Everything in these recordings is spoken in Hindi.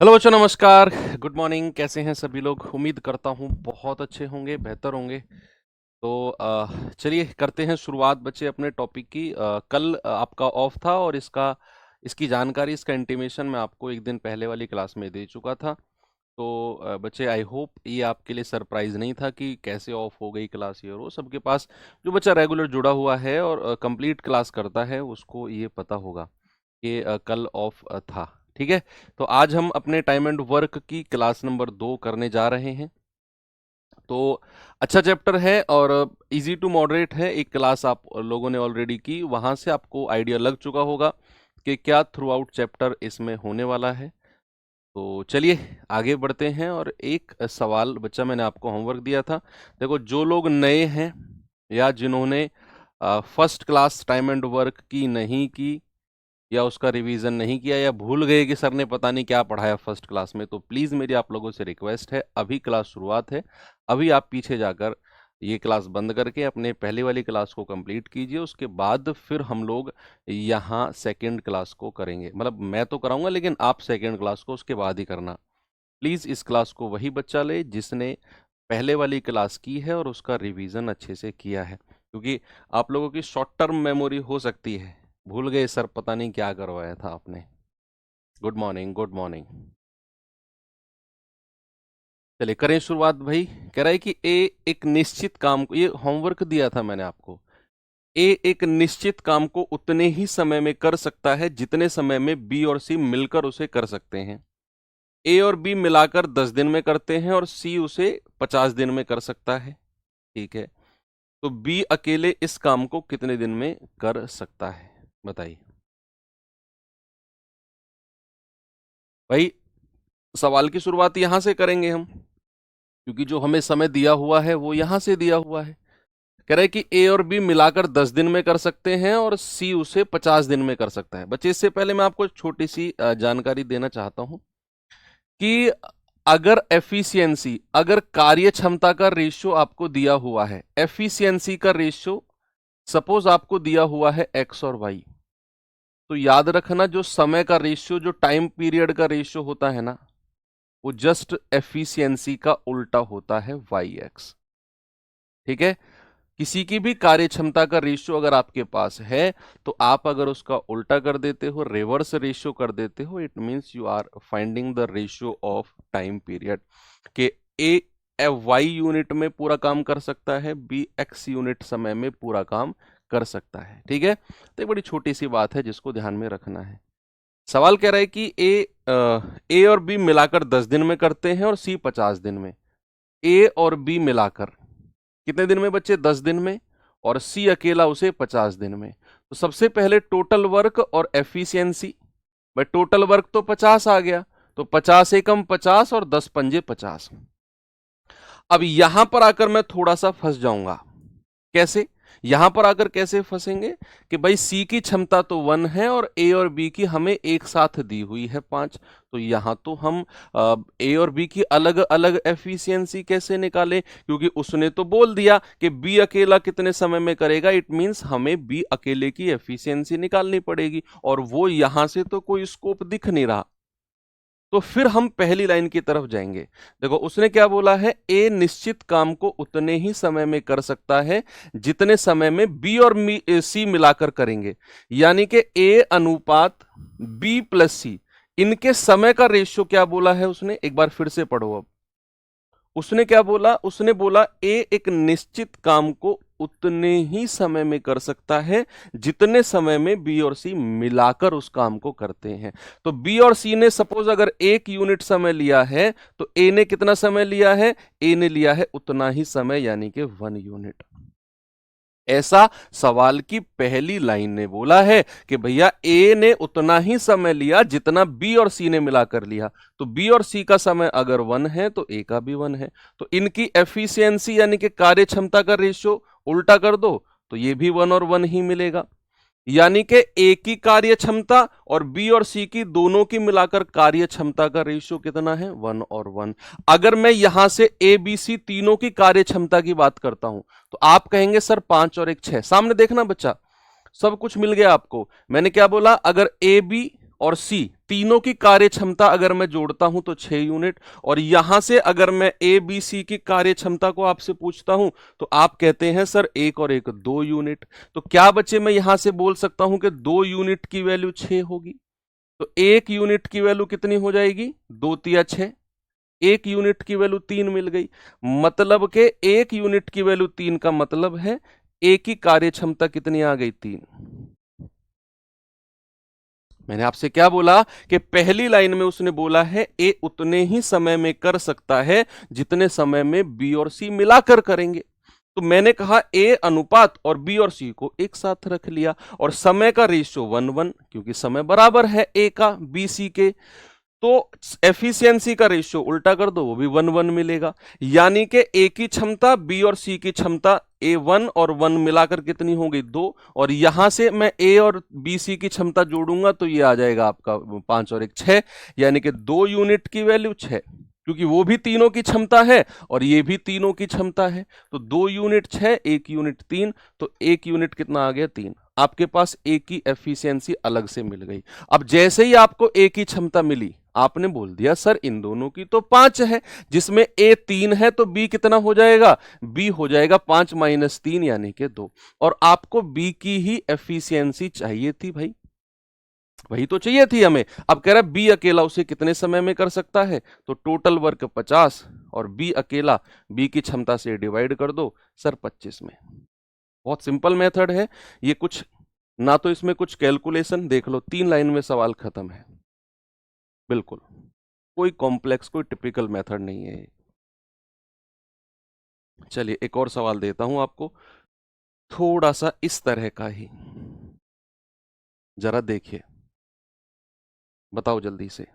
हेलो बच्चों, नमस्कार। Good morning. कैसे हैं सभी लोग? उम्मीद करता हूँ बहुत अच्छे होंगे, बेहतर होंगे। तो चलिए करते हैं शुरुआत बच्चे अपने टॉपिक की। कल आपका ऑफ था और इसकी जानकारी, इसका इंटीमेशन मैं आपको एक दिन पहले वाली क्लास में दे चुका था। तो बच्चे, आई होप ये आपके लिए सरप्राइज नहीं था कि कैसे ऑफ हो गई क्लास। ये और वो सबके पास जो बच्चा रेगुलर जुड़ा हुआ है और कंप्लीट क्लास करता है उसको ये पता होगा कि कल ऑफ था। ठीक है। तो आज हम अपने टाइम एंड वर्क की क्लास नंबर 2 करने जा रहे हैं। तो अच्छा चैप्टर है और इजी टू मॉडरेट है। एक क्लास आप लोगों ने ऑलरेडी की, वहां से आपको आइडिया लग चुका होगा कि क्या थ्रू आउट चैप्टर इसमें होने वाला है। तो चलिए आगे बढ़ते हैं। और एक सवाल बच्चा, मैंने आपको होमवर्क दिया था। देखो, जो लोग नए हैं या जिन्होंने first class time and work की नहीं की या उसका रिवीजन नहीं किया या भूल गए कि सर ने पता नहीं क्या पढ़ाया फर्स्ट क्लास में, तो प्लीज मेरी आप लोगों से रिक्वेस्ट है, अभी क्लास शुरुआत है। अभी आप पीछे जाकर ये क्लास बंद करके अपने पहले वाली क्लास को कंप्लीट कीजिए। उसके बाद फिर हम लोग यहाँ सेकंड क्लास को करेंगे। मतलब मैं तो कराऊंगा, लेकिन आप सेकंड क्लास को उसके बाद ही करना। प्लीज इस क्लास को वही बच्चा ले जिसने पहले वाली क्लास की है और उसका रिवीजन अच्छे से किया है, क्योंकि आप लोगों की शॉर्ट टर्म मेमोरी हो सकती है, भूल गए सर पता नहीं क्या करवाया था आपने। Good morning, good morning. चलिए करें शुरुआत भाई। कह रहा है कि ए एक निश्चित काम को, ये होमवर्क दिया था मैंने आपको, ए एक निश्चित काम को उतने ही समय में कर सकता है जितने समय में बी और सी मिलकर उसे कर सकते हैं। ए और बी मिलाकर 10 दिन में करते हैं और सी उसे 50 दिन में कर सकता है। ठीक है। तो बी अकेले इस काम को कितने दिन में कर सकता है, बताइए भाई। सवाल की शुरुआत यहां से करेंगे हम, क्योंकि जो हमें समय दिया हुआ है वो यहां से दिया हुआ है। कह रहे हैं कि ए और बी मिलाकर 10 दिन में कर सकते हैं और सी उसे 50 दिन में कर सकता है। बच्चे, इससे पहले मैं आपको छोटी सी जानकारी देना चाहता हूं कि अगर एफिशिएंसी, अगर कार्य क्षमता का रेशियो आपको दिया हुआ है, एफिशिएंसी का रेशियो सपोज आपको दिया हुआ है एक्स और वाई, तो याद रखना जो समय का रेशियो, जो टाइम पीरियड का रेशियो होता है ना, वो जस्ट एफिशिएंसी का उल्टा होता है, वाई एक्स। ठीक है। किसी की भी कार्य क्षमता का रेशियो अगर आपके पास है, तो आप अगर उसका उल्टा कर देते हो, रिवर्स रेशियो कर देते हो, it means you are finding the ratio of time period. के ए वाई यूनिट में पूरा काम कर सकता है, बी एक्स यूनिट समय में पूरा काम कर सकता है। ठीक है। तो एक बड़ी छोटी सी बात है जिसको ध्यान में रखना है। सवाल कह रहा है कि ए और बी मिलाकर 10 दिन में करते हैं और सी 50 दिन में। ए और बी मिलाकर कितने दिन में बच्चे? 10 दिन में। और सी अकेला उसे 50 दिन में। तो सबसे पहले टोटल वर्क और एफिशिएंसी। भाई टोटल वर्क तो 50 आ गया, तो 50 एकम 50 और 10 पंजे 50। अब यहां पर आकर मैं थोड़ा सा फंस जाऊंगा। कैसे? यहां पर आकर कैसे फंसेंगे कि भाई सी की क्षमता तो 1 है और ए और बी की हमें एक साथ दी हुई है 5। तो यहां तो हम ए और बी की अलग अलग एफिशिएंसी कैसे निकालें, क्योंकि उसने तो बोल दिया कि बी अकेला कितने समय में करेगा। इट मींस हमें बी अकेले की एफिशिएंसी निकालनी पड़ेगी, और वो यहां से तो कोई स्कोप दिख नहीं रहा। तो फिर हम पहली लाइन की तरफ जाएंगे। देखो उसने क्या बोला है, ए निश्चित काम को उतने ही समय में कर सकता है जितने समय में बी और सी मिलाकर करेंगे। यानी कि ए अनुपात बी प्लस सी, इनके समय का रेशियो क्या बोला है उसने, एक बार फिर से पढ़ो। अब उसने क्या बोला? उसने बोला ए एक निश्चित काम को उतने ही समय में कर सकता है जितने समय में बी और सी मिलाकर उस काम को करते हैं। तो बी और सी ने सपोज अगर 1 यूनिट समय लिया है, तो ए ने कितना समय लिया है? ए ने लिया है उतना ही समय, यानी कि 1 यूनिट। ऐसा सवाल की पहली लाइन ने बोला है कि भैया ए ने उतना ही समय लिया जितना बी और सी ने मिलाकर लिया। तो बी और सी का समय अगर 1 है तो ए का भी 1 है। तो इनकी एफिशिएंसी यानी कि कार्य क्षमता का रेशियो उल्टा कर दो, तो ये भी 1 और 1 ही मिलेगा। यानी कि ए की कार्य क्षमता और बी और सी की दोनों की मिलाकर कार्य क्षमता का रेशियो कितना है? 1 और 1। अगर मैं यहां से ए बी सी तीनों की कार्य क्षमता की बात करता हूं, तो आप कहेंगे सर 5 और 1 6। सामने देखना बच्चा, सब कुछ मिल गया आपको। मैंने क्या बोला? अगर ए बी और सी, तीनों की कार्य क्षमता अगर मैं जोड़ता हूं तो 6 यूनिट, और यहां से अगर मैं ए बी सी की कार्य क्षमता को आपसे पूछता हूं तो आप कहते हैं सर 1 और 1 2 यूनिट। तो क्या बच्चे, मैं यहां से बोल सकता हूं कि 2 यूनिट की वैल्यू 6 होगी। तो 1 यूनिट की वैल्यू कितनी हो जाएगी, 2 तिया 6, 1 यूनिट की वैल्यू 3 मिल गई। मतलब के 1 यूनिट की वैल्यू 3 का मतलब है ए की कार्य क्षमता कितनी आ गई, 3। मैंने आपसे क्या बोला कि पहली लाइन में उसने बोला है ए उतने ही समय में कर सकता है जितने समय में बी और सी मिलाकर करेंगे। तो मैंने कहा ए अनुपात और बी और सी को एक साथ रख लिया, और समय का रेशियो 1:1, क्योंकि समय बराबर है ए का बी सी के। तो एफिशिएंसी का रेशियो उल्टा कर दो, वो भी 1:1 मिलेगा। यानी कि ए की क्षमता बी और सी की क्षमता, ए 1 और 1 मिलाकर कितनी हो गई, 2। और यहां से मैं ए और बी सी की क्षमता जोड़ूंगा तो ये आ जाएगा आपका 5 और 1 6, यानी कि 2 यूनिट की वैल्यू 6, क्योंकि वो भी तीनों की क्षमता है और ये भी तीनों की क्षमता है। तो 2 यूनिट 6, 1 यूनिट 3, तो 1 यूनिट कितना आ गया, 3। आपके पास ए की एफिशिएंसी अलग से मिल गई। अब जैसे ही आपको ए की क्षमता मिली, आपने बोल दिया सर इन दोनों की तो 5 है, जिसमें ए 3 है तो बी कितना हो जाएगा, बी हो जाएगा 5 - 3 यानी कि 2। और आपको बी की ही एफिशिएंसी चाहिए थी भाई, वही तो चाहिए थी हमें। अब कह रहा है बी अकेला उसे कितने समय में कर सकता है, तो टोटल वर्क 50 और बी अकेला बी की क्षमता से डिवाइड कर दो सर 25 में। बहुत सिंपल मेथड है ये, कुछ ना तो इसमें कुछ कैलकुलेशन, देख लो 3 लाइन में सवाल खत्म है, बिल्कुल कोई कॉम्प्लेक्स कोई टिपिकल मेथड नहीं है। चलिए एक और सवाल देता हूं आपको, थोड़ा सा इस तरह का ही, जरा देखिए, बताओ जल्दी से।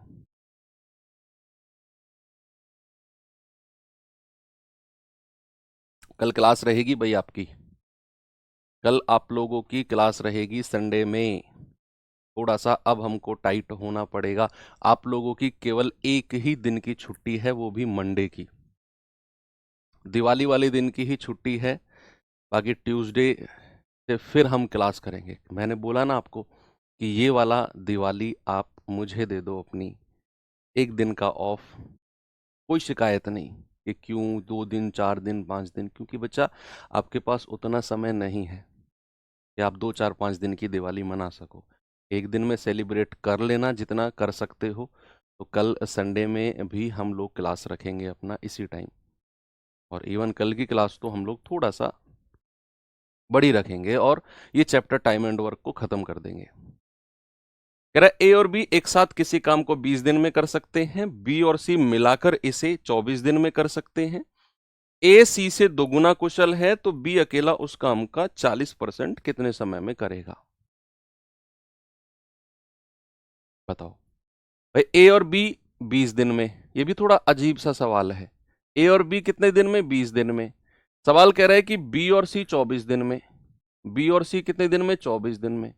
कल क्लास रहेगी भाई आपकी, कल आप लोगों की क्लास रहेगी संडे में। थोड़ा सा अब हमको टाइट होना पड़ेगा। आप लोगों की केवल एक ही दिन की छुट्टी है, वो भी मंडे की, दिवाली वाले दिन की ही छुट्टी है। बाकी ट्यूसडे से फिर हम क्लास करेंगे। मैंने बोला ना आपको कि ये वाला दिवाली आप मुझे दे दो अपनी, एक दिन का ऑफ, कोई शिकायत नहीं कि क्यों 2 दिन 4 दिन 5 दिन, क्योंकि बच्चा आपके पास उतना समय नहीं है कि आप 2 4 5 दिन की दिवाली मना सको। एक दिन में सेलिब्रेट कर लेना जितना कर सकते हो। तो कल संडे में भी हम लोग क्लास रखेंगे अपना इसी टाइम, और इवन कल की क्लास तो हम लोग थोड़ा सा बड़ी रखेंगे और ये चैप्टर टाइम एंड वर्क को खत्म कर देंगे। कह रहा है ए और बी एक साथ किसी काम को 20 दिन में कर सकते हैं, बी और सी मिलाकर इसे 24 दिन में कर सकते हैं। ए सी से दोगुना कुशल है तो बी अकेला उस काम का 40% कितने समय में करेगा, बताओ भाई। ए और बी 20 दिन में, ये भी थोड़ा अजीब सा सवाल है। ए और बी कितने दिन में, 20 दिन में। सवाल कह रहा है कि बी और सी 24 दिन में, बी और सी कितने दिन में, 24 दिन में।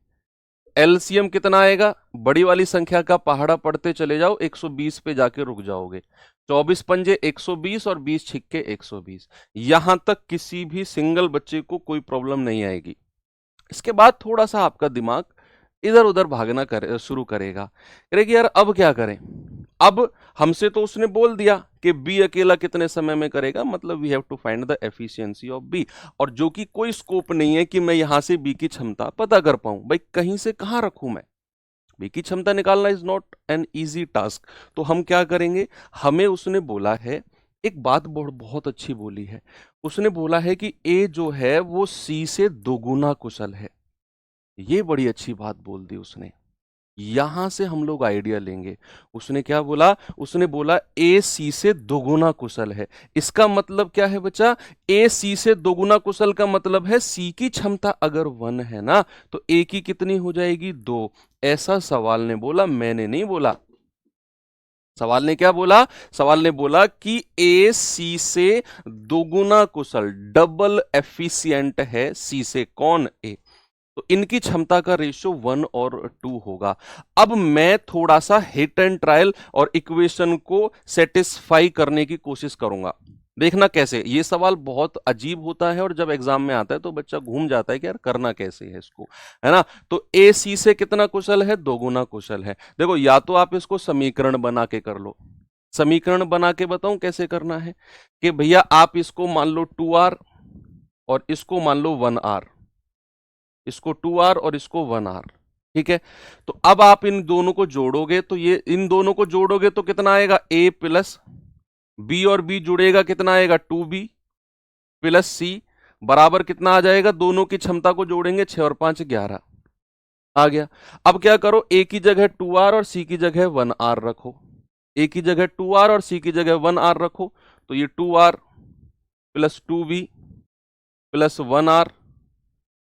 एलसीएम कितना आएगा, बड़ी वाली संख्या का पहाड़ा पढ़ते चले जाओ, 120 पे जाके रुक जाओगे। 24 पंजे 120 और 20 छिक्के 120। यहां तक किसी भी सिंगल बच्चे को कोई प्रॉब्लम नहीं आएगी। इसके बाद थोड़ा सा आपका दिमाग इधर उधर भागना शुरू करेगा, करेगी यार अब क्या करें। अब हमसे तो उसने बोल दिया कि बी अकेला कितने समय में करेगा, मतलब we have to find the efficiency of B, और जो कि कोई स्कोप नहीं है कि मैं यहां से बी की क्षमता पता कर पाऊं। भाई कहीं से कहां रखूं मैं, बी की क्षमता निकालना is not an easy task. तो हम क्या करेंगे, हमें उसने बोला है, एक बात बहुत अच्छी बोली है, उसने बोला है कि ए जो है वो सी से दोगुना कुशल है। ये बड़ी अच्छी बात बोल दी उसने, यहां से हम लोग आइडिया लेंगे। उसने क्या बोला, उसने बोला ए सी से दोगुना कुशल है। इसका मतलब क्या है बच्चा, ए सी से दोगुना कुशल का मतलब है सी की क्षमता अगर 1 है ना, तो ए की कितनी हो जाएगी, 2। ऐसा सवाल ने बोला, मैंने नहीं बोला। सवाल ने क्या बोला, सवाल ने बोला कि ए सी से दोगुना कुशल, डबल एफिशिएंट है सी से। कौन, ए। तो इनकी क्षमता का रेशियो 1 और 2 होगा। अब मैं थोड़ा सा हिट एंड ट्रायल और इक्वेशन को सेटिस्फाई करने की कोशिश करूंगा। देखना कैसे, ये सवाल बहुत अजीब होता है और जब एग्जाम में आता है तो बच्चा घूम जाता है कि यार करना कैसे है इसको, है ना। तो ए सी से कितना कुशल है, दोगुना कुशल है। देखो या तो आप इसको समीकरण बना के कर लो, समीकरण बना के बताऊं कैसे करना है, कि भैया आप इसको मान लो 2r और इसको मान लो 1r, इसको 2r और इसको 1r, ठीक है। तो अब आप इन दोनों को जोड़ोगे तो ये इन दोनों को जोड़ोगे तो कितना आएगा, a प्लस b और b जुड़ेगा कितना आएगा 2b प्लस सी बराबर कितना आ जाएगा, दोनों की क्षमता को जोड़ेंगे 6 और 5 11 आ गया। अब क्या करो, a की जगह 2r और c की जगह 1r रखो, a की जगह 2r और c की जगह 1r रखो, तो ये 2r plus 2b plus 1r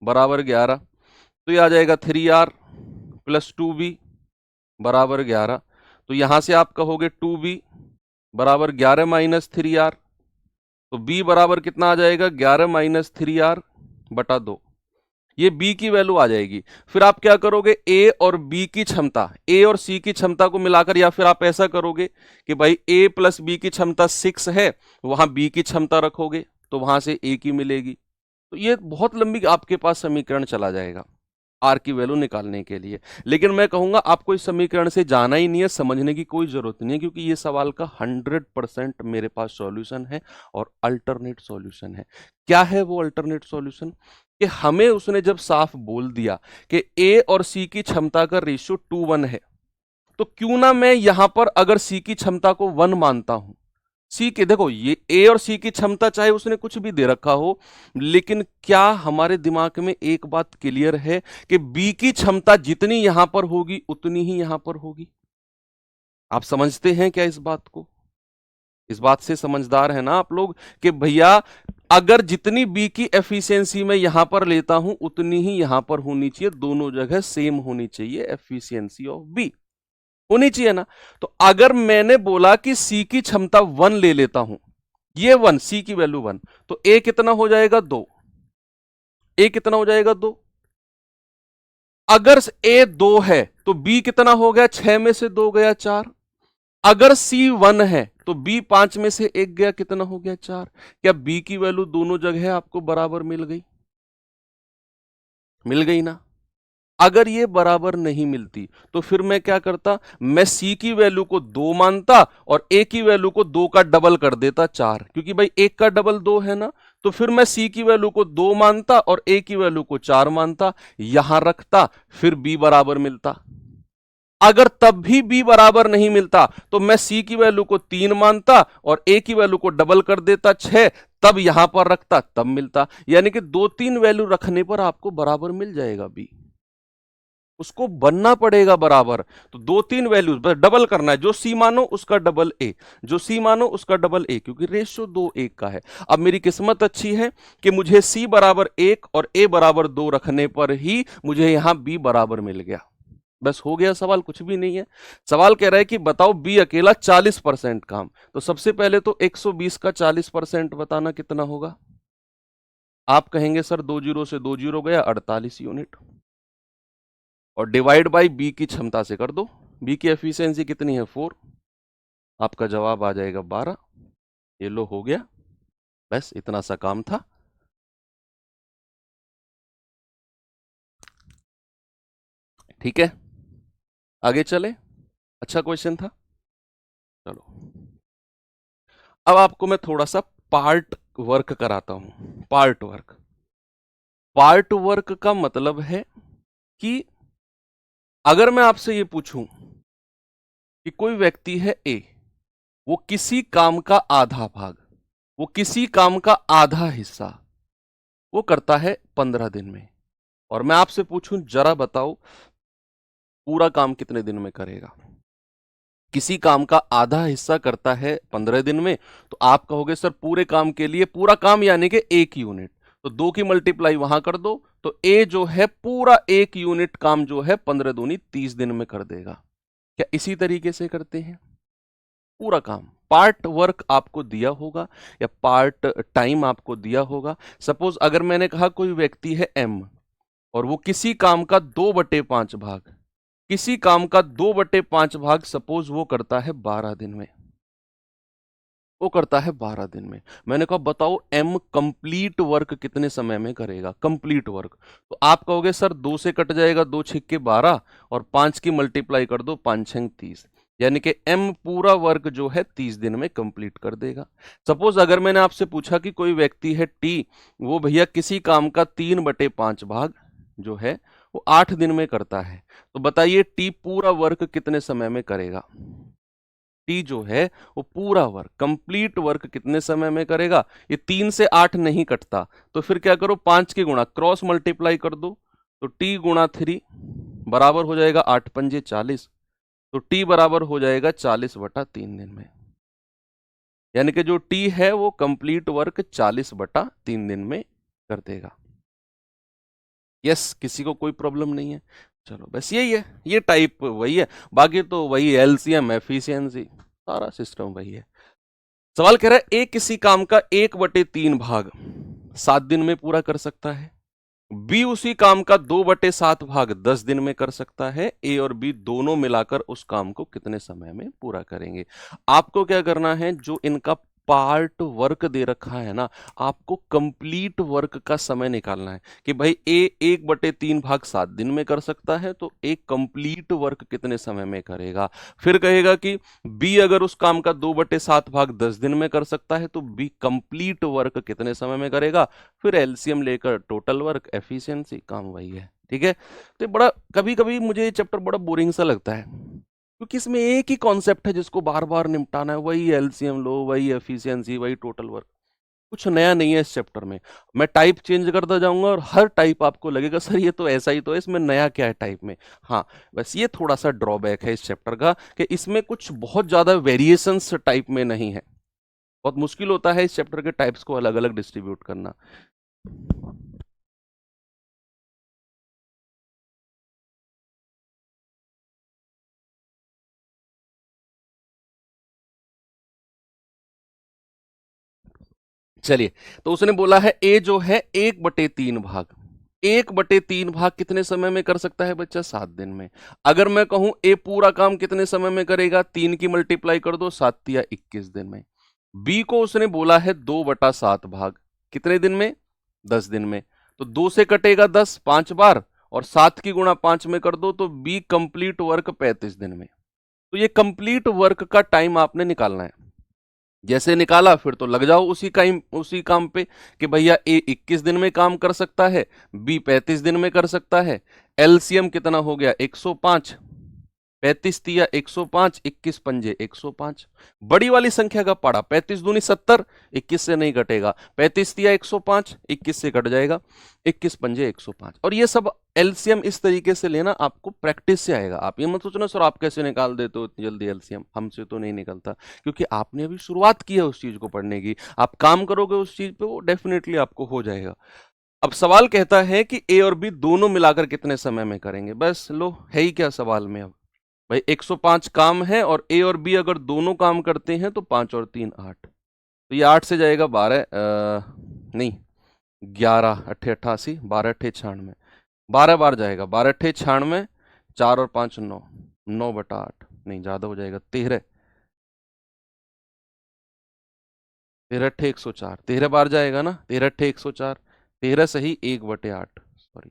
बराबर 11, तो ये आ जाएगा 3r प्लस 2b बराबर 11। तो यहां से आप कहोगे 2b बराबर 11 माइनस 3r, तो b बराबर कितना आ जाएगा, 11 माइनस 3r बटा 2, ये b की वैल्यू आ जाएगी। फिर आप क्या करोगे, a और b की क्षमता, a और c की क्षमता को मिलाकर, या फिर आप ऐसा करोगे कि भाई a प्लस b की क्षमता 6 है, वहां b की क्षमता रखोगे तो वहां से a की मिलेगी। तो ये बहुत लंबी आपके पास समीकरण चला जाएगा आर की वैल्यू निकालने के लिए। लेकिन मैं कहूंगा आपको इस समीकरण से जाना ही नहीं है, समझने की कोई जरूरत नहीं है, क्योंकि ये सवाल का 100% मेरे पास सॉल्यूशन है और अल्टरनेट सॉल्यूशन है। क्या है वो अल्टरनेट सॉल्यूशन, कि हमें उसने जब साफ बोल दिया कि ए और सी की क्षमता का रेशियो 2:1 है, तो क्यों ना मैं यहां पर अगर सी की क्षमता को 1 मानता हूं, सी के देखो ये ए और सी की क्षमता चाहे उसने कुछ भी दे रखा हो, लेकिन क्या हमारे दिमाग में एक बात क्लियर है कि बी की क्षमता जितनी यहां पर होगी उतनी ही यहां पर होगी। आप समझते हैं क्या इस बात को, इस बात से समझदार है ना आप लोग, कि भैया अगर जितनी बी की एफिशिएंसी मैं यहां पर लेता हूं उतनी ही यहां पर होनी चाहिए, दोनों जगह सेम होनी चाहिए एफिशिएंसी ऑफ बी, होनी चाहिए ना। तो अगर मैंने बोला कि सी की क्षमता 1 ले लेता हूं, ये 1 सी की वैल्यू 1, तो ए कितना हो जाएगा 2, ए कितना हो जाएगा 2। अगर ए 2 है तो बी कितना हो गया, 6 में से 2 गया 4। अगर सी 1 है तो बी 5 में से 1 गया, कितना हो गया 4। क्या बी की वैल्यू दोनों जगह आपको बराबर मिल गई, मिल गई ना। अगर ये बराबर नहीं मिलती तो फिर मैं क्या करता, मैं सी की वैल्यू को 2 मानता और ए की वैल्यू को 2 का डबल कर देता 4, क्योंकि भाई 1 का डबल 2 है ना। तो फिर मैं सी की वैल्यू को 2 मानता और ए की वैल्यू को 4 मानता, यहां रखता, फिर बी बराबर मिलता। अगर तब भी बी बराबर नहीं मिलता तो मैं सी की वैल्यू को 3 मानता और ए की वैल्यू को डबल कर देता 6, तब यहां पर रखता, तब मिलता। यानी कि 2-3 वैल्यू रखने पर आपको बराबर मिल जाएगा बी, उसको बनना पड़ेगा बराबर। तो 2-3 वैल्यूज बस डबल करना है, जो सी मानो उसका डबल ए, जो सी मानो उसका डबल ए, क्योंकि रेशियो 2:1 का है। अब मेरी किस्मत अच्छी है कि मुझे सी बराबर 1 और ए बराबर 2 रखने पर ही मुझे यहां बी बराबर मिल गया। बस हो गया, सवाल कुछ भी नहीं है। सवाल कह रहा है कि बताओ बी अकेला 40% काम, तो सबसे पहले तो 120 का 40% बताना कितना होगा। आप कहेंगे सर 2 जीरो से 2 जीरो गया, 48 यूनिट, और डिवाइड बाई बी की क्षमता से कर दो। बी की एफिशिएंसी कितनी है 4, आपका जवाब आ जाएगा 12। ये लो हो गया, बस इतना सा काम था। ठीक है, आगे चले, अच्छा क्वेश्चन था। चलो अब आपको मैं थोड़ा सा पार्ट वर्क कराता हूं। पार्ट वर्क, पार्ट वर्क का मतलब है कि अगर मैं आपसे ये पूछूं कि कोई व्यक्ति है ए, वो किसी काम का आधा भाग, वो किसी काम का आधा हिस्सा वो करता है 15 दिन में, और मैं आपसे पूछूं जरा बताओ पूरा काम कितने दिन में करेगा। किसी काम का आधा हिस्सा करता है 15 दिन में, तो आप कहोगे सर पूरे काम के लिए, पूरा काम यानी कि 1 यूनिट, तो 2 की मल्टीप्लाई वहां कर दो, तो ए जो है पूरा 1 यूनिट काम जो है 15 दूनी 30 दिन में कर देगा। क्या इसी तरीके से करते हैं पूरा काम। पार्ट वर्क आपको दिया होगा या पार्ट टाइम आपको दिया होगा। सपोज अगर मैंने कहा कोई व्यक्ति है एम और वो किसी काम का 2/5 भाग, किसी काम का 2/5 भाग सपोज वो करता है 12 दिन में, वो करता है 12 दिन में। मैंने कहा बताओ एम कंप्लीट वर्क कितने समय में करेगा, कंप्लीट वर्क। तो आप कहोगे सर 2 से कट जाएगा, 2 छिक्के 12 और 5 की मल्टीप्लाई कर दो, 5 छंग 30, यानी कि एम पूरा वर्क जो है 30 दिन में कंप्लीट कर देगा। सपोज अगर मैंने आपसे पूछा कि कोई व्यक्ति है टी, वो भैया किसी काम का 3/5 भाग जो है वो 8 दिन में करता है, तो बताइए टी पूरा वर्क कितने समय में करेगा। टी जो है वो पूरा वर्क, कंप्लीट वर्क कितने समय में करेगा। ये 3 से 8 नहीं कटता, तो फिर क्या करो 5 के गुणा क्रॉस मल्टीप्लाई कर दो, तो टी गुणा 3 बराबर हो जाएगा 8 पंजे 40, तो टी बराबर हो जाएगा 40/3 दिन में। यानी कि जो टी है वो कंप्लीट वर्क 40/3 दिन में कर देगा। यस, किसी को कोई प्रॉब्लम नहीं है। चलो बस यही है, ये टाइप वही है, बाकी तो वही एलसीएम एफिशिएंसी सारा सिस्टम वही है। सवाल कह रहा है ए किसी काम का 1/3 भाग 7 दिन में पूरा कर सकता है, बी उसी काम का 2/7 भाग 10 दिन में कर सकता है, ए और बी दोनों मिलाकर उस काम को कितने समय में पूरा करेंगे। आपको क्या करना है, जो इनका पार्ट वर्क दे रखा है ना, आपको कंप्लीट वर्क का समय निकालना है कि भाई ए 1/3 भाग 7 दिन में कर सकता है, तो ए कंप्लीट वर्क कितने समय में करेगा। फिर कहेगा कि बी अगर उस काम का 2/7 भाग 10 दिन में कर सकता है, तो बी कंप्लीट वर्क कितने समय में करेगा। फिर एलसीएम लेकर टोटल वर्क, एफिशिएंसी, काम वही है। ठीक है, तो बड़ा कभी कभी मुझे ये चैप्टर बड़ा बोरिंग सा लगता है, क्योंकि इसमें एक ही कॉन्सेप्ट है जिसको बार बार निपटाना है, वही एलसीएम लो, वही एफिशिएंसी, वही टोटल वर्क। कुछ नया नहीं है इस चैप्टर में। मैं टाइप चेंज करता जाऊंगा और हर टाइप आपको लगेगा सर ये तो ऐसा ही तो है, इसमें नया क्या है टाइप में। हाँ, बस ये थोड़ा सा ड्रॉबैक है इस चैप्टर का कि इसमें कुछ बहुत ज्यादा वेरिएशंस टाइप में नहीं है। बहुत मुश्किल होता है इस चैप्टर के टाइप्स को अलग अलग डिस्ट्रीब्यूट करना। चलिए, तो उसने बोला है ए जो है 1/3 भाग, 1/3 भाग कितने समय में कर सकता है बच्चा, 7 दिन में। अगर मैं कहूं ए पूरा काम कितने समय में करेगा, 3 की मल्टीप्लाई कर दो, 7 या 21 दिन में। बी को उसने बोला है 2/7 भाग, कितने दिन में, 10 दिन में। तो 2 से कटेगा 10 5 बार, और 7 की गुणा 5 में कर दो, तो बी कंप्लीट वर्क 35 दिन में। तो ये कंप्लीट वर्क का टाइम आपने निकालना है। जैसे निकाला फिर तो लग जाओ उसी काम पे कि भैया ए 21 दिन में काम कर सकता है, बी 35 दिन में कर सकता है। एलसीएम कितना हो गया, 105, 35 तिया 105, 21 पंजे 105। बड़ी वाली संख्या का पाड़ा, 35 दूनी 70, 21 से नहीं कटेगा, 35 तिया 105, 21 से कट जाएगा, 21 पंजे 105। और ये सब एलसीएम इस तरीके से लेना, आपको प्रैक्टिस से आएगा। आप ये मत सोचना सर आप कैसे निकाल देते हो इतनी जल्दी एलसीएम, हमसे तो नहीं निकलता, क्योंकि आपने अभी शुरुआत की है उस चीज को पढ़ने की। आप काम करोगे उस चीज पे, वो डेफिनेटली आपको हो जाएगा। अब सवाल कहता है कि ए और बी दोनों मिलाकर कितने समय में करेंगे। बस लो, है ही क्या सवाल में। अब भाई 105 काम है और ए और बी अगर दोनों काम करते हैं तो 5 और 3 8, तो ये 8 से जाएगा 12, नहीं 11 अट्ठे 88, 12 अट्ठे 96, 12 बार जाएगा, 12 अट्ठे 96, 4 और 5 9, 9/8, नहीं ज्यादा हो जाएगा, 13, 13 अट्ठे 104, 13 बार जाएगा ना, 13 अट्ठे 104, 13 सही 1/8, सॉरी,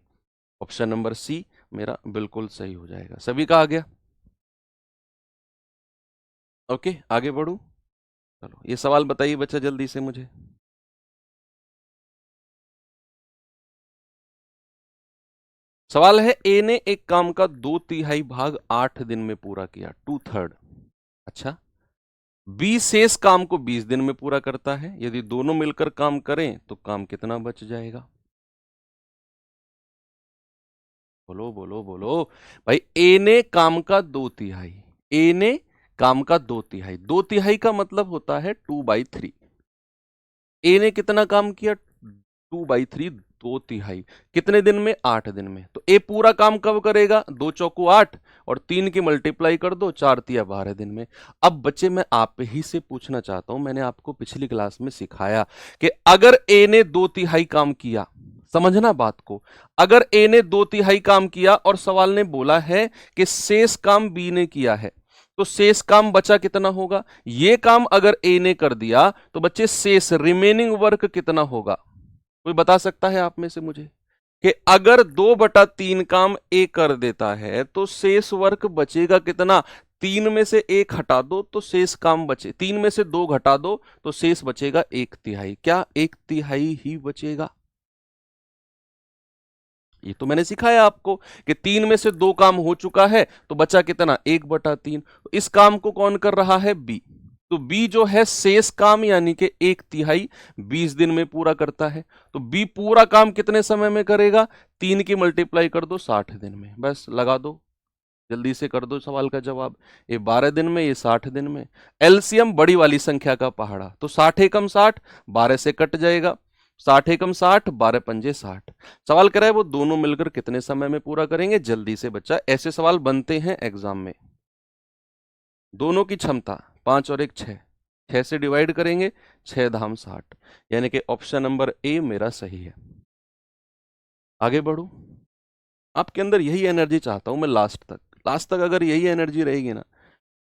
ऑप्शन नंबर सी मेरा बिल्कुल सही हो जाएगा। सभी का आ गया, ओके आगे बढ़ू। चलो ये सवाल बताइए बच्चा जल्दी से मुझे। सवाल है ए ने एक काम का 2/3 भाग 8 दिन में पूरा किया, 2/3। अच्छा, बी शेष काम को 20 दिन में पूरा करता है, यदि दोनों मिलकर काम करें तो काम कितना बच जाएगा। बोलो बोलो बोलो भाई। ए ने काम का 2/3, ए ने काम का 2/3, 2/3 का मतलब होता है 2/3। ए ने कितना काम किया, 2/3, 2/3 कितने दिन में, 8 दिन में। तो ए पूरा काम कब करेगा, 2 चौको 8 और 3 की मल्टीप्लाई कर दो, 4 तिया 12 दिन में। अब बच्चे मैं आप ही से पूछना चाहता हूं, मैंने आपको पिछली क्लास में सिखाया कि अगर ए ने 2/3 काम किया, समझना बात को, अगर ए ने 2/3 काम किया और सवाल ने बोला है कि शेष काम बी ने किया है, तो शेष काम बचा कितना होगा? ये काम अगर ए ने कर दिया तो बच्चे शेष रिमेनिंग वर्क कितना होगा? कोई बता सकता है आप में से मुझे कि अगर 2/3 काम ए कर देता है तो शेष वर्क बचेगा कितना? 3 में से 1 हटा दो तो शेष काम बचे, 3 में से 2 घटा दो तो शेष बचेगा 1/3। क्या 1/3 ही बचेगा? ये तो मैंने सिखाया आपको कि 3 में से 2 काम हो चुका है तो बचा कितना? 1/3। इस काम को कौन कर रहा है? बी। तो बी जो है शेष काम यानी कि 1/3 20 दिन में पूरा करता है। तो बी पूरा काम कितने समय में करेगा? 3 की मल्टीप्लाई कर दो 60 दिन में। बस लगा दो, जल्दी से कर दो सवाल का जवाब। ये 12 दिन में, ये 60 दिन में। एलसीएम बड़ी वाली संख्या का पहाड़ा, तो 60 एकम 60, 12 से कट जाएगा। 60 एकम 60, 12 पंजे 60। सवाल कराए वो दोनों मिलकर कितने समय में पूरा करेंगे? जल्दी से बच्चा, ऐसे सवाल बनते हैं एग्जाम में। दोनों की क्षमता 5 और 1 6, 6 से डिवाइड करेंगे, 6 धाम 60, यानी कि ऑप्शन नंबर ए मेरा सही है। आगे बढ़ू, आपके अंदर यही एनर्जी चाहता हूं मैं लास्ट तक। लास्ट तक अगर यही एनर्जी रहेगी ना,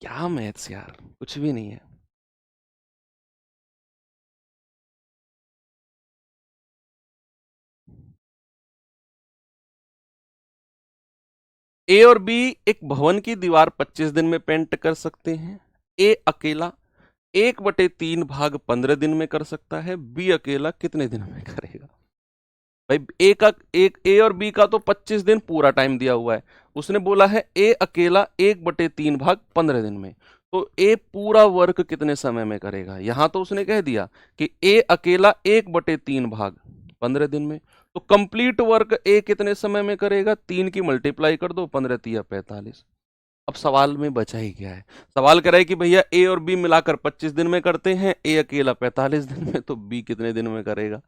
क्या मैथ्स यार, कुछ भी नहीं है। ए और बी एक भवन की दीवार 25 दिन में पेंट कर सकते हैं। ए अकेला 1/3 भाग 15 दिन में कर सकता है। बी अकेला कितने दिन में करेगा? भाई ए और बी का तो 25 दिन पूरा टाइम दिया हुआ है। उसने बोला है ए अकेला 1/3 भाग 15 दिन में। तो ए पूरा वर्क कितने समय में करेगा? यहां तो उसने कह दिया कि ए अकेला 1/3 भाग 15 दिन में। तो कंप्लीट वर्क ए कितने समय में करेगा? 3 की मल्टीप्लाई कर दो, 15 तिया 45। अब सवाल में बचा ही क्या है? सवाल कह रहा है कि भैया ए और बी मिलाकर 25 दिन में करते हैं, ए अकेला 45 दिन में, तो बी कितने दिन में करेगा?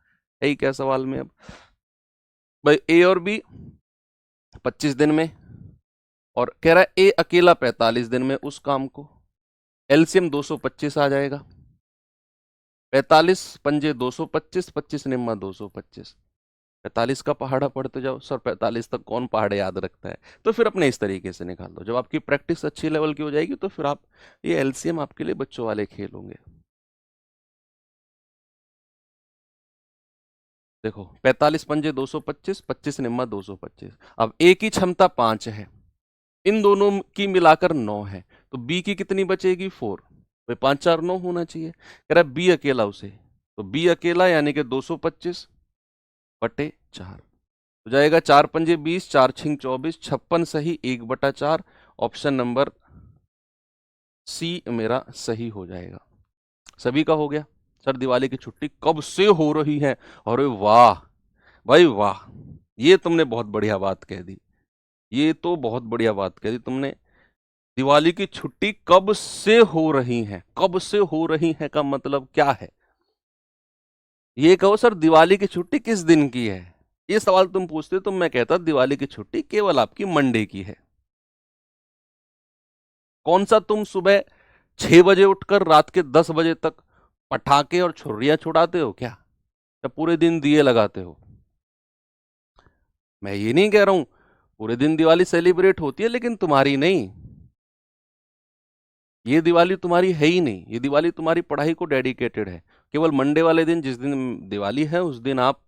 यही क्या सवाल में? अब भाई ए और बी 25 दिन में और कह रहा है ए अकेला 45 दिन में उस काम को। एलसीएम 225 आ जाएगा। 45 पंजे 225, 25 निम्मा 225। 45 का पहाड़ा पढ़ते जाओ। सर 45 तक कौन पहाड़ याद रखता है? तो फिर अपने इस तरीके से निकाल दो। जब आपकी प्रैक्टिस अच्छी लेवल की हो जाएगी तो फिर आप ये एलसीएम आपके लिए बच्चों वाले खेल होंगे। देखो 45 पंजे 225, 25 निम्मा 225। अब ए की क्षमता 5 है, इन दोनों की मिलाकर 9 है, तो बी की कितनी बचेगी? 4। भाई 5 4 9 होना चाहिए। कह रहा है बी अकेला उसे, तो बी अकेला यानी कि 225 बटे 4 हो जाएगा। 4 पंजे 20, 4 छिंग 24, 56 सही, 1/4। ऑप्शन नंबर सी मेरा सही हो जाएगा। सभी का हो गया। सर दिवाली की छुट्टी कब से हो रही है? अरे वाह भाई वाह, ये तुमने बहुत बढ़िया बात कह दी। ये तो बहुत बढ़िया बात कह दी तुमने। दिवाली की छुट्टी कब से हो रही है? कब से हो रही है का मतलब क्या है? ये कहो सर दिवाली की छुट्टी किस दिन की है? ये सवाल तुम पूछते तो मैं कहता दिवाली की छुट्टी केवल आपकी मंडे की है। कौन सा तुम सुबह 6 बजे उठकर रात के 10 बजे तक पटाखे और छुर्रियां छुड़ाते हो क्या? या पूरे दिन दिए लगाते हो? मैं ये नहीं कह रहा हूं पूरे दिन दिवाली सेलिब्रेट होती है, लेकिन तुम्हारी नहीं। ये दिवाली तुम्हारी है ही नहीं। ये दिवाली तुम्हारी पढ़ाई को डेडिकेटेड है। केवल मंडे वाले दिन, जिस दिन दिवाली है उस दिन आप,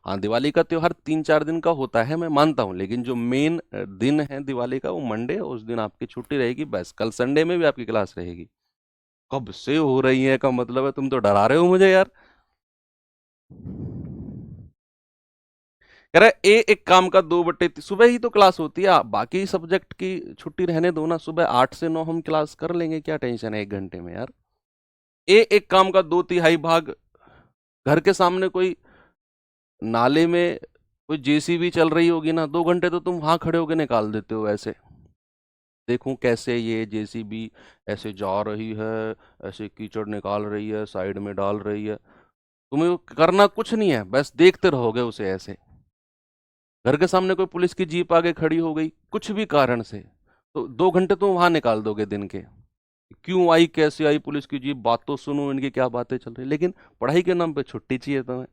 हाँ दिवाली का त्योहार 3 4 दिन का होता है मैं मानता हूँ, लेकिन जो मेन दिन है दिवाली का वो मंडे है। उस दिन आपकी छुट्टी रहेगी। बस कल संडे में भी आपकी क्लास रहेगी। कब से हो रही है का मतलब है तुम तो डरा रहे हो मुझे यार। कह रहा है ए एक काम का 2/3 सुबह ही तो क्लास होती है। बाकी सब्जेक्ट की छुट्टी रहने दो ना, सुबह 8 से 9 हम क्लास कर लेंगे, क्या टेंशन है 1 घंटे में यार। ए एक काम का 2/3 भाग, घर के सामने कोई नाले में कोई जेसीबी चल रही होगी ना, 2 घंटे तो तुम वहां खड़े होकर निकाल देते हो ऐसे। देखूं कैसे ये जेसीबी ऐसे जा रही है, ऐसे कीचड़ निकाल रही है, साइड में डाल रही है। तुम्हें वो करना कुछ नहीं है, बस देखते रहोगे उसे ऐसे। घर के सामने कोई पुलिस की जीप आगे खड़ी हो गई कुछ भी कारण से, तो 2 घंटे तुम वहां निकाल दोगे दिन के। क्यों आई, कैसे आई पुलिस की जीप, बात तो सुनो इनकी क्या बातें चल रही, लेकिन पढ़ाई के नाम पे छुट्टी चाहिए तुम्हें।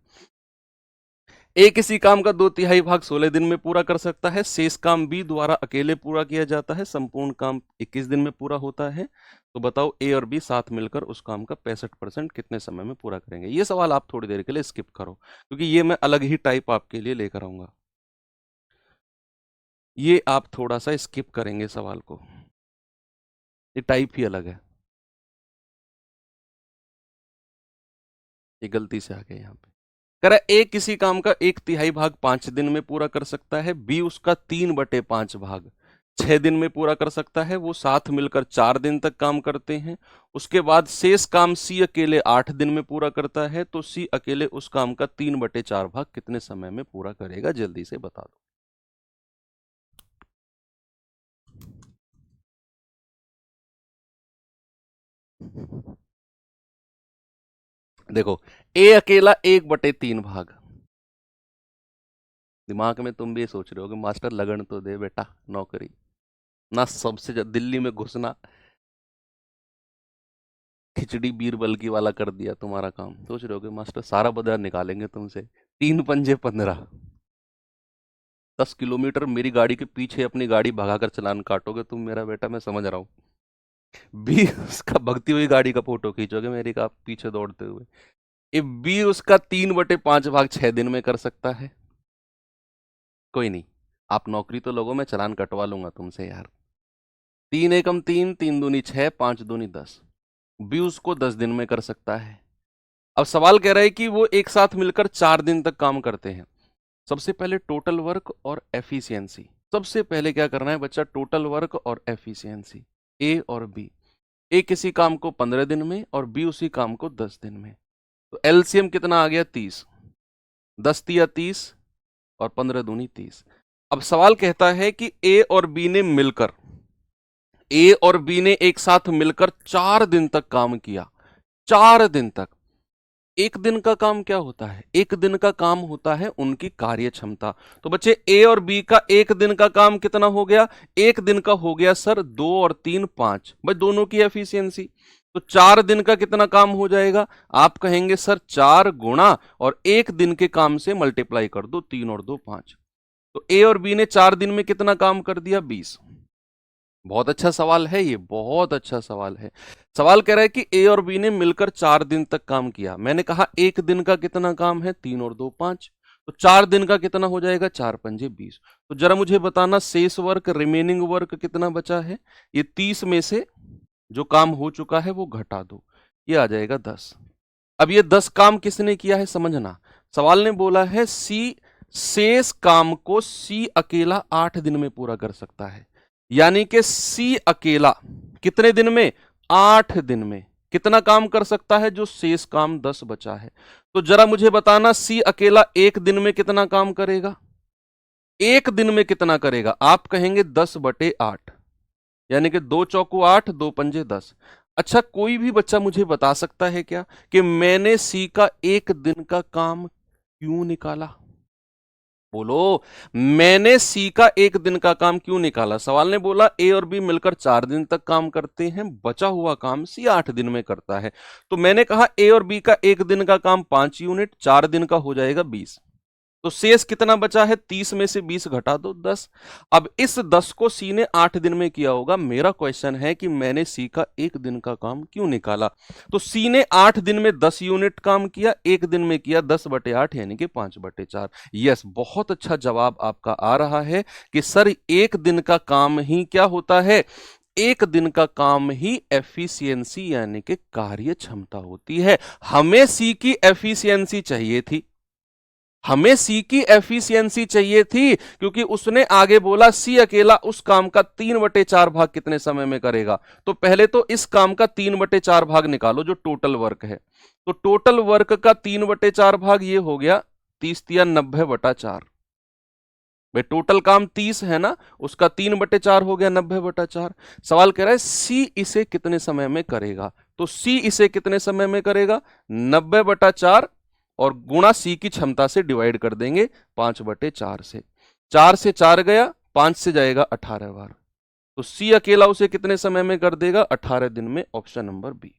ए किसी काम का 2/3 भाग 16 दिन में पूरा कर सकता है, शेष काम बी द्वारा अकेले पूरा किया जाता है, संपूर्ण काम 21 दिन में पूरा होता है। तो बताओ ए और बी साथ मिलकर उस काम का 65% कितने समय में पूरा करेंगे। ये सवाल आप थोड़ी देर के लिए स्किप करो, क्योंकि ये मैं अलग ही टाइप आपके लिए लेकर आऊंगा। ये आप थोड़ा सा स्किप करेंगे सवाल को, ये टाइप ही अलग है, ये गलती से आ गया यहाँ पे। कह रहा है ए किसी काम का 1/3 भाग 5 दिन में पूरा कर सकता है, बी उसका 3/5 भाग 6 दिन में पूरा कर सकता है। वो साथ मिलकर 4 दिन तक काम करते हैं। उसके बाद शेष काम सी अकेले 8 दिन में पूरा करता है। तो सी अकेले उस काम का 3/4 भाग कितने समय में पूरा करेगा, जल्दी से बता दो। देखो, ए अकेला 1/3 भाग। दिमाग में तुम भी ये सोच रहे हो कि मास्टर लगन तो दे बेटा, नौकरी ना, सबसे ज्यादा दिल्ली में घुसना, खिचड़ी बीरबल की वाला कर दिया तुम्हारा काम। सोच रहे हो कि मास्टर सारा बाजार निकालेंगे तुमसे। 3×5 = 15। 10 किलोमीटर मेरी गाड़ी के पीछे अपनी गाड़ी भगाकर चलान काटोगे तुम मेरा बेटा, मैं समझ रहा हूँ। बी उसका भगती हुई गाड़ी का फोटो खींचोगे मेरी का पीछे दौड़ते हुए। ये बी उसका 3/5 भाग 6 दिन में कर सकता है। कोई नहीं, आप नौकरी तो लोगों, मैं चलान कटवा लूंगा तुमसे यार। 3 एकम 3, 3 दूनी 6, 5 दूनी 10। बी उसको 10 दिन में कर सकता है। अब सवाल कह रहा है कि वो एक साथ मिलकर 4 दिन तक काम करते हैं। सबसे पहले टोटल वर्क और एफिशिएंसी। सबसे पहले क्या करना है बच्चा, टोटल वर्क और एफिशिएंसी, ए और बी। ए किसी काम को 15 दिन में और बी उसी काम को 10 दिन में। तो एलसीएम कितना आ गया, 30। 10 तिया 30 और 15 दूनी 30। अब सवाल कहता है कि ए और बी ने मिलकर, ए और बी ने एक साथ मिलकर 4 दिन तक काम किया। 4 दिन तक। एक दिन का काम क्या होता है, एक दिन का काम होता है उनकी कार्य क्षमता। तो बच्चे ए और बी का एक दिन का काम कितना हो गया, एक दिन का हो गया सर 2 और 3 5, भाई दोनों की एफिशिएंसी। तो 4 दिन का कितना काम हो जाएगा, आप कहेंगे सर 4 गुणा और एक दिन के काम से मल्टीप्लाई कर दो, 3 और 2 5। तो ए और बी ने 4 दिन में कितना काम कर दिया, 20। बहुत अच्छा सवाल है ये, बहुत अच्छा सवाल है। सवाल कह रहा है कि ए और बी ने मिलकर 4 दिन तक काम किया। मैंने कहा एक दिन का कितना काम है, 3 और 2 5। तो 4 दिन का कितना हो जाएगा, 4 पंजे 20। तो जरा मुझे बताना शेष वर्क, रिमेनिंग वर्क कितना बचा है। ये 30 में से जो काम हो चुका है वो घटा दो, ये आ जाएगा 10। अब ये 10 काम किसने किया है समझना। सवाल ने बोला है सी शेष काम को सी अकेला 8 दिन में पूरा कर सकता है। यानी कि सी अकेला कितने दिन में, 8 दिन में कितना काम कर सकता है, जो शेष काम 10 बचा है। तो जरा मुझे बताना सी अकेला एक दिन में कितना काम करेगा, एक दिन में कितना करेगा। आप कहेंगे 10/8, यानी कि 2 चौको 8, 2 पंजे 10। अच्छा, कोई भी बच्चा मुझे बता सकता है क्या कि मैंने सी का एक दिन का काम क्यों निकाला। बोलो, मैंने सी का एक दिन का काम क्यों निकाला। सवाल ने बोला ए और बी मिलकर 4 दिन तक काम करते हैं, बचा हुआ काम सी 8 दिन में करता है। तो मैंने कहा ए और बी का एक दिन का काम 5 यूनिट, 4 दिन का हो जाएगा 20। तो शेष कितना बचा है, 30 में से 20 घटा दो 10। अब इस 10 को सी ने 8 दिन में किया होगा। मेरा क्वेश्चन है कि मैंने सी का एक दिन का काम क्यों निकाला। तो सी ने 8 दिन में 10 यूनिट काम किया, एक दिन में किया 10/8 यानी कि 5/4। यस, बहुत अच्छा जवाब आपका आ रहा है कि सर एक दिन का काम ही क्या होता है, एक दिन का काम ही एफिशिएंसी यानी कि कार्य क्षमता होती है। हमें सी की एफिशिएंसी चाहिए थी, हमें सी की एफिशिएंसी चाहिए थी, क्योंकि उसने आगे बोला सी अकेला उस काम का 3/4 भाग कितने समय में करेगा। तो पहले तो इस काम का 3/4 भाग निकालो जो टोटल वर्क है। तो टोटल वर्क का 3/4 भाग ये हो गया 30 तिया 90/4। भाई टोटल काम 30 है ना, उसका 3/4 हो गया 90/4। सवाल कह रहा है सी इसे कितने समय में करेगा। तो सी इसे कितने समय में करेगा, 90/4 और गुणा सी की क्षमता से डिवाइड कर देंगे 5/4 से। 4 से 4 गया, 5 से जाएगा 18 बार। तो सी अकेला उसे कितने समय में कर देगा, 18 दिन में। Option number B.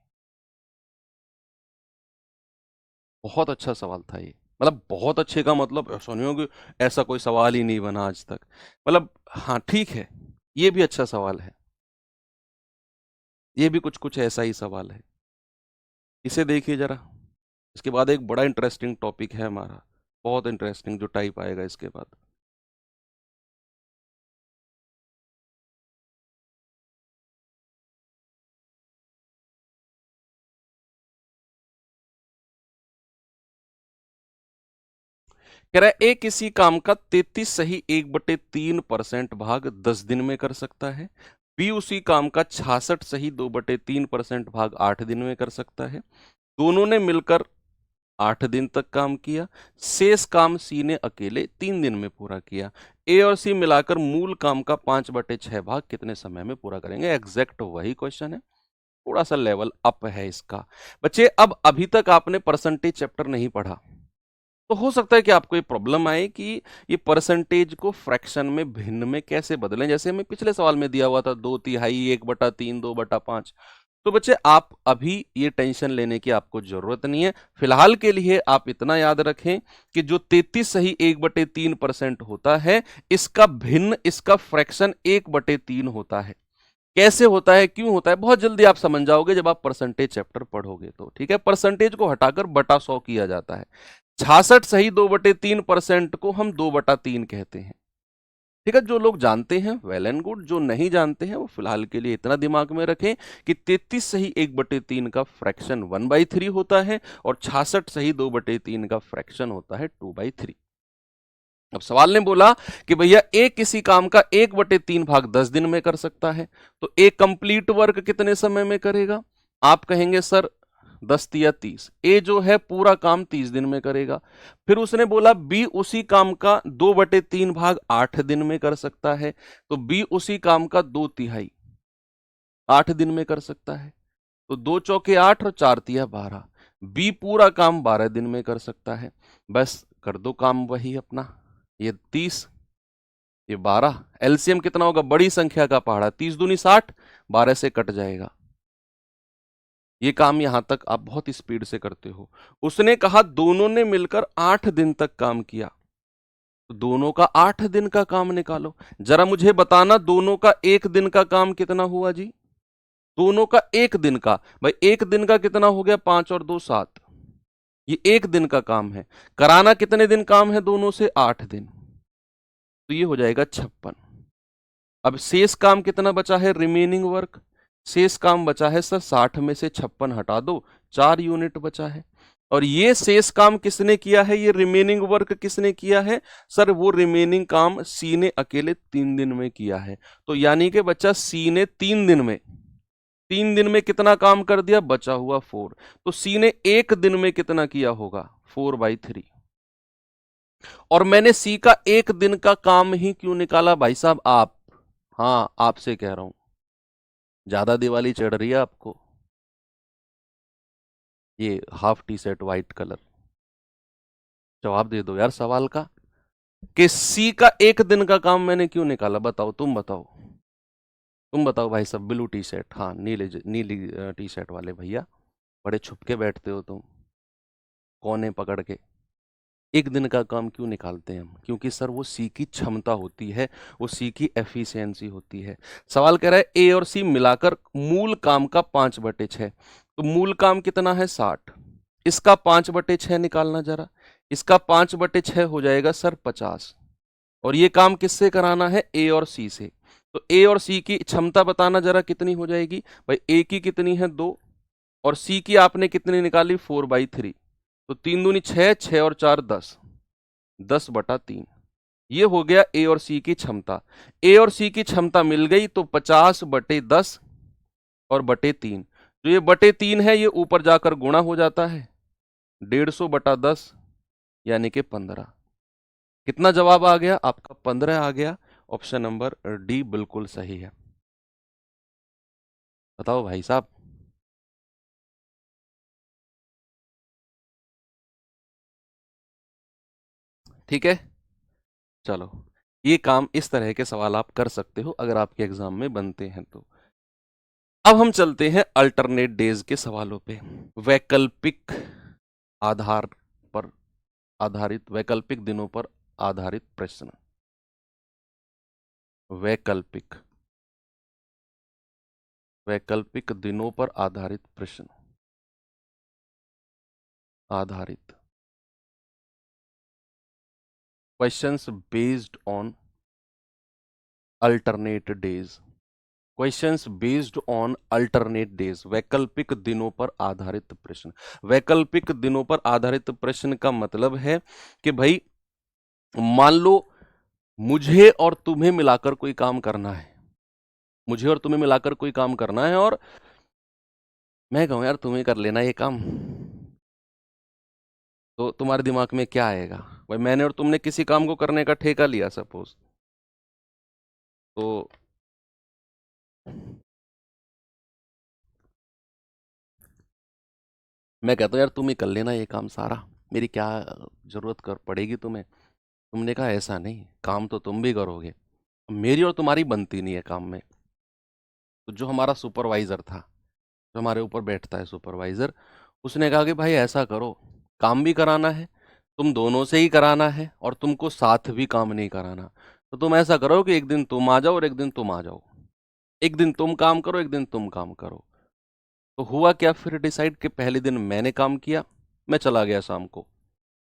बहुत अच्छा सवाल था ये, मतलब बहुत अच्छे का मतलब ऐसा नहीं हो कि ऐसा कोई सवाल ही नहीं बना आज तक, मतलब हाँ ठीक है, ये भी अच्छा सवाल है, ये भी कुछ कुछ ऐसा ही सवाल है। इसे देखिए जरा। इसके बाद एक बड़ा इंटरेस्टिंग टॉपिक है हमारा, बहुत इंटरेस्टिंग, जो टाइप आएगा इसके बाद। कह रहा है ए किसी काम का 33 सही 1/3% भाग 10 दिन में कर सकता है, बी उसी काम का 66 सही 2/3% भाग 8 दिन में कर सकता है। दोनों ने मिलकर 8 दिन तक काम किया। शेष काम सी ने अकेले 3 दिन में पूरा किया। ए और सी मिलाकर मूल काम का 5/6 भाग कितने समय में पूरा करेंगे? एग्जैक्ट वही क्वेश्चन है, थोड़ा सा लेवल अप है इसका। बच्चे अब अभी तक आपने परसेंटेज चैप्टर नहीं पढ़ा, तो हो सकता है कि आपको ये प्रॉब्लम आए कि ये परसेंटेज को फ्रैक्शन में भिन्न में कैसे बदलें, जैसे हमें पिछले सवाल में दिया हुआ था 2/3, 1/3, 2/5। तो बच्चे आप अभी ये टेंशन लेने की आपको जरूरत नहीं है। फिलहाल के लिए आप इतना याद रखें कि जो 33 सही 1/3% होता है, इसका भिन्न, इसका फ्रैक्शन 1/3 होता है। कैसे होता है, क्यों होता है, बहुत जल्दी आप समझ जाओगे जब आप परसेंटेज चैप्टर पढ़ोगे तो। ठीक है, परसेंटेज को हटाकर बटा 100 किया जाता है। 66 सही 2/3% को हम 2/3 कहते हैं। ठीक है, जो लोग जानते हैं वेल एंड गुड, जो नहीं जानते हैं वो फिलहाल के लिए इतना दिमाग में रखें कि 33 सही 1/3 का फ्रैक्शन 1/3 होता है और 66 सही 2/3 का फ्रैक्शन होता है 2/3। अब सवाल ने बोला कि भैया ए किसी काम का 1/3 भाग 10 दिन में कर सकता है, तो ए कंप्लीट वर्क कितने समय में करेगा? आप कहेंगे सर 10 या 30। ए जो है पूरा काम 30 दिन में करेगा। फिर उसने बोला बी उसी काम का 2/3 भाग 8 दिन में कर सकता है, तो बी उसी काम का 2/3 8 दिन में कर सकता है। तो 2 चौके 8 और 4 तिया 12। बी पूरा काम 12 दिन में कर सकता है। बस कर दो काम वही अपना, ये 30, ये 12, एलसीएम कितना होगा? बड़ी संख्या का पहाड़ा, 30 दूनी 60, 12 से कट जाएगा। ये काम यहां तक आप बहुत स्पीड से करते हो। उसने कहा दोनों ने मिलकर 8 दिन तक काम किया, तो दोनों का 8 दिन का काम निकालो। जरा मुझे बताना दोनों का 1 दिन का काम कितना हुआ जी? दोनों का 1 दिन का, भाई 1 दिन का कितना हो गया? 5 और 2 7। ये 1 दिन का काम है। कराना कितने दिन काम है दोनों से? 8 दिन। तो ये हो जाएगा 56। अब शेष काम कितना बचा है? Remaining work. शेष काम बचा है सर 60 में से 56 हटा दो, 4 यूनिट बचा है। और ये शेष काम किसने किया है? ये रिमेनिंग वर्क किसने किया है? सर वो रिमेनिंग काम सी ने अकेले 3 दिन में किया है। तो यानी कि बच्चा सी ने 3 दिन में कितना काम कर दिया? बचा हुआ 4। तो सी ने 1 दिन में कितना किया होगा? 4/3। और मैंने सी का 1 दिन का काम ही क्यों निकाला भाई साहब? आप, हाँ आपसे कह रहा हूं, ज्यादा दिवाली चढ़ रही है आपको? ये half T shirt white colour, जवाब दे दो यार सवाल का, कि सी का 1 दिन का काम मैंने क्यों निकाला? बताओ, तुम बताओ, तुम बताओ भाई साहब। ब्लू टी शर्ट, हाँ नीले नीली टी शर्ट वाले भैया, बड़े छुप के बैठते हो तुम, कोने पकड़ के। 1 दिन का काम क्यों निकालते हैं हम? क्योंकि सर वो सी की क्षमता होती है, वो सी की एफिशिएंसी होती है। सवाल कह रहा है ए और सी मिलाकर मूल काम का 5/6, तो मूल काम कितना है? 60। इसका 5/6 निकालना जरा, इसका 5/6 हो जाएगा सर 50। और ये काम किससे कराना है? ए और सी से। तो ए और सी की क्षमता बताना जरा कितनी हो जाएगी? भाई ए की कितनी है? 2, और सी की आपने कितनी निकाली? 4/3। तो 3 दूनी 6, 6 और 4 10, 10/3। ये हो गया ए और सी की क्षमता। ए और सी की क्षमता मिल गई, तो 50/10 और /3। जो ये /3 है ये ऊपर जाकर गुणा हो जाता है, 150/10 यानी कि 15। कितना जवाब आ गया आपका? 15 आ गया। ऑप्शन नंबर डी बिल्कुल सही है। बताओ भाई साहब। ठीक है, चलो, ये काम इस तरह के सवाल आप कर सकते हो अगर आपके एग्जाम में बनते हैं तो। अब हम चलते हैं अल्टरनेट डेज के सवालों पे। वैकल्पिक आधार पर आधारित, वैकल्पिक दिनों पर आधारित प्रश्न। वैकल्पिक दिनों पर आधारित प्रश्न। आधारित questions based on alternate days. Questions based on alternate days, वैकल्पिक दिनों पर आधारित प्रश्न। वैकल्पिक दिनों पर आधारित प्रश्न का मतलब है कि भाई मान लो मुझे और तुम्हें मिलाकर कोई काम करना है, मुझे और तुम्हें मिलाकर कोई काम करना है, और मैं कहूं यार तुम्हें कर लेना ये काम, तो तुम्हारे दिमाग में क्या आएगा? भाई मैंने और तुमने किसी काम को करने का ठेका लिया सपोज, तो मैं कहता हूँ यार तुम ही कर लेना ये काम सारा, मेरी क्या जरूरत कर पड़ेगी तुम्हें। तुमने कहा ऐसा नहीं, काम तो तुम भी करोगे, मेरी और तुम्हारी बनती नहीं है काम में। तो जो हमारा सुपरवाइजर था, जो हमारे ऊपर बैठता है सुपरवाइजर, उसने कहा कि भाई ऐसा करो, काम भी कराना है, तुम दोनों से ही कराना है, और तुमको साथ भी काम नहीं कराना, तो तुम ऐसा करो कि एक दिन तुम आ जाओ और एक दिन तुम आ जाओ, एक दिन तुम काम करो एक दिन तुम काम करो। तो हुआ क्या फिर डिसाइड कि पहले दिन मैंने काम किया, मैं चला गया शाम को,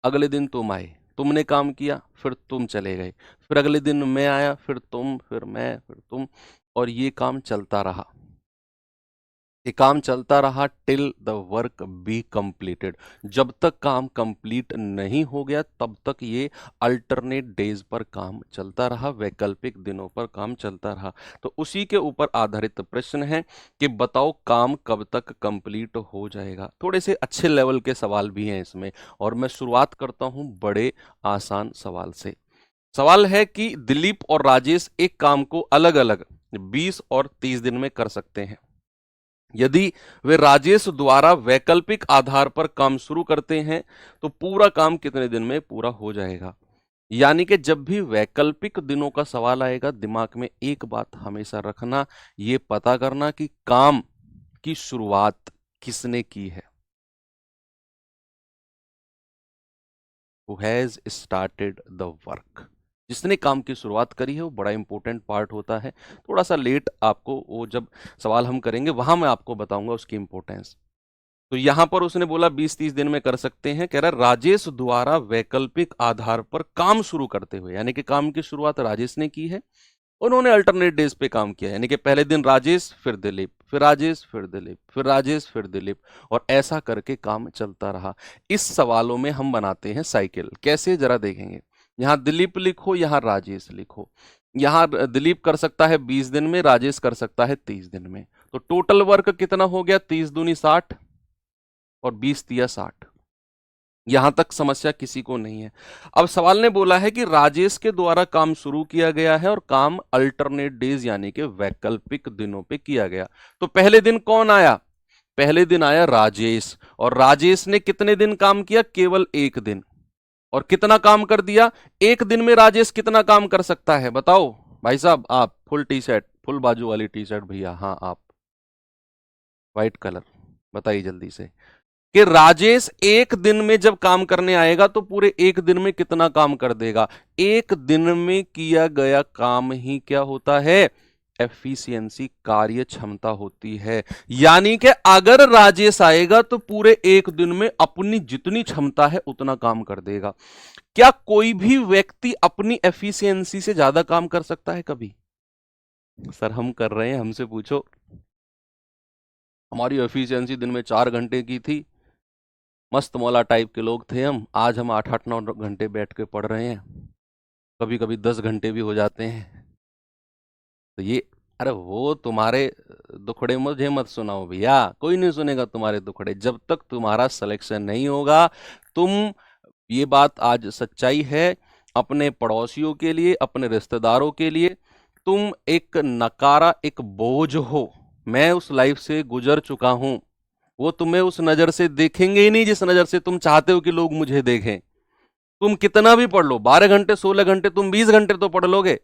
अगले दिन तुम आए, तुमने काम किया, फिर तुम चले गए, फिर अगले दिन मैं आया, फिर तुम, फिर मैं, फिर तुम, और ये काम चलता रहा। ये काम चलता रहा till the work be completed. जब तक काम कंप्लीट नहीं हो गया तब तक ये अल्टरनेट डेज पर काम चलता रहा, वैकल्पिक दिनों पर काम चलता रहा। तो उसी के ऊपर आधारित प्रश्न है कि बताओ काम कब तक कंप्लीट हो जाएगा। थोड़े से अच्छे लेवल के सवाल भी हैं इसमें, और मैं शुरुआत करता हूं बड़े आसान सवाल से। सवाल है कि दिलीप और राजेश एक काम को अलग अलग 20 और 30 दिन में कर सकते हैं। यदि वे राजेश द्वारा वैकल्पिक आधार पर काम शुरू करते हैं तो पूरा काम कितने दिन में पूरा हो जाएगा। यानी कि जब भी वैकल्पिक दिनों का सवाल आएगा, दिमाग में एक बात हमेशा रखना, ये पता करना कि काम की शुरुआत किसने की है। Who has started the work? जिसने काम की शुरुआत करी है वो बड़ा इंपॉर्टेंट पार्ट होता है। थोड़ा सा लेट आपको वो जब सवाल हम करेंगे वहां मैं आपको बताऊंगा उसकी इंपॉर्टेंस। तो यहां पर उसने बोला 20-30 दिन में कर सकते हैं, कह रहा राजेश द्वारा वैकल्पिक आधार पर काम शुरू करते हुए, यानी कि काम की शुरुआत राजेश ने की है, उन्होंने अल्टरनेट डेज पे काम किया, यानी कि पहले दिन राजेश, फिर दिलीप, फिर राजेश, फिर दिलीप, फिर राजेश, फिर दिलीप, और ऐसा करके काम चलता रहा। इस सवालों में हम बनाते हैं साइकिल, कैसे जरा देखेंगे। यहां दिलीप लिखो, यहां राजेश लिखो। यहां दिलीप कर सकता है 20 दिन में, राजेश कर सकता है 30 दिन में। तो टोटल वर्क कितना हो गया? 30 दूनी 60 और 20 तिया 60। यहां तक समस्या किसी को नहीं है। अब सवाल ने बोला है कि राजेश के द्वारा काम शुरू किया गया है और काम अल्टरनेट डेज यानी कि वैकल्पिक दिनों पे किया गया। तो पहले दिन कौन आया? पहले दिन आया राजेश, और राजेश ने कितने दिन काम किया? केवल एक दिन। और कितना काम कर दिया? एक दिन में राजेश कितना काम कर सकता है बताओ भाई साहब? आप फुल टी शर्ट, फुल बाजू वाली टी शर्ट भैया, हाँ आप व्हाइट कलर, बताइए जल्दी से कि राजेश एक दिन में जब काम करने आएगा तो पूरे एक दिन में कितना काम कर देगा? एक दिन में किया गया काम ही क्या होता है? एफिशिएंसी, कार्य क्षमता होती है। यानी कि अगर राजेश आएगा तो पूरे एक दिन में अपनी जितनी क्षमता है उतना काम कर देगा। क्या कोई भी व्यक्ति अपनी एफिशिएंसी से ज्यादा काम कर सकता है कभी? सर हम कर रहे हैं, हमसे पूछो। हमारी एफिशिएंसी दिन में 4 घंटे की थी, मस्त मौला टाइप के लोग थे हम। आज हम 8-8-9 घंटे बैठ के पढ़ रहे हैं, कभी कभी 10 घंटे भी हो जाते हैं। तो ये, अरे वो तुम्हारे दुखड़े मुझे मत सुनाओ भैया, कोई नहीं सुनेगा तुम्हारे दुखड़े जब तक तुम्हारा सिलेक्शन नहीं होगा। तुम, ये बात आज सच्चाई है, अपने पड़ोसियों के लिए, अपने रिश्तेदारों के लिए तुम एक नकारा, एक बोझ हो। मैं उस लाइफ से गुजर चुका हूं, वो तुम्हें उस नजर से देखेंगे ही नहीं जिस नजर से तुम चाहते हो कि लोग मुझे देखें। तुम कितना भी पढ़ लो, 12 घंटे 16 घंटे, तुम 20 घंटे तो पढ़ लोगे,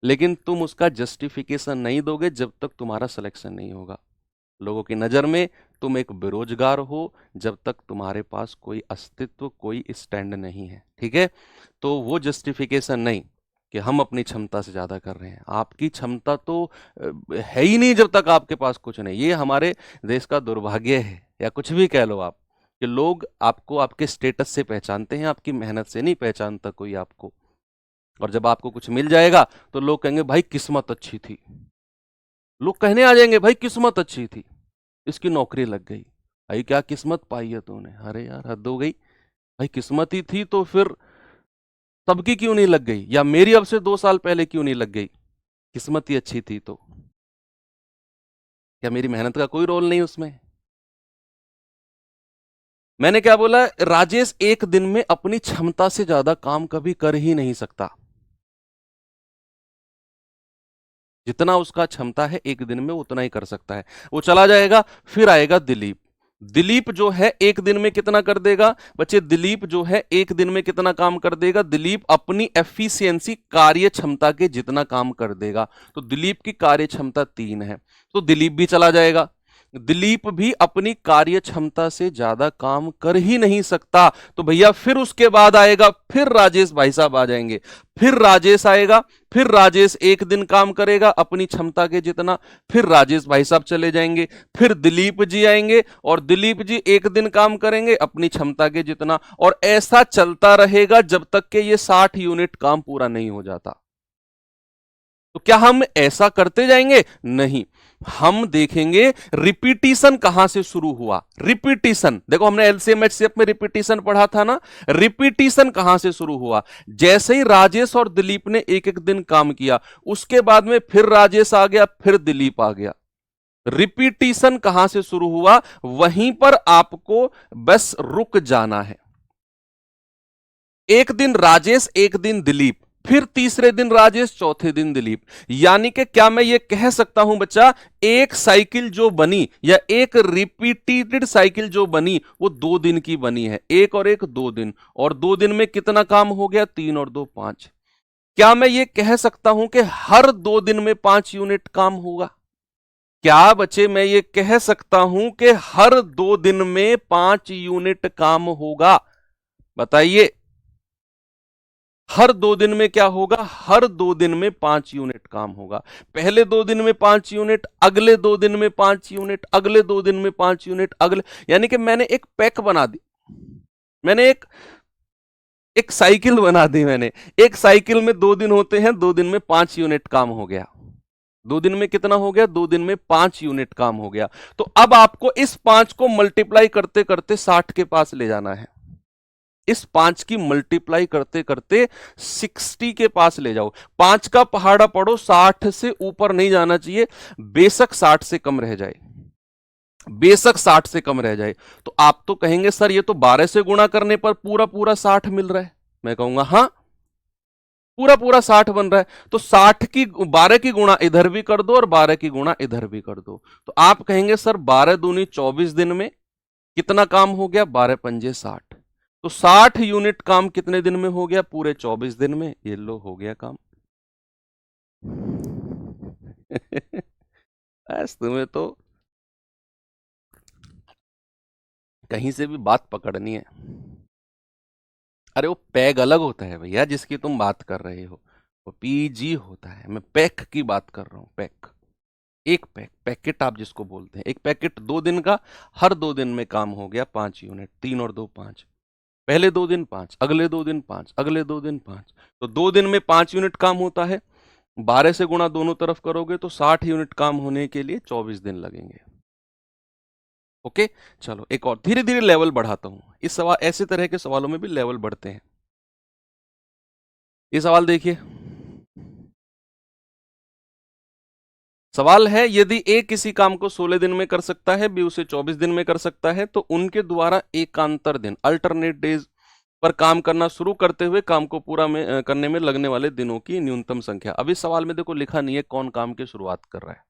लेकिन तुम उसका जस्टिफिकेशन नहीं दोगे जब तक तुम्हारा सिलेक्शन नहीं होगा। लोगों की नजर में तुम एक बेरोजगार हो जब तक तुम्हारे पास कोई अस्तित्व, कोई स्टैंड नहीं है। ठीक है, तो वो जस्टिफिकेशन नहीं कि हम अपनी क्षमता से ज्यादा कर रहे हैं। आपकी क्षमता तो है ही नहीं जब तक आपके पास कुछ नहीं। ये हमारे देश का दुर्भाग्य है, या कुछ भी कह लो आप, कि लोग आपको आपके स्टेटस से पहचानते हैं, आपकी मेहनत से नहीं पहचानता कोई आपको। और जब आपको कुछ मिल जाएगा तो लोग कहेंगे भाई किस्मत अच्छी थी। लोग कहने आ जाएंगे भाई किस्मत अच्छी थी, इसकी नौकरी लग गई। भाई क्या किस्मत पाई है तूने? अरे यार हद हो गई। भाई किस्मत ही थी तो फिर सबकी क्यों नहीं लग गई, या मेरी अब से 2 साल पहले क्यों नहीं लग गई? किस्मत ही अच्छी थी तो क्या मेरी मेहनत का कोई रोल नहीं उसमें? मैंने क्या बोला? राजेश एक दिन में अपनी क्षमता से ज्यादा काम कभी कर ही नहीं सकता। जितना उसका क्षमता है एक दिन में उतना ही कर सकता है। वो चला जाएगा, फिर आएगा दिलीप। दिलीप जो है एक दिन में कितना कर देगा बच्चे? दिलीप जो है एक दिन में कितना काम कर देगा? दिलीप अपनी एफिशिएंसी, कार्य क्षमता के जितना काम कर देगा। तो दिलीप की कार्य क्षमता 3 है, तो दिलीप भी चला जाएगा। दिलीप भी अपनी कार्य क्षमता से ज्यादा काम कर ही नहीं सकता। तो भैया फिर उसके बाद आएगा, फिर राजेश भाई साहब आ जाएंगे। फिर राजेश आएगा, फिर राजेश एक दिन काम करेगा अपनी क्षमता के जितना, फिर राजेश भाई साहब चले जाएंगे। फिर दिलीप जी आएंगे और दिलीप जी एक दिन काम करेंगे अपनी क्षमता के जितना, और ऐसा चलता रहेगा जब तक कि ये 60 यूनिट काम पूरा नहीं हो जाता। तो क्या हम ऐसा करते जाएंगे? नहीं, हम देखेंगे रिपीटिशन कहां से शुरू हुआ। रिपीटिशन देखो, हमने एलसीएम एचसीएफ में रिपीटिशन पढ़ा था ना। रिपीटिशन कहां से शुरू हुआ? जैसे ही राजेश और दिलीप ने एक एक दिन काम किया, उसके बाद में फिर राजेश आ गया, फिर दिलीप आ गया। रिपीटिशन कहां से शुरू हुआ, वहीं पर आपको बस रुक जाना है। एक दिन राजेश, एक दिन दिलीप, फिर तीसरे दिन राजेश, चौथे दिन दिलीप। यानी कि क्या मैं ये कह सकता हूं बच्चा, एक साइकिल जो बनी, या एक रिपीटेड साइकिल जो बनी, वो 2 दिन की बनी है। एक और एक 2 दिन, और 2 दिन में कितना काम हो गया? 3 और 2 5। क्या मैं ये कह सकता हूं कि हर 2 दिन में 5 यूनिट काम होगा? क्या बच्चे मैं ये कह सकता हूं कि हर 2 दिन में 5 यूनिट काम होगा? बताइए। हर 2 दिन में क्या होगा? हर 2 दिन में 5 यूनिट काम होगा। पहले 2 दिन में 5 यूनिट, अगले 2 दिन में 5 यूनिट, अगले 2 दिन में 5 यूनिट, अगले, यानी कि मैंने एक पैक बना दी। मैंने एक साइकिल बना दी। मैंने एक साइकिल में 2 दिन होते हैं, 2 दिन में 5 यूनिट काम हो गया। 2 दिन में कितना हो गया? 2 दिन में 5 यूनिट काम हो गया। तो अब आपको इस 5 को मल्टीप्लाई करते करते 60 के पास ले जाना है। इस 5 की मल्टीप्लाई करते करते 60 के पास ले जाओ। 5 का पहाड़ा पढ़ो, 60 से ऊपर नहीं जाना चाहिए। बेशक 60 से कम रह जाए, बेशक 60 से कम रह जाए। तो आप तो कहेंगे सर ये तो 12 से गुणा करने पर पूरा पूरा 60 मिल रहा है। मैं कहूंगा हां, पूरा पूरा 60 बन रहा है। तो 60 की 12 की गुणा इधर भी कर दो और 12 की गुणा इधर भी कर दो। तो आप कहेंगे सर 12 दूनी 24 दिन में कितना काम हो गया? 12 पंजे 60। तो 60 यूनिट काम कितने दिन में हो गया? पूरे 24 दिन में। ये लो हो गया काम। बस तुम्हें तो कहीं से भी बात पकड़नी है। अरे वो पैग अलग होता है भैया, जिसकी तुम बात कर रहे हो वो पीजी होता है। मैं पैक की बात कर रहा हूं। पैक, एक पैकेट आप जिसको बोलते हैं। एक पैकेट 2 दिन का, हर 2 दिन में काम हो गया 5 यूनिट। 3 और 2 5। पहले 2 दिन 5, अगले 2 दिन 5, अगले 2 दिन 5। तो 2 दिन में 5 यूनिट काम होता है। 12 से गुणा दोनों तरफ करोगे तो 60 यूनिट काम होने के लिए 24 दिन लगेंगे। ओके, चलो एक और धीरे धीरे लेवल बढ़ाता हूं। इस सवाल, ऐसे तरह के सवालों में भी लेवल बढ़ते हैं। ये सवाल देखिए। सवाल है, यदि ए किसी काम को 16 दिन में कर सकता है, बी उसे 24 दिन में कर सकता है, तो उनके द्वारा एकांतर दिन, अल्टरनेट डेज पर काम करना शुरू करते हुए काम को पूरा करने में लगने वाले दिनों की न्यूनतम संख्या। अब इस सवाल में देखो लिखा नहीं है कौन काम की शुरुआत कर रहा है।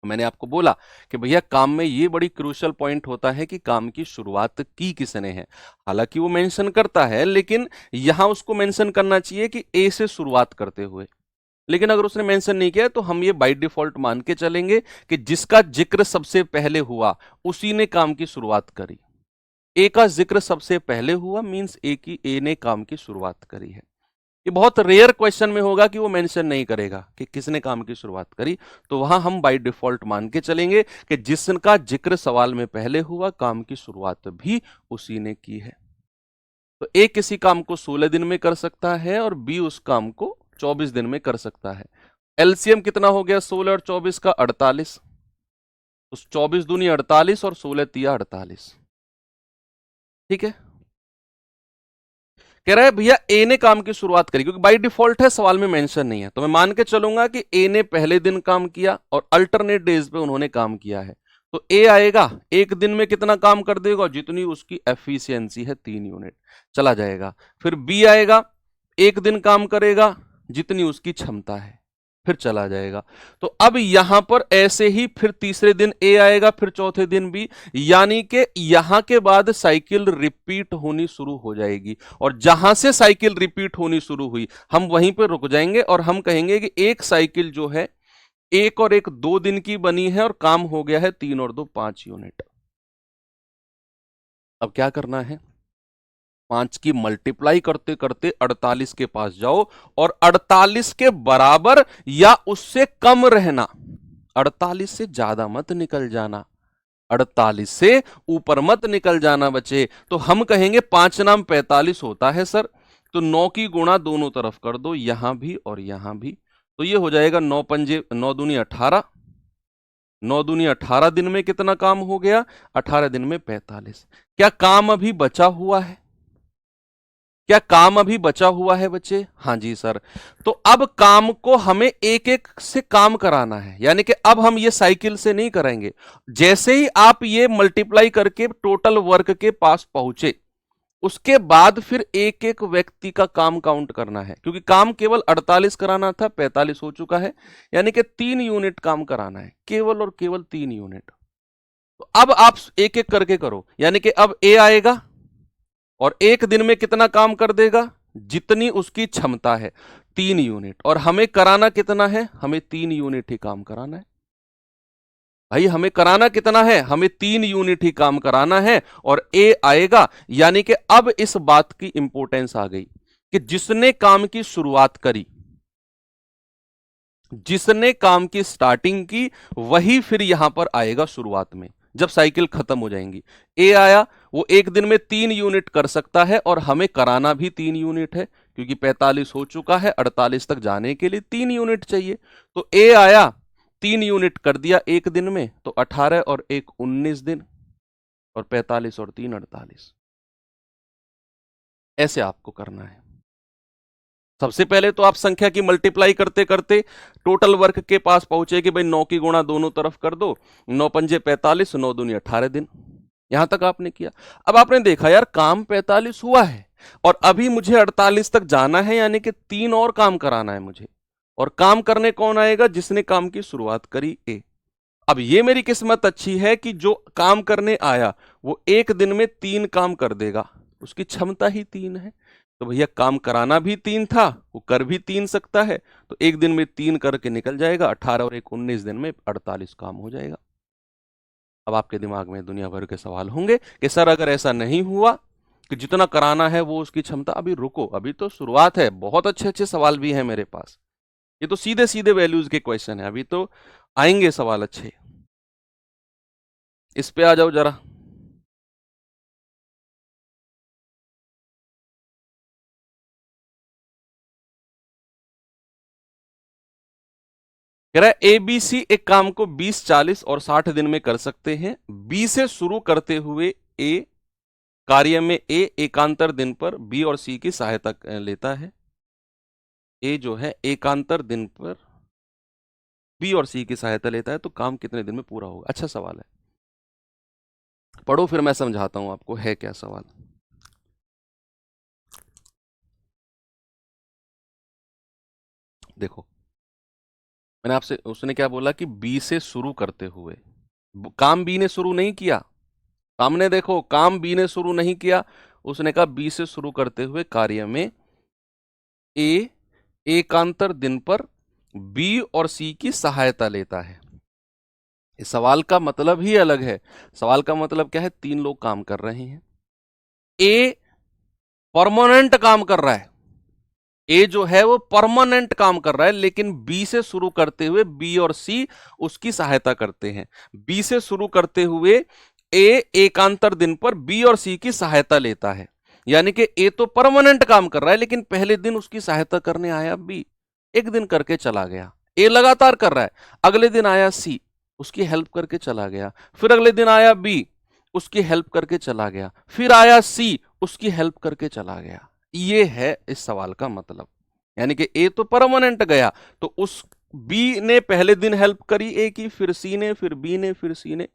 मैंने आपको बोला कि भैया काम में ये बड़ी क्रूशियल पॉइंट होता है कि काम की शुरुआत की किसने है। हालांकि वो मेंशन करता है, लेकिन यहां उसको मेंशन करना चाहिए कि ए से शुरुआत करते हुए। लेकिन अगर उसने मेंशन नहीं किया तो हम ये बाय डिफॉल्ट मान के चलेंगे कि जिसका जिक्र सबसे पहले हुआ उसी ने काम की शुरुआत करी। ए का जिक्र सबसे पहले हुआ मींस ए ने काम की शुरुआत करी है। ये बहुत रेयर क्वेश्चन में होगा कि वो मेंशन नहीं करेगा कि किसने काम की शुरुआत करी, तो वहां हम बाय डिफॉल्ट मान के चलेंगे कि जिसका जिक्र सवाल में पहले हुआ काम की शुरुआत भी उसी ने की है। तो ए किसी काम को 16 दिन में कर सकता है और बी उस काम को 24 दिन में कर सकता है। एलसीएम कितना हो गया 16 और 24 का 48, तो 24 दूनी 48 और 16 तिया 48। ठीक है, कह रहा है भैया ए ने काम की शुरुआत करी, क्योंकि बाय डिफॉल्ट है सवाल में मेंशन नहीं है, तो मैं मान के चलूंगा कि ए ने पहले दिन काम किया और अल्टरनेट डेज पे उन्होंने काम किया है। तो ए आएगा एक दिन में कितना काम कर देगा, जितनी उसकी एफिशिएंसी है 3 यूनिट, चला जाएगा। फिर बी आएगा एक दिन काम करेगा जितनी उसकी क्षमता है, फिर चला जाएगा। तो अब यहां पर ऐसे ही फिर तीसरे दिन ए आएगा, फिर चौथे दिन बी, यानी कि यहां के बाद साइकिल रिपीट होनी शुरू हो जाएगी, और जहां से साइकिल रिपीट होनी शुरू हुई हम वहीं पर रुक जाएंगे और हम कहेंगे कि एक साइकिल जो है एक और एक 2 दिन की बनी है और काम हो गया है 3 और 2 5 यूनिट। अब क्या करना है, 5 की मल्टीप्लाई करते करते 48 के पास जाओ और 48 के बराबर या उससे कम रहना, 48 से ज्यादा मत निकल जाना, 48 से ऊपर मत निकल जाना बच्चे। तो हम कहेंगे 5 नाम 45 होता है सर, तो 9 की गुणा दोनों तरफ कर दो, यहां भी और यहां भी, तो ये हो जाएगा 9 पंजे 9 दूनी 18, 9 दूनी 18 दिन में कितना काम हो गया, 18 दिन में 45। क्या काम अभी बचा हुआ है, क्या काम अभी बचा हुआ है बच्चे? हाँ जी सर। तो अब काम को हमें एक एक से काम कराना है, यानी कि अब हम ये साइकिल से नहीं करेंगे। जैसे ही आप ये मल्टीप्लाई करके टोटल वर्क के पास पहुंचे उसके बाद फिर एक एक व्यक्ति का काम काउंट करना है, क्योंकि काम केवल 48 कराना था, 45 हो चुका है, यानी कि 3 यूनिट काम कराना है, केवल और केवल 3 यूनिट। तो अब आप एक एक करके करो, यानी कि अब ए आएगा और एक दिन में कितना काम कर देगा, जितनी उसकी क्षमता है 3 यूनिट, और हमें कराना कितना है, हमें 3 यूनिट ही काम कराना है। भाई हमें कराना कितना है, हमें 3 यूनिट ही काम कराना है, और ए आएगा, यानी कि अब इस बात की इंपॉर्टेंस आ गई कि जिसने काम की शुरुआत करी, जिसने काम की स्टार्टिंग की, वही फिर यहां पर आएगा शुरुआत में जब साइकिल खत्म हो जाएंगी। ए आया, वो एक दिन में 3 यूनिट कर सकता है और हमें कराना भी 3 यूनिट है, क्योंकि 45 हो चुका है, 48 तक जाने के लिए 3 यूनिट चाहिए। तो ए आया 3 यूनिट कर दिया एक दिन में, तो 18 और 1 19 दिन, और 45 और 3 48। ऐसे आपको करना है। सबसे पहले तो आप संख्या की मल्टीप्लाई करते करते टोटल वर्क के पास पहुंचे कि भाई 9 की गुणा दोनों तरफ कर दो, 9 पंजे 45, 9 दूनी 18 दिन, यहां तक आपने किया। अब आपने देखा यार काम 45 हुआ है और अभी मुझे 48 तक जाना है, यानी कि 3 और काम कराना है मुझे, और काम करने कौन आएगा, जिसने काम की शुरुआत करी ए। अब ये मेरी किस्मत अच्छी है कि जो काम करने आया वो एक दिन में 3 काम कर देगा, उसकी क्षमता ही 3 है, तो भैया काम कराना भी 3 था, वो कर भी 3 सकता है, तो एक दिन में 3 करके निकल जाएगा, 18 और 1 19 दिन में 48 काम हो जाएगा। अब आपके दिमाग में दुनिया भर के सवाल होंगे कि सर अगर ऐसा नहीं हुआ कि जितना कराना है वो उसकी क्षमता, अभी रुको, अभी तो शुरुआत है, बहुत अच्छे अच्छे सवाल भी हैं मेरे पास, ये तो सीधे सीधे वैल्यूज के क्वेश्चन है, अभी तो आएंगे सवाल अच्छे। इस पे आ जाओ जरा। कह रहा है एबीसी एक काम को 20, 40 और 60 दिन में कर सकते हैं। बी से शुरू करते हुए ए कार्य में ए एकांतर दिन पर बी और सी की सहायता लेता है। ए जो है एकांतर दिन पर बी और सी की सहायता लेता है, तो काम कितने दिन में पूरा होगा? अच्छा सवाल है, पढ़ो फिर मैं समझाता हूं आपको है क्या सवाल। देखो मैंने आपसे, उसने क्या बोला कि बी से शुरू करते हुए, काम बी ने शुरू नहीं किया, सामने देखो काम बी ने शुरू नहीं किया, उसने कहा बी से शुरू करते हुए कार्य में ए एकांतर दिन पर बी और सी की सहायता लेता है। इस सवाल का मतलब ही अलग है। सवाल का मतलब क्या है, तीन लोग काम कर रहे हैं, ए परमानेंट काम कर रहा है, ए जो है वो परमानेंट काम कर रहा है, लेकिन बी से शुरू करते हुए बी और सी उसकी सहायता करते हैं। बी से शुरू करते हुए ए एकांतर दिन पर बी और सी की सहायता लेता है, यानी कि ए तो परमानेंट काम कर रहा है, लेकिन पहले दिन उसकी सहायता करने आया बी, एक दिन करके चला गया। ए लगातार कर रहा है, अगले दिन आया सी, उसकी हेल्प करके चला गया, फिर अगले दिन आया बी, उसकी हेल्प करके चला गया, फिर आया सी, उसकी हेल्प करके चला गया। ये है इस सवाल का मतलब। यानी कि ए तो परमानेंट गया, तो उस बी ने पहले दिन हेल्प करी ए की, फिर सी ने, फिर बी ने, फिर सी ने,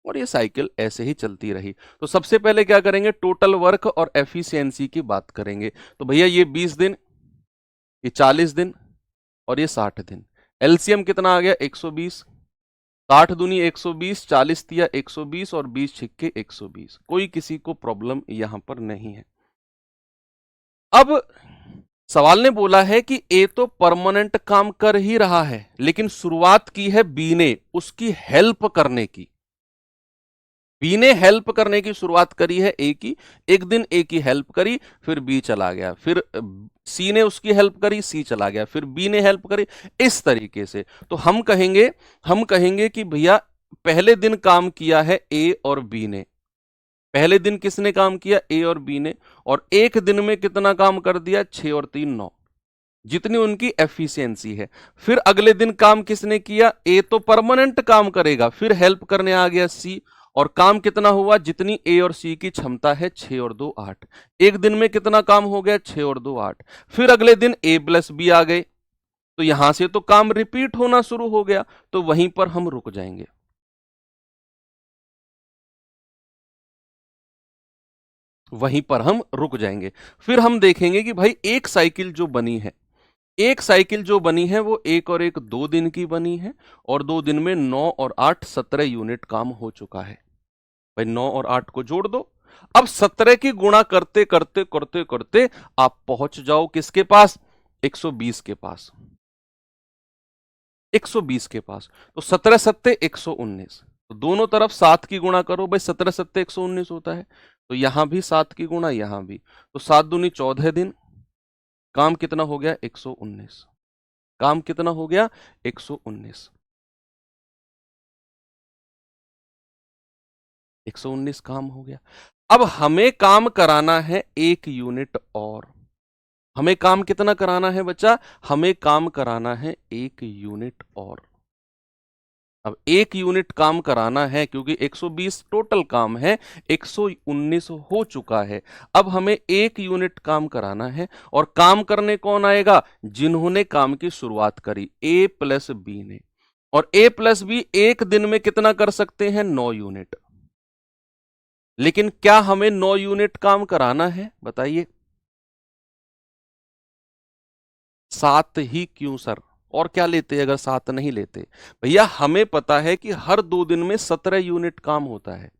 और ये साइकिल ऐसे ही चलती रही। तो सबसे पहले क्या करेंगे, टोटल वर्क और एफिशिएंसी की बात करेंगे। तो भैया ये 20 दिन, ये 40 दिन और ये 60 दिन, एलसीएम कितना आ गया 120, 60 दूनी 120, 40 तिया 120 और 20 छिक्के 120। कोई किसी को प्रॉब्लम यहां पर नहीं है। अब सवाल ने बोला है कि ए तो परमानेंट काम कर ही रहा है, लेकिन शुरुआत की है बी ने उसकी हेल्प करने की। बी ने हेल्प करने की शुरुआत करी है ए की, एक दिन ए की हेल्प करी, फिर बी चला गया, फिर सी ने उसकी हेल्प करी, सी चला गया, फिर बी ने हेल्प करी, इस तरीके से। तो हम कहेंगे कि भैया पहले दिन काम किया है ए और बी ने, पहले दिन किसने काम किया, ए और बी ने, और एक दिन में कितना काम कर दिया, 6 और 3 9, जितनी उनकी एफिशिएंसी है। फिर अगले दिन काम किसने किया, ए तो परमानेंट काम करेगा, फिर हेल्प करने आ गया सी, और काम कितना हुआ, जितनी ए और सी की क्षमता है, 6 और 2 8। एक दिन में कितना काम हो गया, 6 और 2 8। फिर अगले दिन ए प्लस बी आ गए, तो यहां से तो काम रिपीट होना शुरू हो गया, तो वहीं पर हम रुक जाएंगे। वहीं पर हम रुक जाएंगे। फिर हम देखेंगे कि भाई एक साइकिल जो बनी है, एक साइकिल जो बनी है वो एक और एक 2 दिन की बनी है, और 2 दिन में 9 और 8 17 यूनिट काम हो चुका है। भाई 9 और 8 को जोड़ दो, अब 17 की गुणा करते करते करते करते आप पहुंच जाओ किसके पास, 120 के पास, 120 के पास। तो 17 सत्ते 119, तो दोनों तरफ 7 की गुणा करो, भाई 17 सत्ते 119 होता है, तो यहां भी 7 की गुणा, यहां भी, तो 7 दूनी 14 दिन, काम कितना हो गया 119, काम कितना हो गया 119, 119 काम हो गया। अब हमें काम कराना है 1 यूनिट और, हमें काम कितना कराना है बच्चा, हमें काम कराना है 1 यूनिट और। अब 1 यूनिट काम कराना है, क्योंकि 120 टोटल काम है, 119 हो चुका है। अब हमें 1 यूनिट काम कराना है, और काम करने कौन आएगा, जिन्होंने काम की शुरुआत करी, ए प्लस बी ने, और ए प्लस बी एक दिन में कितना कर सकते हैं, 9 यूनिट। लेकिन क्या हमें 9 यूनिट काम कराना है, बताइए। 7 ही क्यों सर, और क्या लेते अगर 7 नहीं लेते, भैया हमें पता है कि हर 2 दिन में 17 यूनिट काम होता है,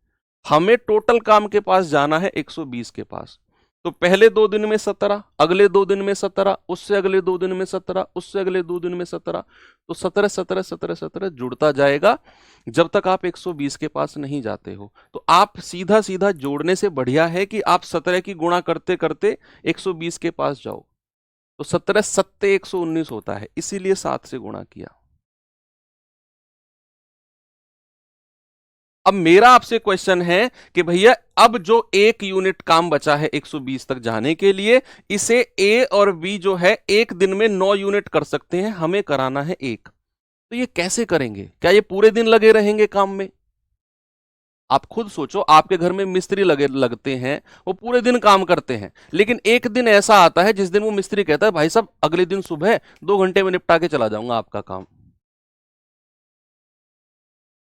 हमें टोटल काम के पास जाना है 120 के पास। तो पहले 2 दिन में 17, अगले 2 दिन में 17, उससे अगले 2 दिन में 17, उससे अगले 2 दिन में 17, तो 17 17 17 17 जुड़ता जाएगा जब तक आप 120 के पास नहीं जाते हो। तो आप सीधा सीधा जोड़ने से बढ़िया है कि आप 17 की गुणा करते करते 120 के पास जाओ, तो 17 सत्ते 119 होता है, इसीलिए 7 से गुणा किया। अब मेरा आपसे क्वेश्चन है कि भैया अब जो 1 यूनिट काम बचा है 120 तक जाने के लिए, इसे ए और बी जो है एक दिन में 9 यूनिट कर सकते हैं, हमें कराना है 1। तो ये कैसे करेंगे, क्या ये पूरे दिन लगे रहेंगे काम में? आप खुद सोचो, आपके घर में मिस्त्री लगते हैं, वो पूरे दिन काम करते हैं, लेकिन एक दिन ऐसा आता है जिस दिन वो मिस्त्री कहता है भाई साहब अगले दिन सुबह 2 घंटे में निपटा के चला जाऊंगा आपका काम।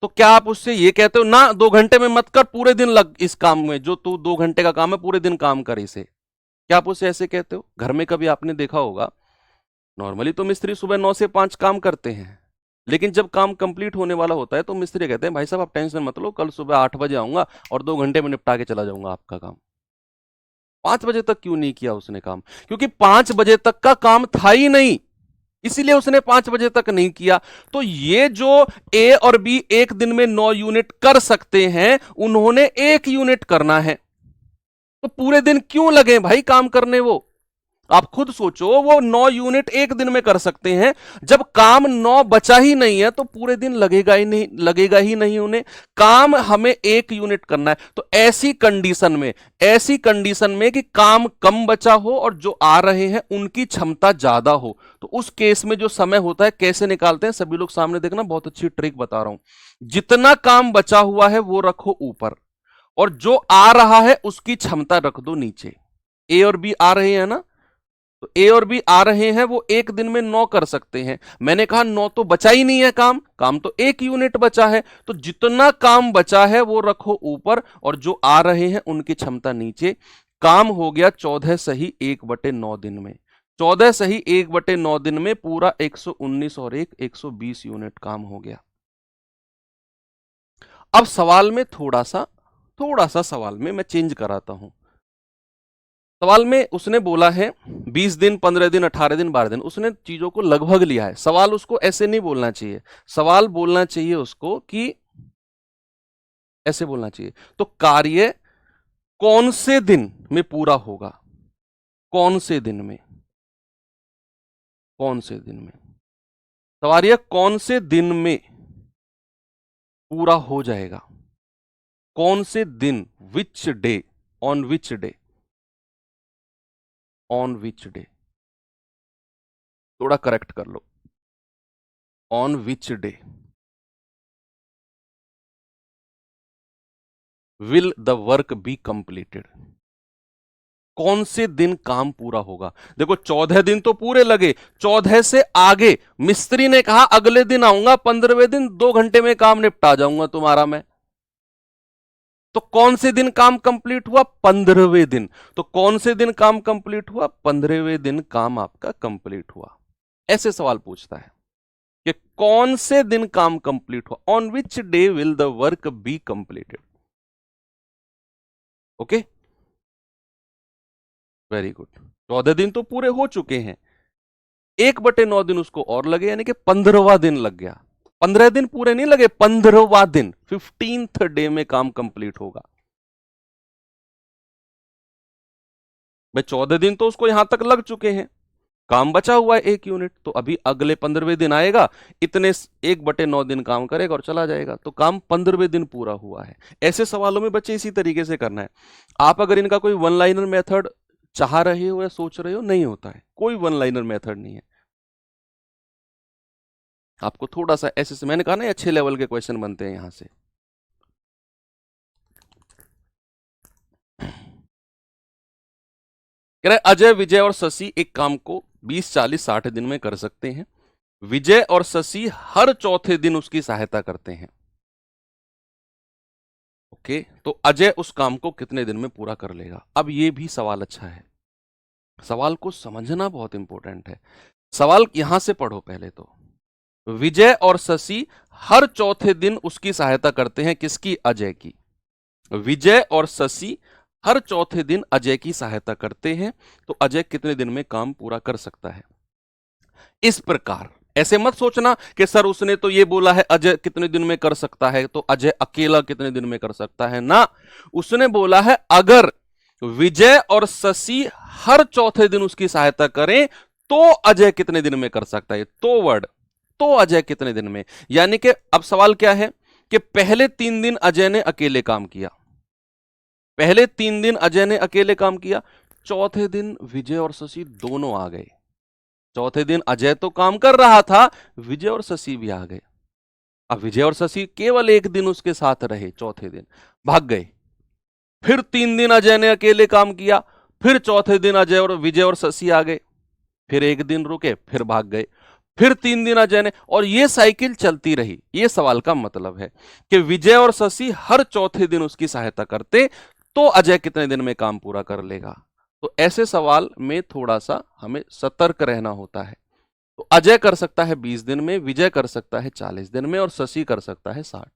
तो क्या आप उससे ये कहते हो ना 2 घंटे में मत कर, पूरे दिन लग इस काम में, जो तू 2 घंटे का काम है पूरे दिन काम कर इसे, क्या आप उससे ऐसे कहते हो? घर में कभी आपने देखा होगा, नॉर्मली तो मिस्त्री सुबह 9 से 5 काम करते हैं, लेकिन जब काम कंप्लीट होने वाला होता है तो मिस्त्री कहते हैं भाई साहब आप टेंशन मत लो, कल सुबह 8 बजे आऊंगा और 2 घंटे में निपटा के चला जाऊंगा आपका काम। 5 बजे तक क्यों नहीं किया उसने काम? क्योंकि 5 बजे तक का काम था ही नहीं, इसीलिए उसने 5 बजे तक नहीं किया। तो ये जो ए और बी एक दिन में 9 यूनिट कर सकते हैं, उन्होंने 1 यूनिट करना है, तो पूरे दिन क्यों लगे भाई काम करने? वो आप खुद सोचो, वो 9 यूनिट एक दिन में कर सकते हैं, जब काम 9 बचा ही नहीं है तो पूरे दिन लगेगा ही नहीं उन्हें। काम हमें 1 यूनिट करना है। तो ऐसी कंडीशन में कि काम कम बचा हो और जो आ रहे हैं उनकी क्षमता ज्यादा हो, तो उस केस में जो समय होता है कैसे निकालते हैं, सभी लोग सामने देखना, बहुत अच्छी ट्रिक बता रहा हूं। जितना काम बचा हुआ है वो रखो ऊपर, और जो आ रहा है उसकी क्षमता रख दो नीचे। ए और बी आ रहे हैं ना, तो ए और बी आ रहे हैं, वो एक दिन में 9 कर सकते हैं। मैंने कहा 9 तो बचा ही नहीं है काम तो 1 यूनिट बचा है, तो जितना काम बचा है वो रखो ऊपर और जो आ रहे हैं उनकी क्षमता नीचे। काम हो गया 14 सही 1/9 दिन में। 14 सही 1/9 दिन में पूरा 119 और 120 यूनिट काम हो गया। अब सवाल में थोड़ा सा सवाल में मैं चेंज कराता हूं। सवाल में उसने बोला है 20 दिन, 15 दिन, 18 दिन, 12 दिन, उसने चीजों को लगभग लिया है। सवाल उसको ऐसे नहीं बोलना चाहिए, सवाल बोलना चाहिए उसको कि ऐसे बोलना चाहिए, तो कार्य कौन से दिन में पूरा होगा, कौन से दिन में, कौन से दिन में, कार्य कौन से दिन में पूरा हो जाएगा, कौन से दिन, which day, on which day, on which day, थोड़ा करेक्ट कर लो, on which day will the work be completed, कौन से दिन काम पूरा होगा। देखो 14 दिन तो पूरे लगे, 14 से आगे मिस्त्री ने कहा अगले दिन आऊंगा, 15वें दिन 2 घंटे में काम निपटा जाऊंगा तुम्हारा मैं। तो कौन से दिन काम कंप्लीट हुआ, 15वें दिन। तो कौन से दिन काम कंप्लीट हुआ, 15वें दिन काम आपका कंप्लीट हुआ। ऐसे सवाल पूछता है कि कौन से दिन काम कंप्लीट हुआ, on which day will the work be completed. Okay, very good. 14 दिन तो पूरे हो चुके हैं, 1/9 दिन उसको और लगे, यानी कि 15वां दिन लग गया। 15 दिन पूरे नहीं लगे, 15वां दिन, 15th डे में काम कंप्लीट होगा। भाई 14 दिन तो उसको यहां तक लग चुके हैं, काम बचा हुआ है 1 यूनिट, तो अभी अगले 15वें दिन आएगा, इतने 1/9 दिन काम करेगा और चला जाएगा, तो काम 15वें दिन पूरा हुआ है। ऐसे सवालों में बच्चे इसी तरीके से करना है। आप अगर इनका कोई वन लाइनर मेथड चाह रहे हो या सोच रहे हो, नहीं होता है, कोई वन लाइनर मेथड नहीं है। आपको थोड़ा सा ऐसे से, मैंने कहा ना अच्छे लेवल के क्वेश्चन बनते हैं यहां से। कह रहे अजय, विजय और शशि एक काम को 20, 40, 60 दिन में कर सकते हैं। विजय और शशि हर चौथे दिन उसकी सहायता करते हैं। ओके, तो अजय उस काम को कितने दिन में पूरा कर लेगा। अब ये भी सवाल अच्छा है, सवाल को समझना बहुत इंपॉर्टेंट है। सवाल यहां से पढ़ो पहले तो, विजय और शशि हर चौथे दिन उसकी सहायता करते हैं, किसकी, अजय की। विजय और शशि हर चौथे दिन अजय की सहायता करते हैं, तो अजय कितने दिन में काम पूरा कर सकता है। इस प्रकार ऐसे मत सोचना कि सर उसने तो ये बोला है अजय कितने दिन में कर सकता है, तो अजय अकेला कितने दिन में कर सकता है ना। उसने बोला है अगर विजय और शशि हर चौथे दिन उसकी सहायता करें तो अजय कितने दिन में कर सकता है। तो वर्ड, तो अजय कितने दिन में, यानी कि अब सवाल क्या है कि पहले 3 दिन अजय ने अकेले काम किया, पहले 3 दिन अजय ने अकेले काम किया, चौथे दिन विजय और शशि दोनों आ गए। चौथे दिन अजय तो काम कर रहा था, विजय और शशि भी आ गए। अब विजय और शशि केवल 1 दिन उसके साथ रहे, चौथे दिन भाग गए। फिर 3 दिन अजय ने अकेले काम किया, फिर चौथे दिन अजय और विजय और शशि आ गए, फिर 1 दिन रुके, फिर भाग गए, फिर 3 दिन अजय ने, और ये साइकिल चलती रही। ये सवाल का मतलब है कि विजय और शशि हर चौथे दिन उसकी सहायता करते तो अजय कितने दिन में काम पूरा कर लेगा। तो ऐसे सवाल में थोड़ा सा हमें सतर्क रहना होता है। तो अजय कर सकता है 20 दिन में, विजय कर सकता है 40 दिन में और शशि कर सकता है 60।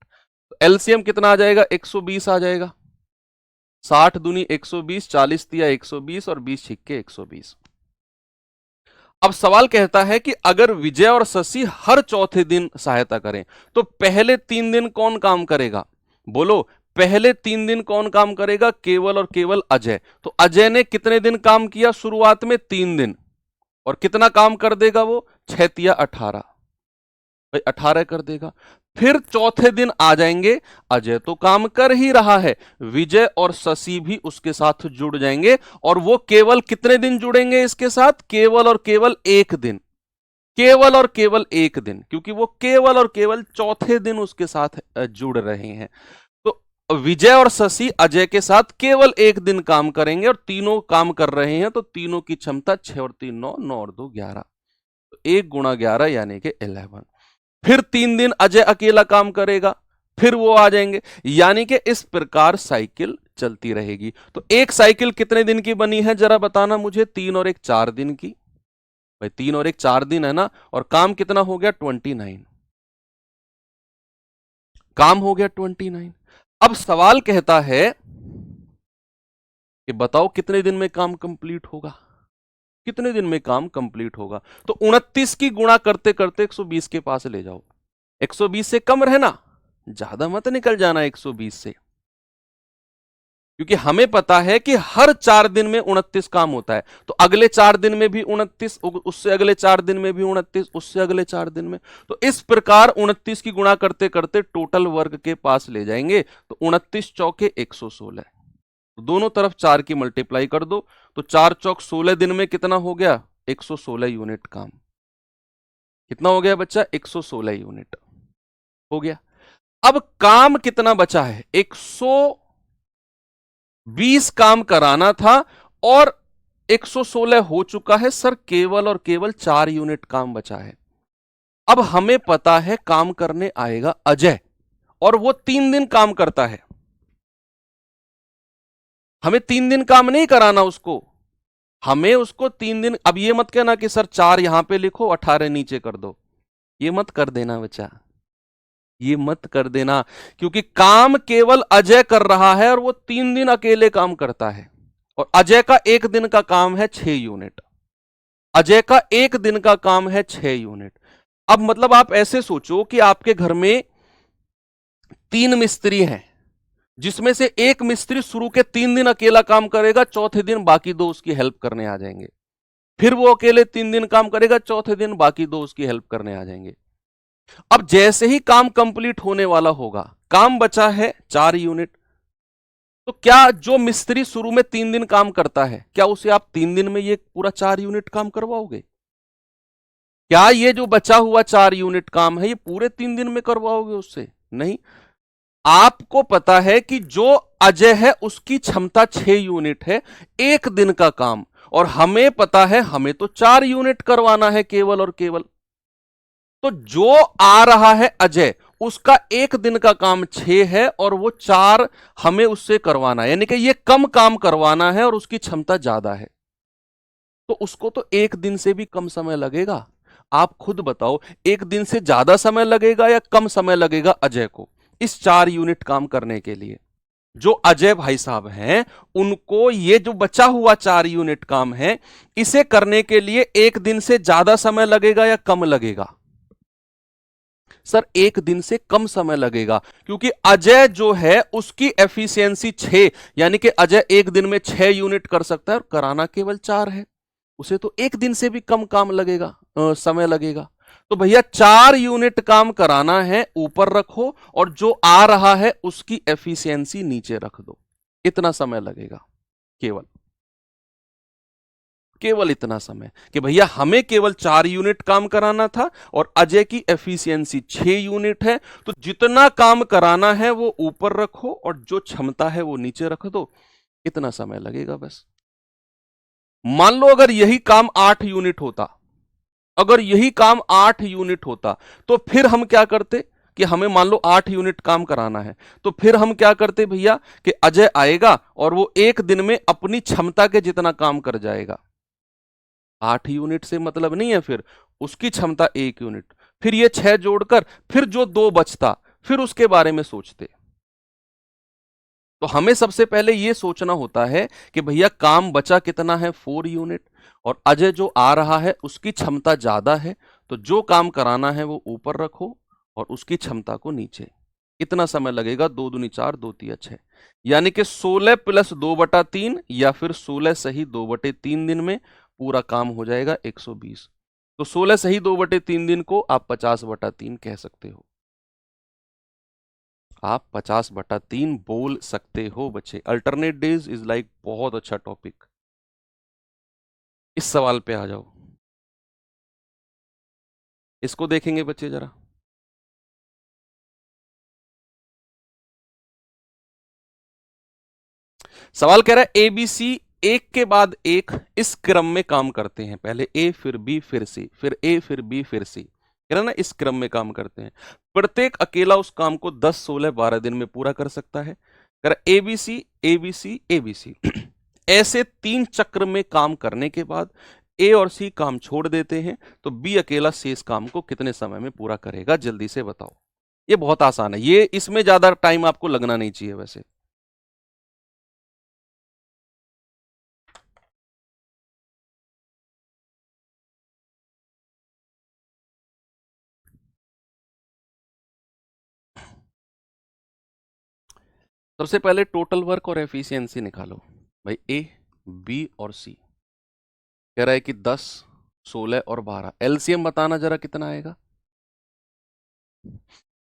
तो एलसीएम कितना आ जाएगा, 120 आ जाएगा। 60 दूनी 120, 40 तिया 120 और 20 छिक्के 120। अब सवाल कहता है कि अगर विजय और शशि हर चौथे दिन सहायता करें तो पहले 3 दिन कौन काम करेगा? बोलो, पहले 3 दिन कौन काम करेगा? केवल और केवल अजय। तो अजय ने कितने दिन काम किया? शुरुआत में 3 दिन। और कितना काम कर देगा वो? 6×3 = 18। भाई 18 कर देगा। फिर चौथे दिन आ जाएंगे, अजय तो काम कर ही रहा है, विजय और शशि भी उसके साथ जुड़ जाएंगे। और वो केवल कितने दिन जुड़ेंगे इसके साथ? केवल और केवल 1 दिन। केवल और केवल 1 दिन, क्योंकि वो केवल और केवल चौथे दिन उसके साथ जुड़ रहे हैं। तो विजय और शशि अजय के साथ केवल 1 दिन काम करेंगे और तीनों काम कर रहे हैं, तो तीनों की क्षमता 6 और 3 9, 9 और 2 11। तो 1 × 11 यानी कि 11। फिर 3 दिन अजय अकेला काम करेगा, फिर वो आ जाएंगे, यानी कि इस प्रकार साइकिल चलती रहेगी। तो एक साइकिल कितने दिन की बनी है जरा बताना मुझे? 3 और 1 4 दिन की। भाई 3 और 1 4 दिन है ना, और काम कितना हो गया? 29। काम हो गया 29। अब सवाल कहता है कि बताओ कितने दिन में काम कंप्लीट होगा? कितने दिन में काम कंप्लीट होगा? तो 29 की गुणा करते करते 120 के पास ले जाओ। 120 से कम रहना, ज्यादा मत निकल जाना 120 से, क्योंकि हमें पता है कि हर 4 दिन में 29 काम होता है। तो अगले 4 दिन में भी 29, उससे अगले 4 दिन में भी 29, उससे अगले 4 दिन में। तो इस प्रकार 29 की गुणा करते करते टोटल वर्ग के पास ले जाएंगे। तो 29 चौके 116। तो दोनों तरफ 4 की मल्टीप्लाई कर दो, तो 4 चौक 16 दिन में कितना हो गया? 116 यूनिट काम। कितना हो गया बच्चा? 116 यूनिट हो गया। अब काम कितना बचा है? 120 काम कराना था और 116 हो चुका है सर, केवल और केवल 4 यूनिट काम बचा है। अब हमें पता है काम करने आएगा अजय, और वो 3 दिन काम करता है। हमें 3 दिन काम नहीं कराना उसको, हमें उसको 3 दिन। अब ये मत कहना कि सर 4 यहां पे लिखो 18 नीचे कर दो, ये मत कर देना बच्चा, ये मत कर देना, क्योंकि काम केवल अजय कर रहा है और वो 3 दिन अकेले काम करता है। और अजय का 1 दिन का काम है 6 यूनिट। अजय का 1 दिन का काम है 6 यूनिट। अब मतलब आप ऐसे सोचो कि आपके घर में 3 मिस्त्री हैं, जिसमें से एक मिस्त्री शुरू के 3 दिन अकेला काम करेगा, चौथे दिन बाकी 2 उसकी हेल्प करने आ जाएंगे। फिर वो अकेले 3 दिन काम करेगा, चौथे दिन बाकी 2 उसकी हेल्प करने आ जाएंगे। अब जैसे ही काम कंप्लीट होने वाला होगा, काम बचा है 4 यूनिट, तो क्या जो मिस्त्री शुरू में 3 दिन काम करता है, क्या उसे आप 3 दिन में ये पूरा 4 यूनिट काम करवाओगे? क्या ये जो बचा हुआ 4 यूनिट काम है ये पूरे 3 दिन में करवाओगे उससे? नहीं। आपको पता है कि जो अजय है उसकी क्षमता 6 यूनिट है, 1 दिन का काम, और हमें पता है हमें तो 4 यूनिट करवाना है केवल और केवल। तो जो आ रहा है अजय, उसका 1 दिन का काम 6 है और वो 4 हमें उससे करवाना है, यानी कि ये कम काम करवाना है और उसकी क्षमता ज्यादा है। तो उसको तो 1 दिन से भी कम समय लगेगा। आप खुद बताओ, 1 दिन से ज्यादा समय लगेगा या कम समय लगेगा अजय को इस 4 यूनिट काम करने के लिए? जो अजय भाई साहब हैं, उनको ये जो बचा हुआ 4 यूनिट काम है, इसे करने के लिए 1 दिन से ज्यादा समय लगेगा या कम लगेगा? सर 1 दिन से कम समय लगेगा, क्योंकि अजय जो है उसकी एफिशिएंसी 6, यानी कि अजय 1 दिन में 6 यूनिट कर सकता है और कराना केवल 4 है। उसे तो 1 दिन से भी कम काम लगेगा, समय लगेगा। तो भैया 4 यूनिट काम कराना है, ऊपर रखो, और जो आ रहा है उसकी एफिशिएंसी नीचे रख दो। इतना समय लगेगा, केवल केवल इतना समय, कि भैया हमें केवल 4 यूनिट काम कराना था और अजय की एफिशिएंसी 6 यूनिट है, तो जितना काम कराना है वो ऊपर रखो और जो क्षमता है वो नीचे रख दो। इतना समय लगेगा बस। मान लो अगर यही काम 8 यूनिट होता, अगर यही काम 8 यूनिट होता, तो फिर हम क्या करते कि हमें मान लो 8 यूनिट काम कराना है, तो फिर हम क्या करते भैया कि अजय आएगा और वो 1 दिन में अपनी क्षमता के जितना काम कर जाएगा। 8 यूनिट से मतलब नहीं है, फिर उसकी क्षमता 1 यूनिट, फिर ये 6 जोड़कर फिर जो 2 बचता, फिर उसके बारे में सोचते। तो हमें सबसे पहले ये सोचना होता है कि भैया काम बचा कितना है, 4 यूनिट, और अजय जो आ रहा है उसकी क्षमता ज्यादा है, तो जो काम कराना है वो ऊपर रखो और उसकी क्षमता को नीचे। कितना समय लगेगा, 2 दूनी 4, 2 तिया 6, यानी कि 16 + 2/3 या फिर 16 सही 2/3 दिन में पूरा काम हो जाएगा 120। तो 16 सही 2/3 दिन को आप 50/3 कह सकते हो। आप 50/3 बोल सकते हो बच्चे। अल्टरनेट डेज इज लाइक बहुत अच्छा टॉपिक। इस सवाल पे आ जाओ, इसको देखेंगे बच्चे जरा। सवाल कह रहा है एबीसी एक के बाद एक इस क्रम में काम करते हैं, पहले ए फिर बी फिर सी, फिर ए फिर बी फिर सी, कह रहा ना इस क्रम में काम करते हैं। प्रत्येक अकेला उस काम को 10, 16, 12 दिन में पूरा कर सकता है। कह रहा एबीसी एबीसी एबीसी ऐसे 3 चक्र में काम करने के बाद ए और सी काम छोड़ देते हैं, तो बी अकेला शेष काम को कितने समय में पूरा करेगा, जल्दी से बताओ। ये बहुत आसान है, ये इसमें ज्यादा टाइम आपको लगना नहीं चाहिए वैसे। सबसे पहले टोटल वर्क और एफिशिएंसी निकालो भाई। ए, बी और सी कह रहा है कि 10, 16 और 12, एलसीएम बताना जरा कितना आएगा।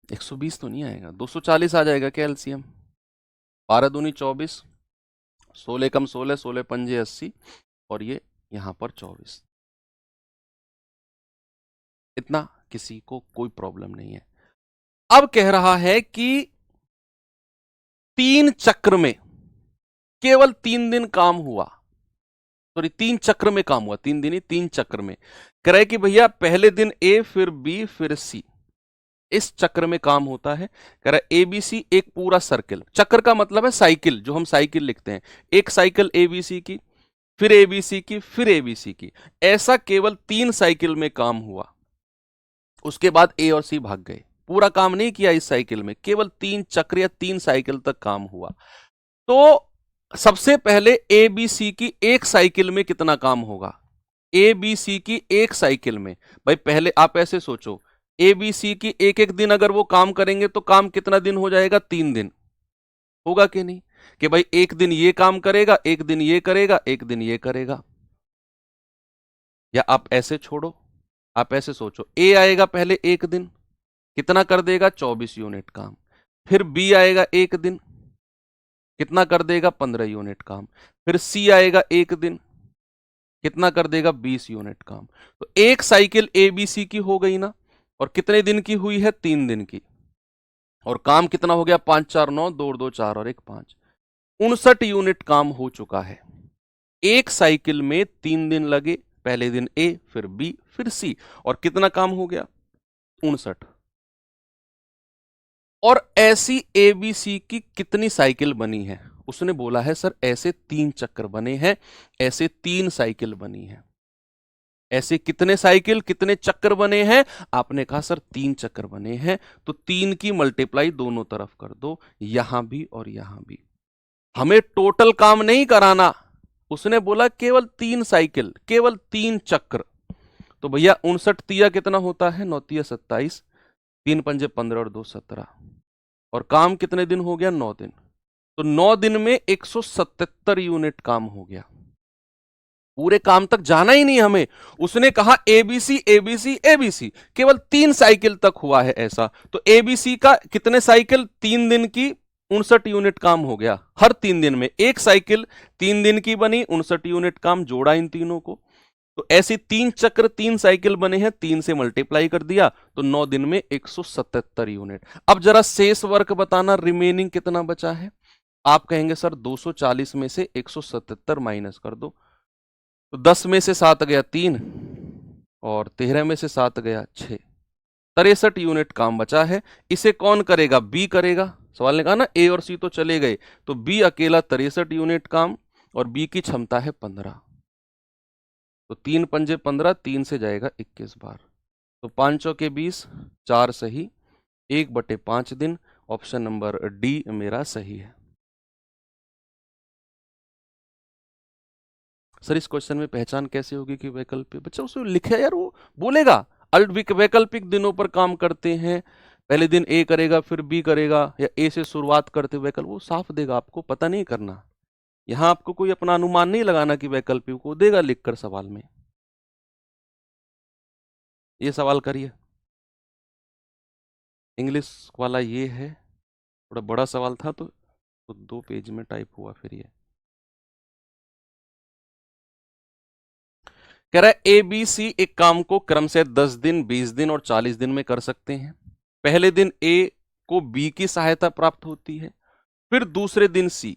120 तो नहीं आएगा, 240 आ जाएगा क्या एलसीएम। 12 दूनी 24, 16 कम 16, 16 पंजे 80, और ये यहां पर 24। इतना किसी को कोई प्रॉब्लम नहीं है। अब कह रहा है कि 3 चक्र में केवल 3 दिन काम हुआ, सॉरी 3 चक्र में काम हुआ, 3 दिन ही 3 चक्र में। कह रहा है कि भैया पहले दिन ए फिर बी फिर सी, इस चक्र में काम होता है। कह रहा है एबीसी एक पूरा सर्किल, चक्र का मतलब है साइकिल, जो हम साइकिल लिखते हैं, एक साइकिल एबीसी की, फिर एबीसी की, फिर एबीसी की, ऐसा केवल 3 साइकिल में काम हुआ। उसके बाद ए और सी भाग गए, पूरा काम नहीं किया इस साइकिल में, केवल 3 चक्र या 3 साइकिल तक काम हुआ। तो सबसे पहले ए बी सी की एक साइकिल में कितना काम होगा, ए बी सी की एक साइकिल में। भाई पहले आप ऐसे सोचो, ए बी सी की एक एक दिन अगर वो काम करेंगे तो काम कितना दिन हो जाएगा, 3 दिन होगा कि नहीं, कि भाई एक दिन ये काम करेगा, एक दिन ये करेगा, एक दिन ये करेगा। या आप ऐसे छोड़ो, आप ऐसे सोचो, ए आएगा पहले एक दिन, कितना कर देगा, 24 यूनिट काम। फिर बी आएगा एक दिन, कितना कर देगा, 15 यूनिट काम। फिर सी आएगा एक दिन, कितना कर देगा, 20 यूनिट काम। तो एक साइकिल एबीसी की हो गई ना, और कितने दिन की हुई है, 3 दिन की, और काम कितना हो गया, 5 4 9, 2 2 4 और 1 5, 59 यूनिट काम हो चुका है। एक साइकिल में 3 दिन लगे, पहले दिन ए फिर बी फिर सी, और कितना काम हो गया, 59। और ऐसी एबीसी की कितनी साइकिल बनी है, उसने बोला है सर ऐसे 3 चक्र बने हैं, ऐसे 3 साइकिल बनी है। ऐसे कितने साइकिल कितने चक्र बने हैं, आपने कहा सर 3 चक्र बने हैं, तो 3 की मल्टीप्लाई दोनों तरफ कर दो, यहां भी और यहां भी। हमें टोटल काम नहीं कराना, उसने बोला केवल 3 साइकिल, केवल 3 चक्र। तो भैया 59 तिया कितना होता है, 9 तिया 27, 3 पंजे 15 और 2 17, और काम कितने दिन हो गया, 9 दिन। तो 9 दिन में 177 यूनिट काम हो गया, पूरे काम तक जाना ही नहीं हमें। उसने कहा एबीसी एबीसी एबीसी, केवल 3 साइकिल तक हुआ है ऐसा, तो एबीसी का कितने साइकिल, 3 दिन की, 59 यूनिट काम हो गया। हर 3 दिन में एक साइकिल 3 दिन की बनी, 59 यूनिट काम जोड़ा इन तीनों को। तो ऐसे 3 चक्र 3 साइकिल बने हैं, 3 से मल्टीप्लाई कर दिया, तो 9 दिन में 177 यूनिट। अब जरा शेष वर्क बताना, रिमेनिंग कितना बचा है। आप कहेंगे सर 240 में से 177 माइनस कर दो, तो 10 में से 7 गया 3, और 13 में से 7 गया 6, 63 यूनिट काम बचा है। इसे कौन करेगा, बी करेगा। सवाल ने कहा ना ए और सी तो चले गए, तो बी अकेला 63 यूनिट काम, और बी की क्षमता है 15, तो 3 पंजे 15, 3 से जाएगा 21 बार, तो 5 चौके 20, 4 सही, 1/5 दिन। ऑप्शन नंबर डी मेरा सही है। सर इस क्वेश्चन में पहचान कैसे होगी कि वैकल्पिक, बच्चा उसमें लिखा यार, वो बोलेगा वैकल्पिक दिनों पर काम करते हैं, पहले दिन ए करेगा फिर बी करेगा, या ए से शुरुआत करते वैकल्प, वो साफ देगा, आपको पता नहीं करना। यहां आपको कोई अपना अनुमान नहीं लगाना कि वैकल्पिक को देगा लिखकर सवाल में। ये सवाल करिए, इंग्लिश वाला ये है, थोड़ा बड़ा सवाल था तो 2 पेज में टाइप हुआ। फिर ये कह रहा है ए बी सी एक काम को क्रम से 10 दिन, 20 दिन और 40 दिन में कर सकते हैं। पहले दिन ए को बी की सहायता प्राप्त होती है, फिर दूसरे दिन सी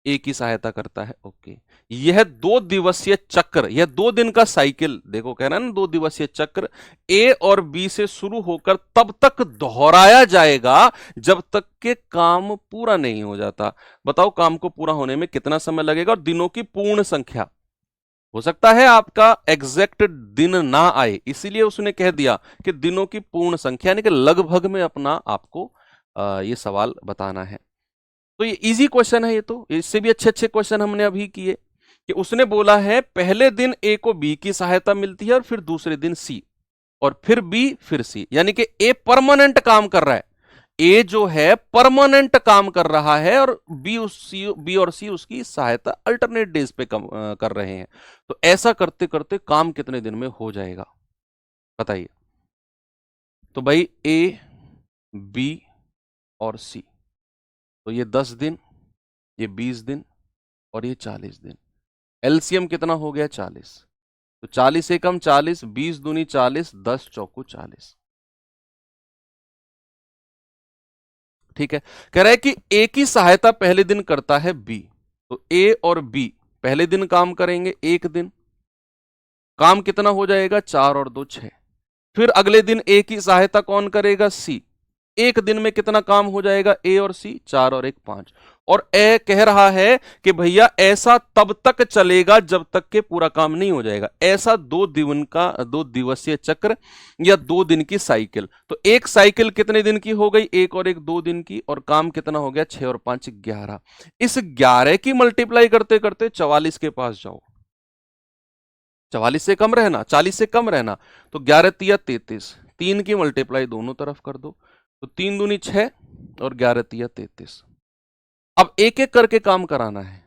ए की सहायता करता है। ओके, यह 2 दिवसीय चक्र, यह 2 दिन का साइकिल, देखो कह रहा है ना 2 दिवसीय चक्र, ए और बी से शुरू होकर तब तक दोहराया जाएगा जब तक के काम पूरा नहीं हो जाता। बताओ काम को पूरा होने में कितना समय लगेगा और दिनों की पूर्ण संख्या। हो सकता है आपका एग्जैक्ट दिन ना आए, इसीलिए उसने कह दिया कि दिनों की पूर्ण संख्या, यानी कि लगभग में अपना आपको ये सवाल बताना है। तो ये इजी क्वेश्चन है, ये तो इससे भी अच्छे अच्छे क्वेश्चन हमने अभी किए कि उसने बोला है पहले दिन ए को बी की सहायता मिलती है और फिर दूसरे दिन सी, और फिर बी फिर सी, यानी कि ए परमानेंट काम कर रहा है, ए जो है परमानेंट काम कर रहा है और बी और सी उसकी सहायता अल्टरनेट डेज पे कर रहे हैं। तो ऐसा करते करते काम कितने दिन में हो जाएगा बताइए। तो भाई ए बी और सी, तो ये 10 दिन, ये 20 दिन और ये 40 दिन, एलसीएम कितना हो गया 40। तो 40 एकम 40, 20 दूनी 40, 10 चौकू 40। ठीक है, कह रहा है कि ए की सहायता पहले दिन करता है बी, तो ए और बी पहले दिन काम करेंगे 1 दिन, काम कितना हो जाएगा 4 और 2 6। फिर अगले दिन ए की सहायता कौन करेगा सी, 1 दिन में कितना काम हो जाएगा ए और सी, 4 और 1 5। और ए कह रहा है कि भैया ऐसा तब तक चलेगा जब तक के पूरा काम नहीं हो जाएगा। ऐसा 2 दिवसीय चक्र या 2 दिन की साइकिल। तो एक साइकिल कितने दिन की हो गई, 1 और 1 2 दिन की, और काम कितना हो गया 6 और 5 11। इस 11 की मल्टीप्लाई करते करते 44 के पास जाओ, 44 से कम रहना, 40 से कम रहना, तो 11 तिया 33, 3 की मल्टीप्लाई दोनों तरफ कर दो, तो 3 दूनी 6 और 11 तिया 33। अब एक एक करके काम कराना है,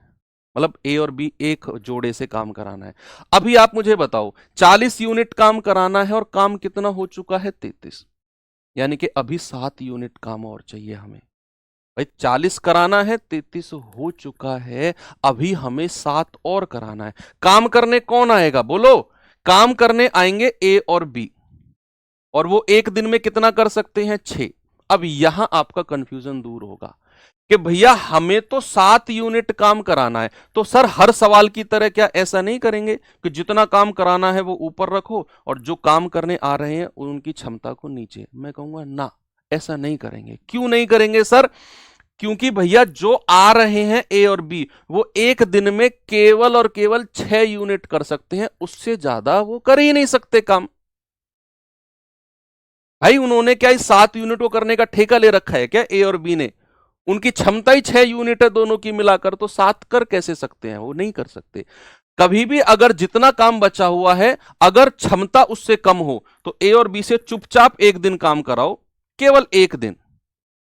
मतलब ए और बी एक जोड़े से काम कराना है। अभी आप मुझे बताओ 40 यूनिट काम कराना है और काम कितना हो चुका है 33, यानी कि अभी 7 यूनिट काम और चाहिए हमें। भाई 40 कराना है, 33 हो चुका है, अभी हमें 7 और कराना है। काम करने कौन आएगा बोलो, काम करने आएंगे ए और बी, और वो 1 दिन में कितना कर सकते हैं 6। अब यहां आपका कंफ्यूजन दूर होगा कि भैया हमें तो 7 यूनिट काम कराना है, तो सर हर सवाल की तरह क्या ऐसा नहीं करेंगे कि जितना काम कराना है वो ऊपर रखो और जो काम करने आ रहे हैं उनकी क्षमता को नीचे। मैं कहूंगा ना, ऐसा नहीं करेंगे। क्यों नहीं करेंगे सर, क्योंकि भैया जो आ रहे हैं ए और बी वो 1 दिन में केवल और केवल 6 यूनिट कर सकते हैं, उससे ज्यादा वो कर ही नहीं सकते काम। भाई उन्होंने क्या इस 7 यूनिट को करने का ठेका ले रखा है क्या ए और बी ने? उनकी क्षमता ही 6 यूनिट है दोनों की मिलाकर, तो 7 कर कैसे सकते हैं, वो नहीं कर सकते। कभी भी अगर जितना काम बचा हुआ है अगर क्षमता उससे कम हो तो ए और बी से चुपचाप 1 दिन काम कराओ, केवल 1 दिन,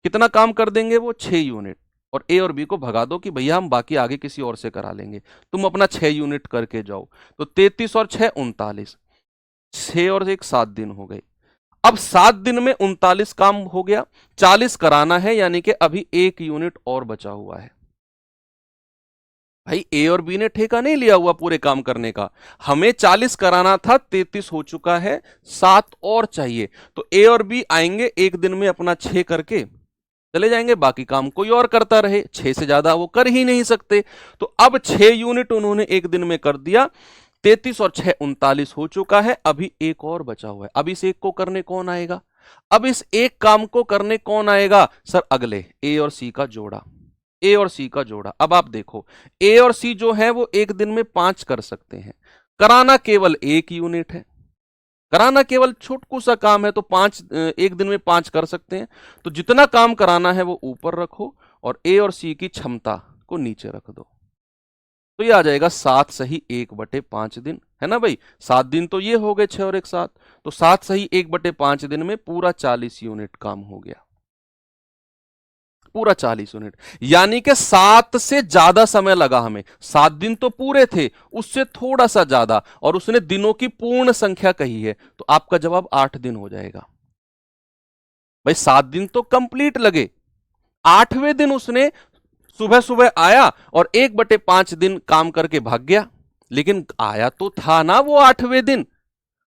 कितना काम कर देंगे वो 6 यूनिट, और ए और बी को भगा दो कि भैया हम बाकी आगे किसी और से करा लेंगे, तुम अपना 6 यूनिट करके जाओ। तो 33 और 6 39, 6 और 1 7 दिन हो गए। अब 7 दिन में 39 काम हो गया, 40 कराना है, यानी कि अभी 1 यूनिट और बचा हुआ है। भाई ए और बी ने ठेका नहीं लिया हुआ पूरे काम करने का, हमें 40 कराना था, 33 हो चुका है, 7 और चाहिए। तो ए और बी आएंगे 1 दिन में अपना 6 करके चले जाएंगे, बाकी काम कोई और करता रहे, 6 से ज्यादा वो कर ही नहीं सकते। तो अब 6 यूनिट उन्होंने 1 दिन में कर दिया, 33 और 6 39 हो चुका है, अभी 1 और बचा हुआ है। अब इस 1 को करने कौन आएगा, अब इस एक काम को करने कौन आएगा सर, अगले ए और सी का जोड़ा, ए और सी का जोड़ा। अब आप देखो ए और सी जो है वो 1 दिन में 5 कर सकते हैं, कराना केवल 1 यूनिट है, कराना केवल छोटकू सा काम है, तो 1 दिन में 5 कर सकते हैं। तो जितना काम कराना है वो ऊपर रखो और ए और सी की क्षमता को नीचे रख दो। तो ये आ जाएगा 7 सही 1/5 दिन, है ना भाई। 7 दिन तो ये हो गए 6 और 1 7, तो 7 सही 1/5 दिन में पूरा 40 यूनिट काम हो गया, पूरा 40 यूनिट। यानी कि 7 से ज्यादा समय लगा हमें। 7 दिन तो पूरे थे, उससे थोड़ा सा ज्यादा, और उसने दिनों की पूर्ण संख्या कही है, तो आपका जवाब 8 दिन हो जाएगा भाई। 7 दिन तो कंप्लीट लगे, 8वें दिन उसने सुबह सुबह आया और 1/5 दिन काम करके भाग गया। लेकिन आया तो था ना वो 8वें दिन,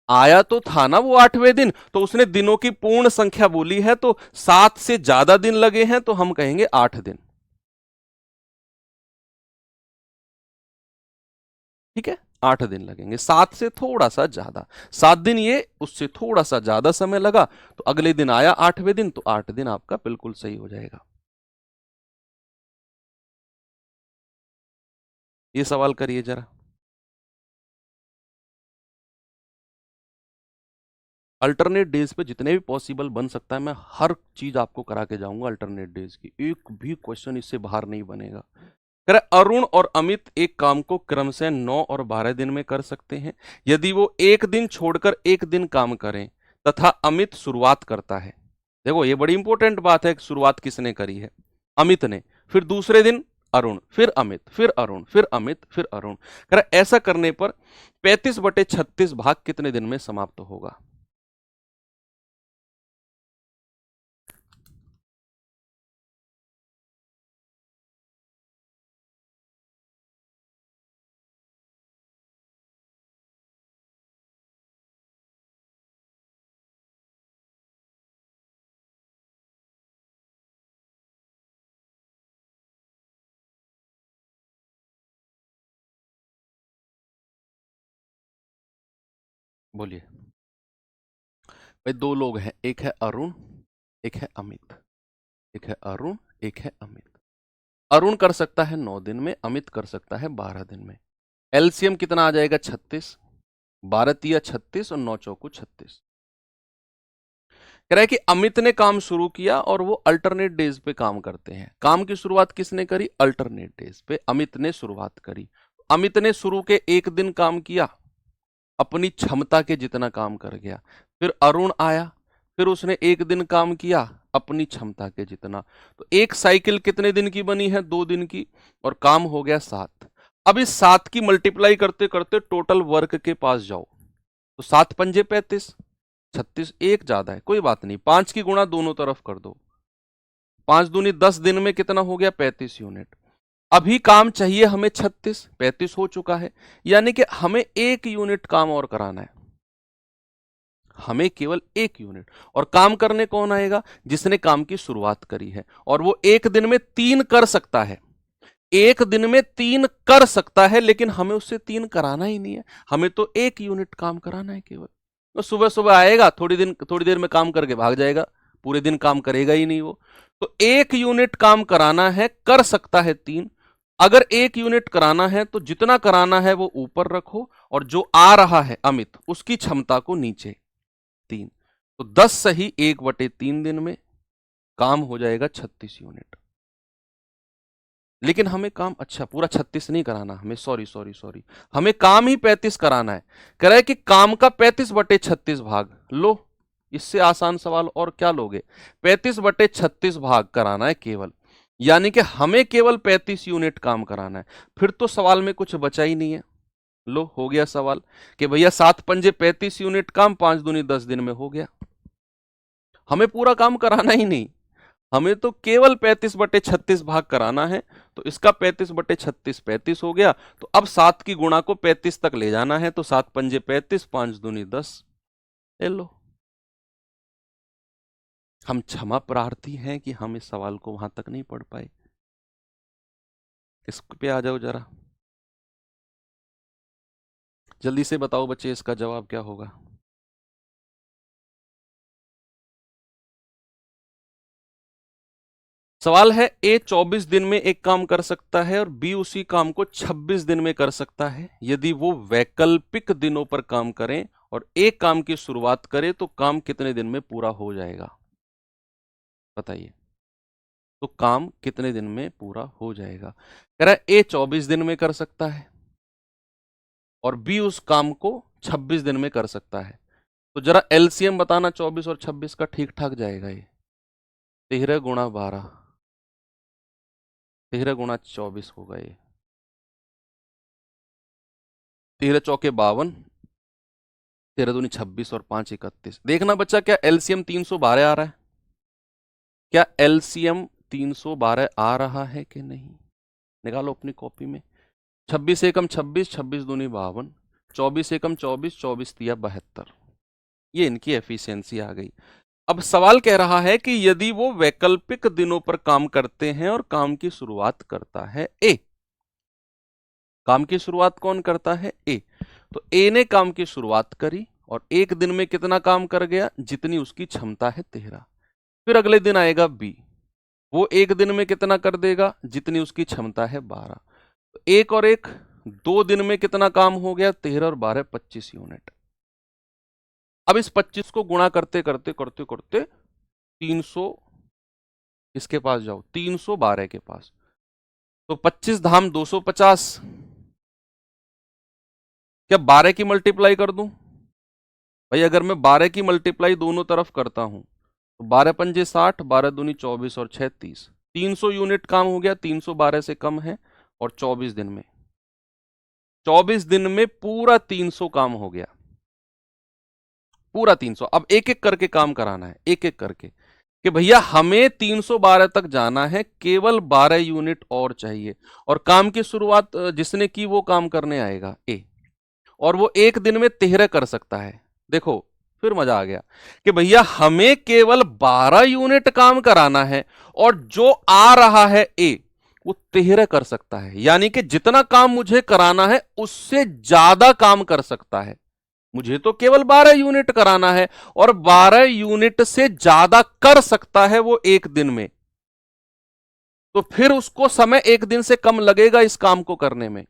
आया तो था ना वो 8वें दिन, तो उसने दिनों की पूर्ण संख्या बोली है, तो 7 से ज्यादा दिन लगे हैं, तो हम कहेंगे 8 दिन। ठीक है, 8 दिन लगेंगे, 7 से थोड़ा सा ज्यादा। 7 दिन ये, उससे थोड़ा सा ज्यादा समय लगा, तो अगले दिन आया 8वें दिन, तो 8 दिन आपका बिल्कुल सही हो जाएगा। ये सवाल करिए जरा। अल्टरनेट डेज पे जितने भी पॉसिबल बन सकता है, मैं हर चीज आपको करा के जाऊंगा अल्टरनेट डेज की, एक भी क्वेश्चन इससे बाहर नहीं बनेगा। कह रहा अरुण और अमित एक काम को क्रम से 9 और 12 दिन में कर सकते हैं। यदि वो एक दिन छोड़कर एक दिन काम करें तथा अमित शुरुआत करता है, देखो ये बड़ी इंपॉर्टेंट बात है, शुरुआत किसने करी है, अमित ने, फिर दूसरे दिन अरुण, फिर अमित, फिर अरुण, फिर अमित, फिर अरुण। कह रहा ऐसा करने पर 35/36 भाग कितने दिन में समाप्त होगा। बोलिए भाई। दो लोग हैं, एक है अरुण, एक है अमित, एक है अरुण, एक है अमित। अरुण कर सकता है 9 दिन में, अमित कर सकता है 12 दिन में। एलसीएम कितना आ जाएगा 36, 12 तिया 36 और 9 चौकू 36। कह रहा है कि अमित ने काम शुरू किया और वो अल्टरनेट डेज पे काम करते हैं। काम की शुरुआत किसने करी, अल्टरनेट डेज पे अमित ने शुरुआत करी। अमित ने शुरू के एक दिन काम किया, अपनी क्षमता के जितना काम कर गया। फिर अरुण आया, फिर उसने एक दिन काम किया, अपनी क्षमता के जितना। तो एक साइकिल कितने दिन की बनी है, 2 दिन की, और काम हो गया 7। अब इस 7 की मल्टीप्लाई करते करते टोटल वर्क के पास जाओ, तो 7 पंजे 35, 36 एक ज्यादा है, कोई बात नहीं, 5 की गुणा दोनों तरफ कर दो, 5 दूनी 10 दिन में कितना हो गया 35 यूनिट। अभी काम चाहिए हमें 36, 35 हो चुका है, यानी कि हमें 1 यूनिट काम और कराना है, हमें केवल 1 यूनिट। और काम करने कौन आएगा, जिसने काम की शुरुआत करी है, और वो एक दिन में 3 कर सकता है, एक दिन में 3 कर सकता है, लेकिन हमें उससे 3 कराना ही नहीं है, हमें तो 1 यूनिट काम कराना है केवल। तो सुबह सुबह आएगा, थोड़ी देर में काम करके भाग जाएगा, पूरे दिन काम करेगा ही नहीं वो। तो 1 यूनिट काम कराना है, कर सकता है 3। अगर 1 यूनिट कराना है तो जितना कराना है वो ऊपर रखो, और जो आ रहा है अमित, उसकी क्षमता को नीचे 3। तो 10 सही 1/3 दिन में काम हो जाएगा 36 यूनिट। लेकिन हमें काम अच्छा पूरा 36 नहीं कराना, हमें सॉरी सॉरी सॉरी, हमें काम ही 35 कराना है। कह रहा है कि काम का 35/36 भाग लो, इससे आसान सवाल और क्या लोगे। 35/36 भाग कराना है केवल, यानी कि हमें केवल 35 यूनिट काम कराना है। फिर तो सवाल में कुछ बचा ही नहीं है। लो हो गया सवाल कि भैया 7 पंजे 35 यूनिट काम, 5 दूनी 10 दिन में हो गया। हमें पूरा काम कराना ही नहीं, हमें तो केवल 35/36 भाग कराना है। तो इसका 35/36 35 हो गया। तो अब 7 की गुणा को 35 तक ले जाना है, तो 7 पंजे 35, 5 दूनी 10। ले लो। हम क्षमा प्रार्थी हैं कि हम इस सवाल को वहां तक नहीं पढ़ पाए। इस पे आ जाओ जरा, जल्दी से बताओ बच्चे, इसका जवाब क्या होगा। सवाल है, ए 24 दिन में एक काम कर सकता है और बी उसी काम को 26 दिन में कर सकता है। यदि वो वैकल्पिक दिनों पर काम करें और एक काम की शुरुआत करें तो काम कितने दिन में पूरा हो जाएगा, बताइए। तो काम कितने दिन में पूरा हो जाएगा? कह रहा है ए 24 दिन में कर सकता है और बी उस काम को 26 दिन में कर सकता है। तो जरा एलसीएम बताना 24 और 26 का, ठीक ठाक जाएगा ये। 13 गुणा 12, 13 गुणा 24 होगा ये। 13 चौके 52, 13 दूनी 26 और 5 31। देखना बच्चा, क्या एलसीएम 312 आ रहा है? क्या एलसीएम 312 आ रहा है कि नहीं? निकालो अपनी कॉपी में। 26 एकम 26, 26 दूनी 52, 24 एकम 24, 24 तिया 72। ये इनकी एफिशिएंसी आ गई। अब सवाल कह रहा है कि यदि वो वैकल्पिक दिनों पर काम करते हैं और काम की शुरुआत करता है ए। काम की शुरुआत कौन करता है? ए। तो ए ने काम की शुरुआत करी और एक दिन में कितना काम कर गया? जितनी उसकी क्षमता है 13। फिर अगले दिन आएगा बी, वो एक दिन में कितना कर देगा? जितनी उसकी क्षमता है 12। तो एक और एक, 2 दिन में कितना काम हो गया? 13 और 12 25 यूनिट। अब इस 25 को गुणा करते करते करते करते 300, इसके पास जाओ 312 के पास, तो 25 धाम 250। क्या 12 की मल्टीप्लाई कर दूं? भाई अगर मैं 12 की मल्टीप्लाई दोनों तरफ करता हूं तो 12 पंजे 60, 12 दूनी 24 और 6 30। 300 यूनिट काम हो गया, 312 से कम है। और 24 दिन में, 24 दिन में पूरा 300 काम हो गया, पूरा 300। अब एक एक करके काम कराना है, एक एक करके, कि भैया हमें 312 तक जाना है, केवल 12 यूनिट और चाहिए। और काम की शुरुआत जिसने की वो काम करने आएगा ए, और वो एक दिन में 13 कर सकता है। देखो फिर मजा आ गया कि भैया हमें केवल 12 यूनिट काम कराना है और जो आ रहा है ए वो 13 कर सकता है। यानी कि जितना काम मुझे कराना है उससे ज्यादा काम कर सकता है। मुझे तो केवल 12 यूनिट कराना है और 12 यूनिट से ज्यादा कर सकता है वो एक दिन में। तो फिर उसको समय एक दिन से कम लगेगा इस काम को करने में।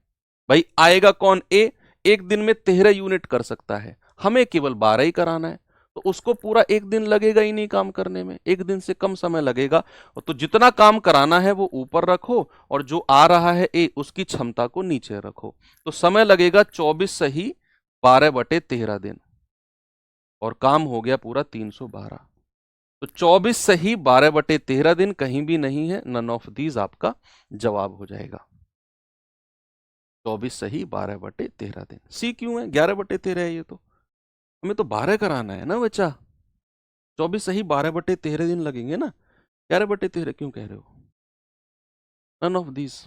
भाई आएगा कौन? ए। एक दिन में 13 यूनिट कर सकता है, हमें केवल 12 ही कराना है, तो उसको पूरा एक दिन लगेगा ही नहीं काम करने में, एक दिन से कम समय लगेगा। तो जितना काम कराना है वो ऊपर रखो और जो आ रहा है ए उसकी क्षमता को नीचे रखो। तो समय लगेगा 24 सही 12/13 दिन और काम हो गया पूरा 312। तो 24 सही 12/13 दिन कहीं भी नहीं है, नन ऑफ दीज आपका जवाब हो जाएगा। 24 सही 12/13 दिन। सी क्यों है? 11/13 है ये तो, हमें तो 12 कराना है ना बच्चा। 24 सही 12/13 दिन लगेंगे ना, 11/13 क्यों कह रहे हो? None of these.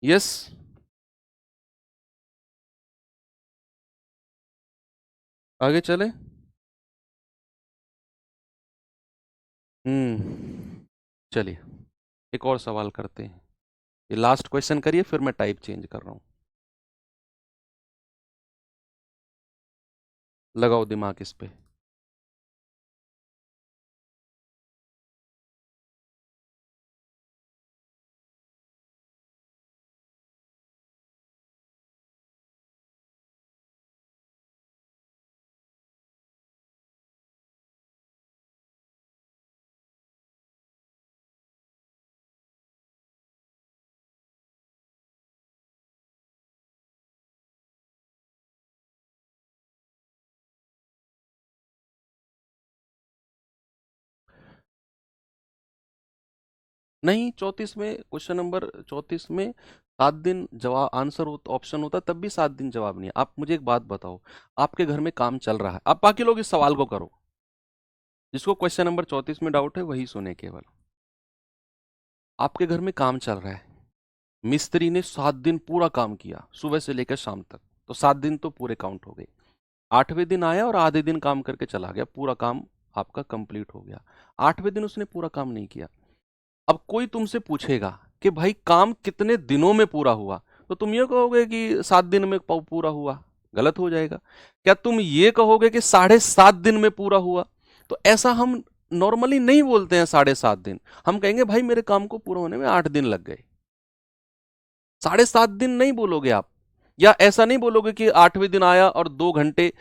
यस, आगे चले। चलिए एक और सवाल करते हैं, ये लास्ट क्वेश्चन करिए फिर मैं टाइप चेंज कर रहा हूं। लगाओ दिमाग इस पे। नहीं, 34 में, क्वेश्चन नंबर 34 में 7 दिन जवाब आंसर हो, ऑप्शन होता तब भी 7 दिन जवाब नहीं है। आप मुझे एक बात बताओ, आपके घर में काम चल रहा है, आप बाकी लोग इस सवाल को करो, जिसको क्वेश्चन नंबर 34 में डाउट है वही सुने केवल। आपके घर में काम चल रहा है, मिस्त्री ने 7 दिन पूरा काम किया सुबह से लेकर शाम तक, तो 7 दिन तो पूरे काउंट हो गए। 8वें दिन आया और आधे दिन काम करके चला गया, पूरा काम आपका कंप्लीट हो गया। 8वें दिन उसने पूरा काम नहीं किया। अब कोई तुमसे पूछेगा कि भाई काम कितने दिनों में पूरा हुआ, तो तुम ये कहोगे कि 7 दिन में पूरा हुआ, गलत हो जाएगा। क्या तुम ये कहोगे कि 7.5 दिन में पूरा हुआ? तो ऐसा हम नॉर्मली नहीं बोलते हैं 7.5 दिन, हम कहेंगे भाई मेरे काम को पूरा होने में 8 दिन लग गए। 7.5 दिन नहीं बोलोगे आप, या ऐसा नहीं बोलोगे कि 8वें दिन आया और 2 घंटे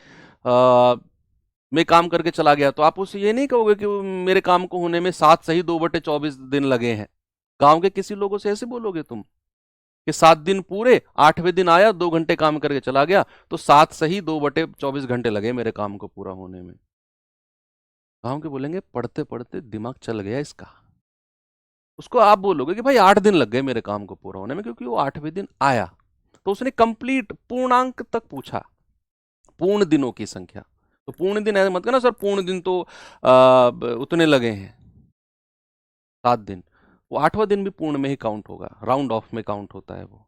में काम करके चला गया, तो आप उससे ये नहीं कहोगे कि मेरे काम को होने में 7 सही 2/24 दिन लगे हैं। गांव के किसी लोगों से ऐसे बोलोगे तुम कि 7 दिन पूरे, 8वें दिन आया 2 घंटे काम करके चला गया, तो 7 सही 2/24 घंटे लगे मेरे काम को पूरा होने में। गांव के बोलेंगे पढ़ते पढ़ते दिमाग चल गया इसका। उसको आप बोलोगे कि भाई 8 दिन लग गए मेरे काम को पूरा होने में, क्योंकि वो 8वें दिन आया, तो उसने कंप्लीट पूर्णांक तक पूछा, पूर्ण दिनों की संख्या। तो पूर्ण दिन ऐसे मत कहना सर पूर्ण दिन तो उतने लगे हैं, 7 दिन। वो 8वां दिन भी पूर्ण में ही काउंट होगा, राउंड ऑफ में काउंट होता है वो।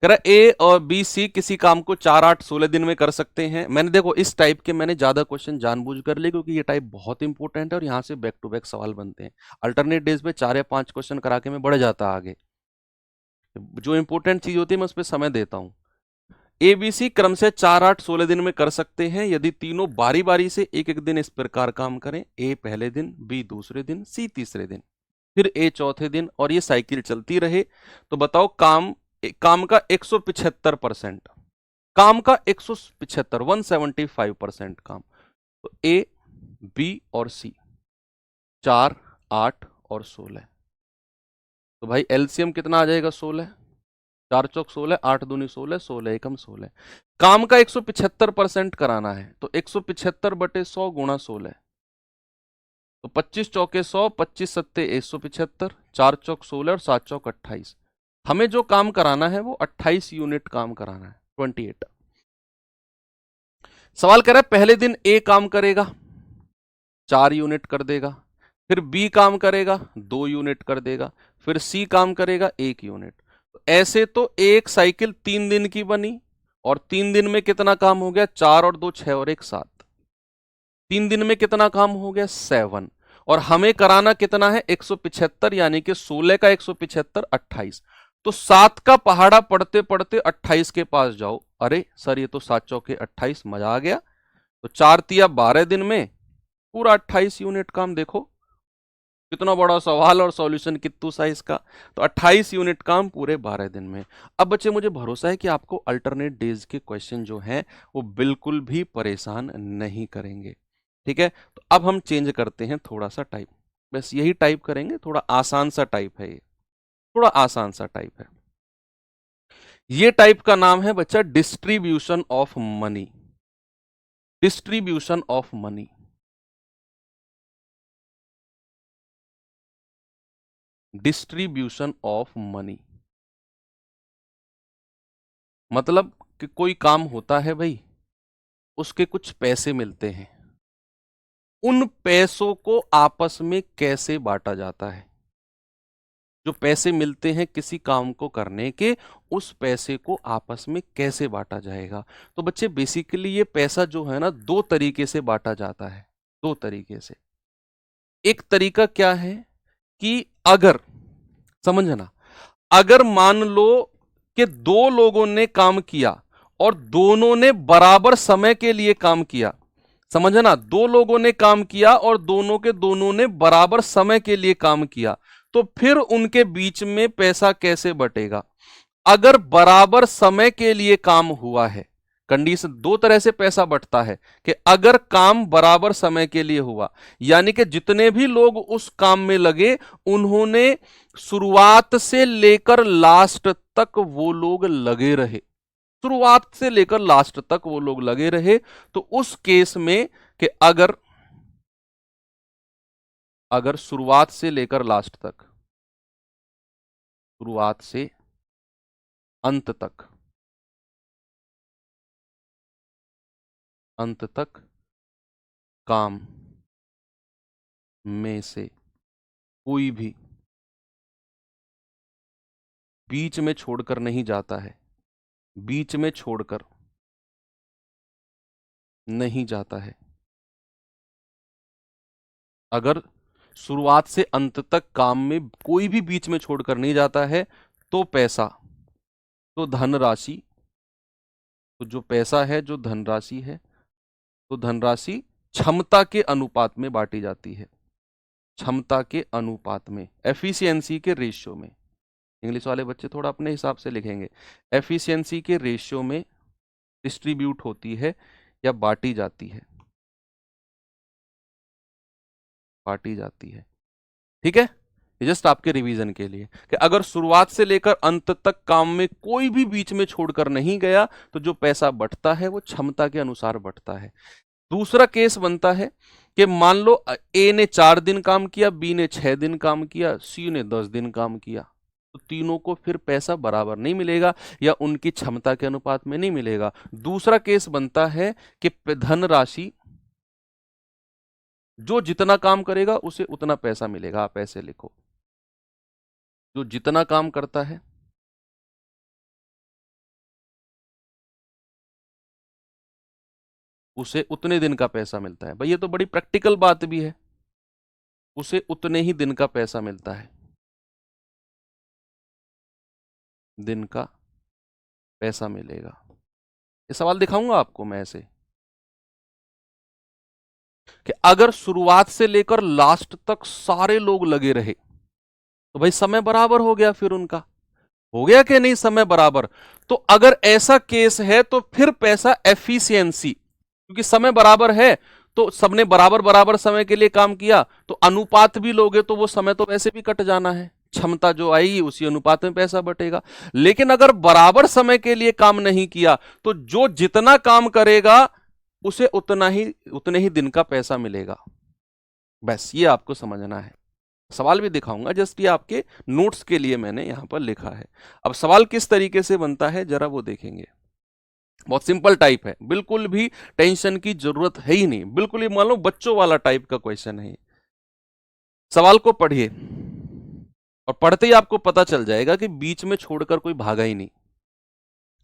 कह रहा ए और बी सी किसी काम को 4, 8, 16 दिन में कर सकते हैं। मैंने देखो इस टाइप के मैंने ज्यादा क्वेश्चन जानबूझ कर लिए, क्योंकि ये टाइप बहुत इंपॉर्टेंट है और यहां से बैक टू बैक सवाल बनते हैं। अल्टरनेट डेज पे 4 या 5 क्वेश्चन करा के मैं बढ़ जाता आगे। जो इंपॉर्टेंट चीज होती है मैं उस पर समय देता हूं। एबीसी क्रम से 4, 8, 16 दिन में कर सकते हैं यदि तीनों बारी बारी से एक एक दिन इस प्रकार काम करें। ए पहले दिन, बी दूसरे दिन, सी तीसरे दिन, फिर ए चौथे दिन, और ये साइकिल चलती रहे। तो बताओ काम का 175%, काम का 175, 175% काम। तो ए, बी और सी 4, 8 और 16। तो भाई एलसीएम कितना आ जाएगा? 16। 4 चौक 16, 8 दूनी 16, 16 एकम 16। काम का 175% कराना है, तो 175/100 गुणा 16, तो 25 चौके 100, 25 सत्ते 175, 4 चौक 16 और 7 चौक 28। हमें जो काम कराना है वो 28 यूनिट काम कराना है, 28। सवाल कर रहा है पहले दिन ए काम करेगा 4 यूनिट कर देगा, फिर बी काम करेगा 2 यूनिट कर देगा, फिर सी काम करेगा 1 यूनिट। ऐसे तो एक साइकिल 3 दिन की बनी, और 3 दिन में कितना काम हो गया? 4 और 2 6 और 1 7। 3 दिन में कितना काम हो गया? 7। और हमें कराना कितना है? 175, यानी कि 16 का 175 28। तो 7 का पहाड़ा पढ़ते पढ़ते 28 के पास जाओ। अरे सर ये तो 7 चौके 28, मजा आ गया। तो 4 तिया 12 दिन में पूरा 28 यूनिट काम। देखो कितना बड़ा सवाल और सॉल्यूशन कितू साइज का। तो 28 यूनिट काम पूरे 12 दिन में। अब बच्चे मुझे भरोसा है कि आपको अल्टरनेट डेज के क्वेश्चन जो हैं वो बिल्कुल भी परेशान नहीं करेंगे। ठीक है, तो अब हम चेंज करते हैं थोड़ा सा टाइप, बस यही टाइप करेंगे, थोड़ा आसान सा टाइप है ये, थोड़ा आसान सा टाइप है। ये टाइप का नाम है बच्चा distribution of money. Distribution of money, distribution of money मतलब कि कोई काम होता है भाई, उसके कुछ पैसे मिलते हैं, उन पैसों को आपस में कैसे बांटा जाता है। जो पैसे मिलते हैं किसी काम को करने के, उस पैसे को आपस में कैसे बांटा जाएगा। तो बच्चे बेसिकली ये पैसा जो है ना 2 तरीके से बांटा जाता है, 2 तरीके से। एक तरीका क्या है कि अगर, समझना, अगर मान लो कि 2 लोगों ने काम किया और दोनों ने बराबर समय के लिए काम किया, समझना, 2 लोगों ने काम किया और दोनों ने बराबर समय के लिए काम किया, तो फिर उनके बीच में पैसा कैसे बटेगा? अगर बराबर समय के लिए काम हुआ है, कंडीशन 2 तरह से पैसा बंटता है कि अगर काम बराबर समय के लिए हुआ, यानी कि जितने भी लोग उस काम में लगे उन्होंने शुरुआत से लेकर लास्ट तक वो लोग लगे रहे, शुरुआत से लेकर लास्ट तक वो लोग लगे रहे, तो उस केस में कि अगर शुरुआत से लेकर लास्ट तक, शुरुआत से अंत तक, अंत तक काम में से कोई भी बीच में छोड़कर नहीं जाता है, बीच में छोड़कर नहीं जाता है, अगर शुरुआत से अंत तक काम में कोई भी बीच में छोड़कर नहीं जाता है, तो पैसा, तो धनराशि, तो जो पैसा है, जो धनराशि है, तो धनराशि क्षमता के अनुपात में बांटी जाती है, क्षमता के अनुपात में, एफिशिएंसी के रेशियो में। इंग्लिश वाले बच्चे थोड़ा अपने हिसाब से लिखेंगे, एफिशिएंसी के रेशियो में डिस्ट्रीब्यूट होती है या बांटी जाती है, बांटी जाती है। ठीक है, ये जस्ट आपके रिवीजन के लिए कि अगर शुरुआत से लेकर अंत तक काम में कोई भी बीच में छोड़कर नहीं गया तो जो पैसा बंटता है वो क्षमता के अनुसार बंटता है। दूसरा केस बनता है कि मान लो ए ने 4 दिन काम किया, बी ने 6 दिन काम किया, सी ने 10 दिन काम किया, तो तीनों को फिर पैसा बराबर नहीं मिलेगा या उनकी क्षमता के अनुपात में नहीं मिलेगा। दूसरा केस बनता है कि धनराशि जो जितना काम करेगा उसे उतना पैसा मिलेगा। आप ऐसे लिखो, जो जितना काम करता है उसे उतने दिन का पैसा मिलता है। भाई ये तो बड़ी प्रैक्टिकल बात भी है, उसे उतने ही दिन का पैसा मिलता है, दिन का पैसा मिलेगा। ये सवाल दिखाऊंगा आपको मैं ऐसे कि अगर शुरुआत से लेकर लास्ट तक सारे लोग लगे रहे तो भाई समय बराबर हो गया, फिर उनका हो गया कि नहीं समय बराबर। तो अगर ऐसा केस है तो फिर पैसा एफिशिएंसी, क्योंकि समय बराबर है तो सबने बराबर बराबर समय के लिए काम किया, तो अनुपात भी लोगे तो वो समय तो वैसे भी कट जाना है, क्षमता जो आएगी उसी अनुपात में पैसा बटेगा। लेकिन अगर बराबर समय के लिए काम नहीं किया तो जो जितना काम करेगा उसे उतने ही दिन का पैसा मिलेगा। बस ये आपको समझना है। सवाल भी दिखाऊंगा, जस्ट ये आपके नोट्स के लिए मैंने यहां पर लिखा है। अब सवाल किस तरीके से बनता है जरा वो देखेंगे। बहुत सिंपल टाइप है, बिल्कुल भी टेंशन की जरूरत है ही नहीं, बिल्कुल ही मान लो बच्चों वाला टाइप का क्वेश्चन है। सवाल को पढ़िए और पढ़ते ही आपको पता चल जाएगा कि बीच में छोड़कर कोई भागा ही नहीं,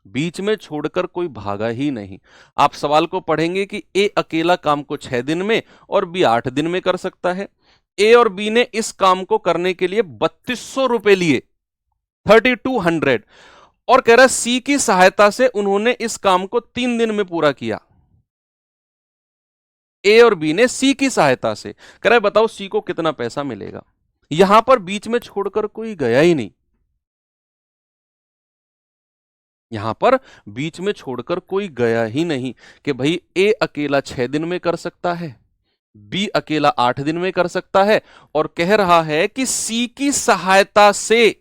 बीच में छोड़कर कोई भागा ही नहीं। आप सवाल को पढ़ेंगे कि ए अकेला काम को 6 दिन में और बी 8 दिन में कर सकता है। ए और बी ने इस काम को करने के लिए 3200 रुपए लिए, 3200, और कह रहा है सी की सहायता से उन्होंने इस काम को 3 दिन में पूरा किया। ए और बी ने सी की सहायता से, कह रहा है बताओ सी को कितना पैसा मिलेगा। यहां पर बीच में छोड़कर कोई गया ही नहीं, यहां पर बीच में छोड़कर कोई गया ही नहीं कि भाई ए अकेला 6 दिन में कर सकता है, बी अकेला 8 दिन में कर सकता है, और कह रहा है कि सी की सहायता से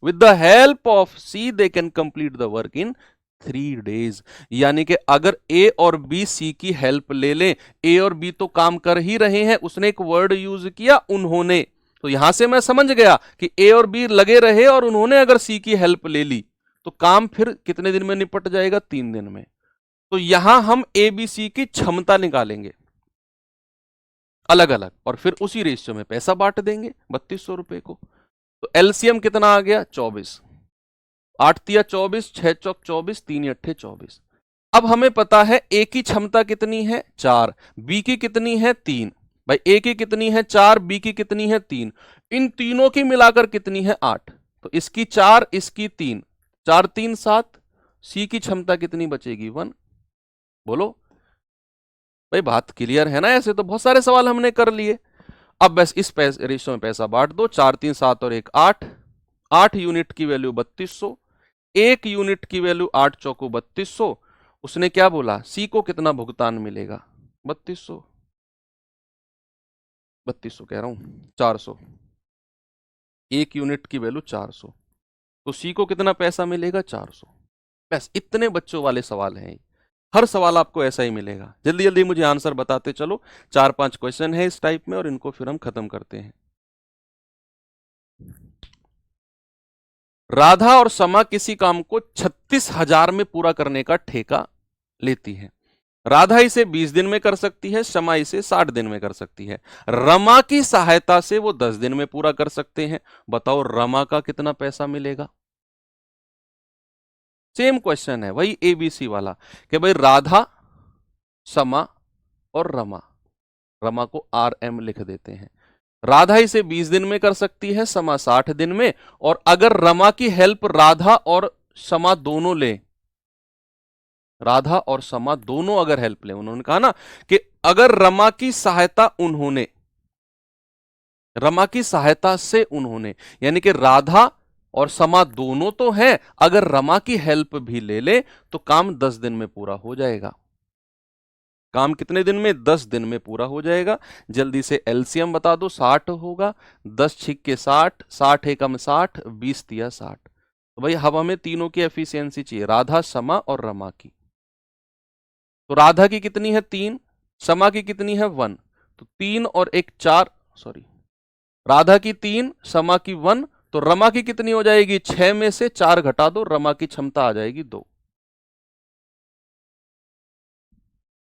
with the help of C they can complete the work in 3 days। यानी कि अगर ए और बी सी की हेल्प ले लें, ए और बी तो काम कर ही रहे हैं, उसने एक वर्ड यूज किया उन्होंने, तो यहां से मैं समझ गया कि ए और बी लगे रहे और उन्होंने अगर सी की हेल्प ले ली तो काम फिर कितने दिन में निपट जाएगा, 3 दिन में। तो यहां हम ए बी सी की क्षमता निकालेंगे अलग अलग और फिर उसी रेशियो में पैसा बांट देंगे 3200 रुपए को। तो एलसीएम कितना आ गया, 24, 8 तिया 24, 6 चौक 24, 3 अट्ठे 24। अब हमें पता है ए की क्षमता कितनी है, 4, बी की कितनी है, 3। भाई ए की कितनी है, 4, बी की कितनी है, 3, इन तीनों की मिलाकर कितनी है, 8। तो इसकी 4, इसकी 3, 4 3 7, सी की क्षमता कितनी बचेगी, 1। बोलो भाई, बात क्लियर है ना। ऐसे तो बहुत सारे सवाल हमने कर लिए। अब बस इस रेशियो में पैसा बांट दो, 4 3 7 और 1 8, 8 यूनिट की वैल्यू 3200, 1 यूनिट की वैल्यू 8 चौको 3200। उसने क्या बोला, सी को कितना भुगतान मिलेगा, 3200, 3200 कह रहा हूं, 400, 1 यूनिट की वैल्यू 400, तो सी को कितना पैसा मिलेगा, 400। बस इतने बच्चों वाले सवाल हैं, हर सवाल आपको ऐसा ही मिलेगा। जल्दी जल्दी मुझे आंसर बताते चलो, 4-5 क्वेश्चन है इस टाइप में और इनको फिर हम खत्म करते हैं। राधा और समा किसी काम को 36,000 में पूरा करने का ठेका लेती है। राधा इसे 20 दिन में कर सकती है, समा इसे 60 दिन में कर सकती है। रमा की सहायता से वो 10 दिन में पूरा कर सकते हैं। बताओ रमा का कितना पैसा मिलेगा। सेम क्वेश्चन है वही एबीसी वाला कि भाई राधा, समा और रमा, रमा को आर एम लिख देते हैं। राधा इसे 20 दिन में कर सकती है, समा 60 दिन में, और अगर रमा की हेल्प राधा और समा दोनों ले, राधा और समा दोनों अगर हेल्प ले, उन्होंने कहा ना कि अगर रमा की सहायता उन्होंने, रमा की सहायता से उन्होंने, यानी कि राधा और समा दोनों तो हैं, अगर रमा की हेल्प भी ले ले तो काम 10 दिन में पूरा हो जाएगा। काम कितने दिन में? 10 दिन में पूरा हो जाएगा। जल्दी से एलसीएम बता दो, 60 होगा। 10 छिक्के 60, 60 एकम 60, 20 तिया 60। तो भाई अब हमें तीनों की एफिशिएंसी चाहिए, राधा, समा और रमा की। तो राधा की कितनी है? 3। समा की कितनी है? 1। तो 3 और 1 4, सॉरी, राधा की 3, समा की 1। तो रमा की कितनी हो जाएगी? 6 में से 4 घटा दो, रमा की क्षमता आ जाएगी 2।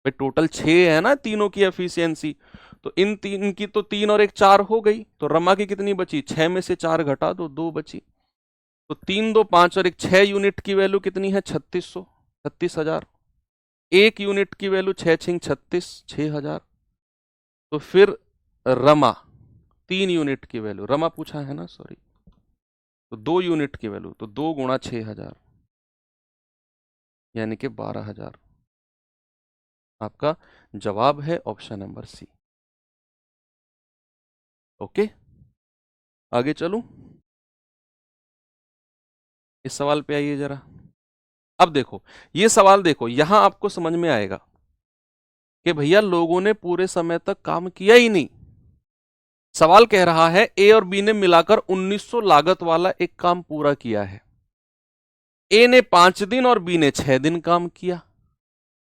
भाई टोटल 6 है ना तीनों की एफिशिएंसी। तो इन तीन की तो 3 और 1 4 हो गई। तो रमा की कितनी बची? 6 में से 4 घटा दो, 2 बची। तो 3 2 5 और 1 6 यूनिट की वैल्यू कितनी है? 3600, 36,000। 1 यूनिट की वैल्यू 6 छिंग 36, 6,000। तो फिर रमा 3 यूनिट की वैल्यू, रमा पूछा है ना, सॉरी। तो 2 यूनिट की वैल्यू, तो 2 गुणा 6,000 यानी कि 12,000। आपका जवाब है ऑप्शन नंबर सी। ओके, आगे चलूं। इस सवाल पे आइए जरा। अब देखो ये सवाल, देखो यहां आपको समझ में आएगा कि भैया लोगों ने पूरे समय तक काम किया ही नहीं। सवाल कह रहा है ए और बी ने मिलाकर 1900 लागत वाला एक काम पूरा किया है। ए ने 5 दिन और बी ने 6 दिन काम किया।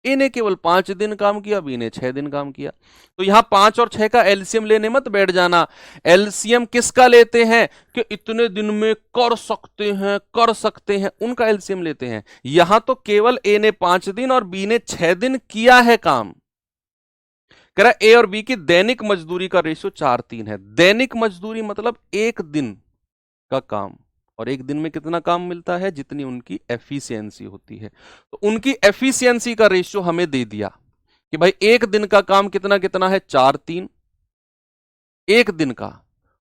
ए ने केवल 5 दिन काम किया, बी ने 6 दिन काम किया। तो यहां 5 और 6 का एलसीएम लेने मत बैठ जाना। एलसीएम किसका लेते हैं? कि इतने दिन में कर सकते हैं, कर सकते हैं, उनका एलसीएम लेते हैं। यहां तो केवल ए ने 5 दिन और बी ने 6 दिन किया है काम। कह रहा ए और बी की दैनिक मजदूरी का रेशियो 4:3 है। दैनिक मजदूरी मतलब एक दिन का काम, और एक दिन में कितना काम मिलता है? जितनी उनकी एफिशिएंसी होती है। तो उनकी एफिशिएंसी का रेशियो हमें दे दिया कि भाई एक दिन का काम कितना कितना है? 4:3 एक दिन का।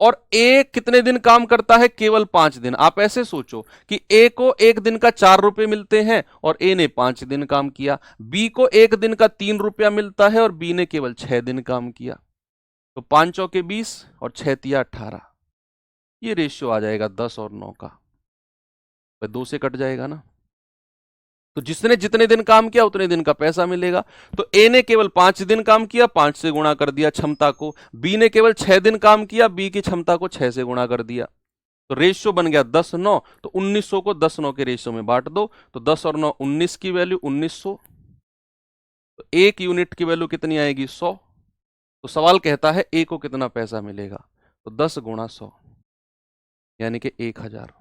और ए कितने दिन काम करता है? केवल 5 दिन। आप ऐसे सोचो कि ए को एक दिन का 4 रुपए मिलते हैं और ए ने 5 दिन काम किया। बी को एक दिन का 3 रुपया मिलता है और बी ने केवल 6 दिन काम किया। तो 5 चौके 20 और 6 तिया 18, ये रेशियो आ जाएगा 10 और 9 का। 2 से कट जाएगा ना। तो जिसने जितने दिन काम किया उतने दिन का पैसा मिलेगा। तो ए ने केवल 5 दिन काम किया, 5 से गुणा कर दिया क्षमता को। बी ने केवल 6 दिन काम किया, बी की क्षमता को 6 से गुणा कर दिया। तो रेशियो बन गया 10-9। तो 1900 को 10-9 के रेशियो में बांट दो। तो 10 और 9 19 की वैल्यू 1900। तो 1 यूनिट की वैल्यू कितनी आएगी? 100। तो सवाल कहता है ए को कितना पैसा मिलेगा? तो 10 गुणा 100 यानी कि 1000।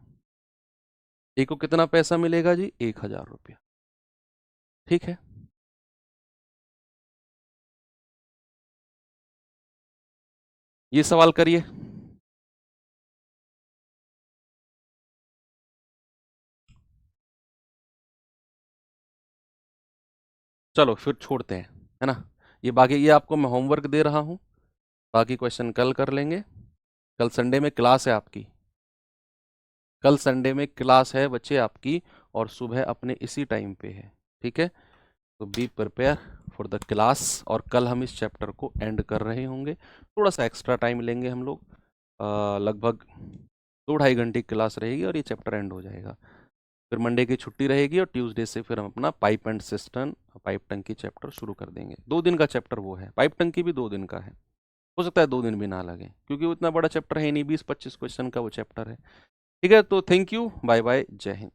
ए को कितना पैसा मिलेगा जी? 1000 रुपया। ठीक है, ये सवाल करिए। चलो फिर छोड़ते हैं, है ना। ये बाकी ये आपको मैं होमवर्क दे रहा हूं, बाकी क्वेश्चन कल कर लेंगे। कल संडे में क्लास है आपकी, कल संडे में क्लास है बच्चे आपकी, और सुबह अपने इसी टाइम पे है। ठीक है, तो be prepare for the class. और कल हम इस चैप्टर को एंड कर रहे होंगे। थोड़ा सा एक्स्ट्रा टाइम लेंगे हम लोग, लगभग 2-2.5 घंटे की क्लास रहेगी और ये चैप्टर एंड हो जाएगा। फिर मंडे की छुट्टी रहेगी और ट्यूसडे से फिर हम अपना पाइप एंड सिस्टम, पाइप टंकी चैप्टर शुरू कर देंगे। 2 दिन का चैप्टर वो है, पाइप टंकी भी 2 दिन का है। हो सकता है 2 दिन भी ना लगे, क्योंकि वो इतना बड़ा चैप्टर है नहीं, 20-25 क्वेश्चन का वो चैप्टर है। ठीक है, तो थैंक यू, बाय बाय, जय हिंद।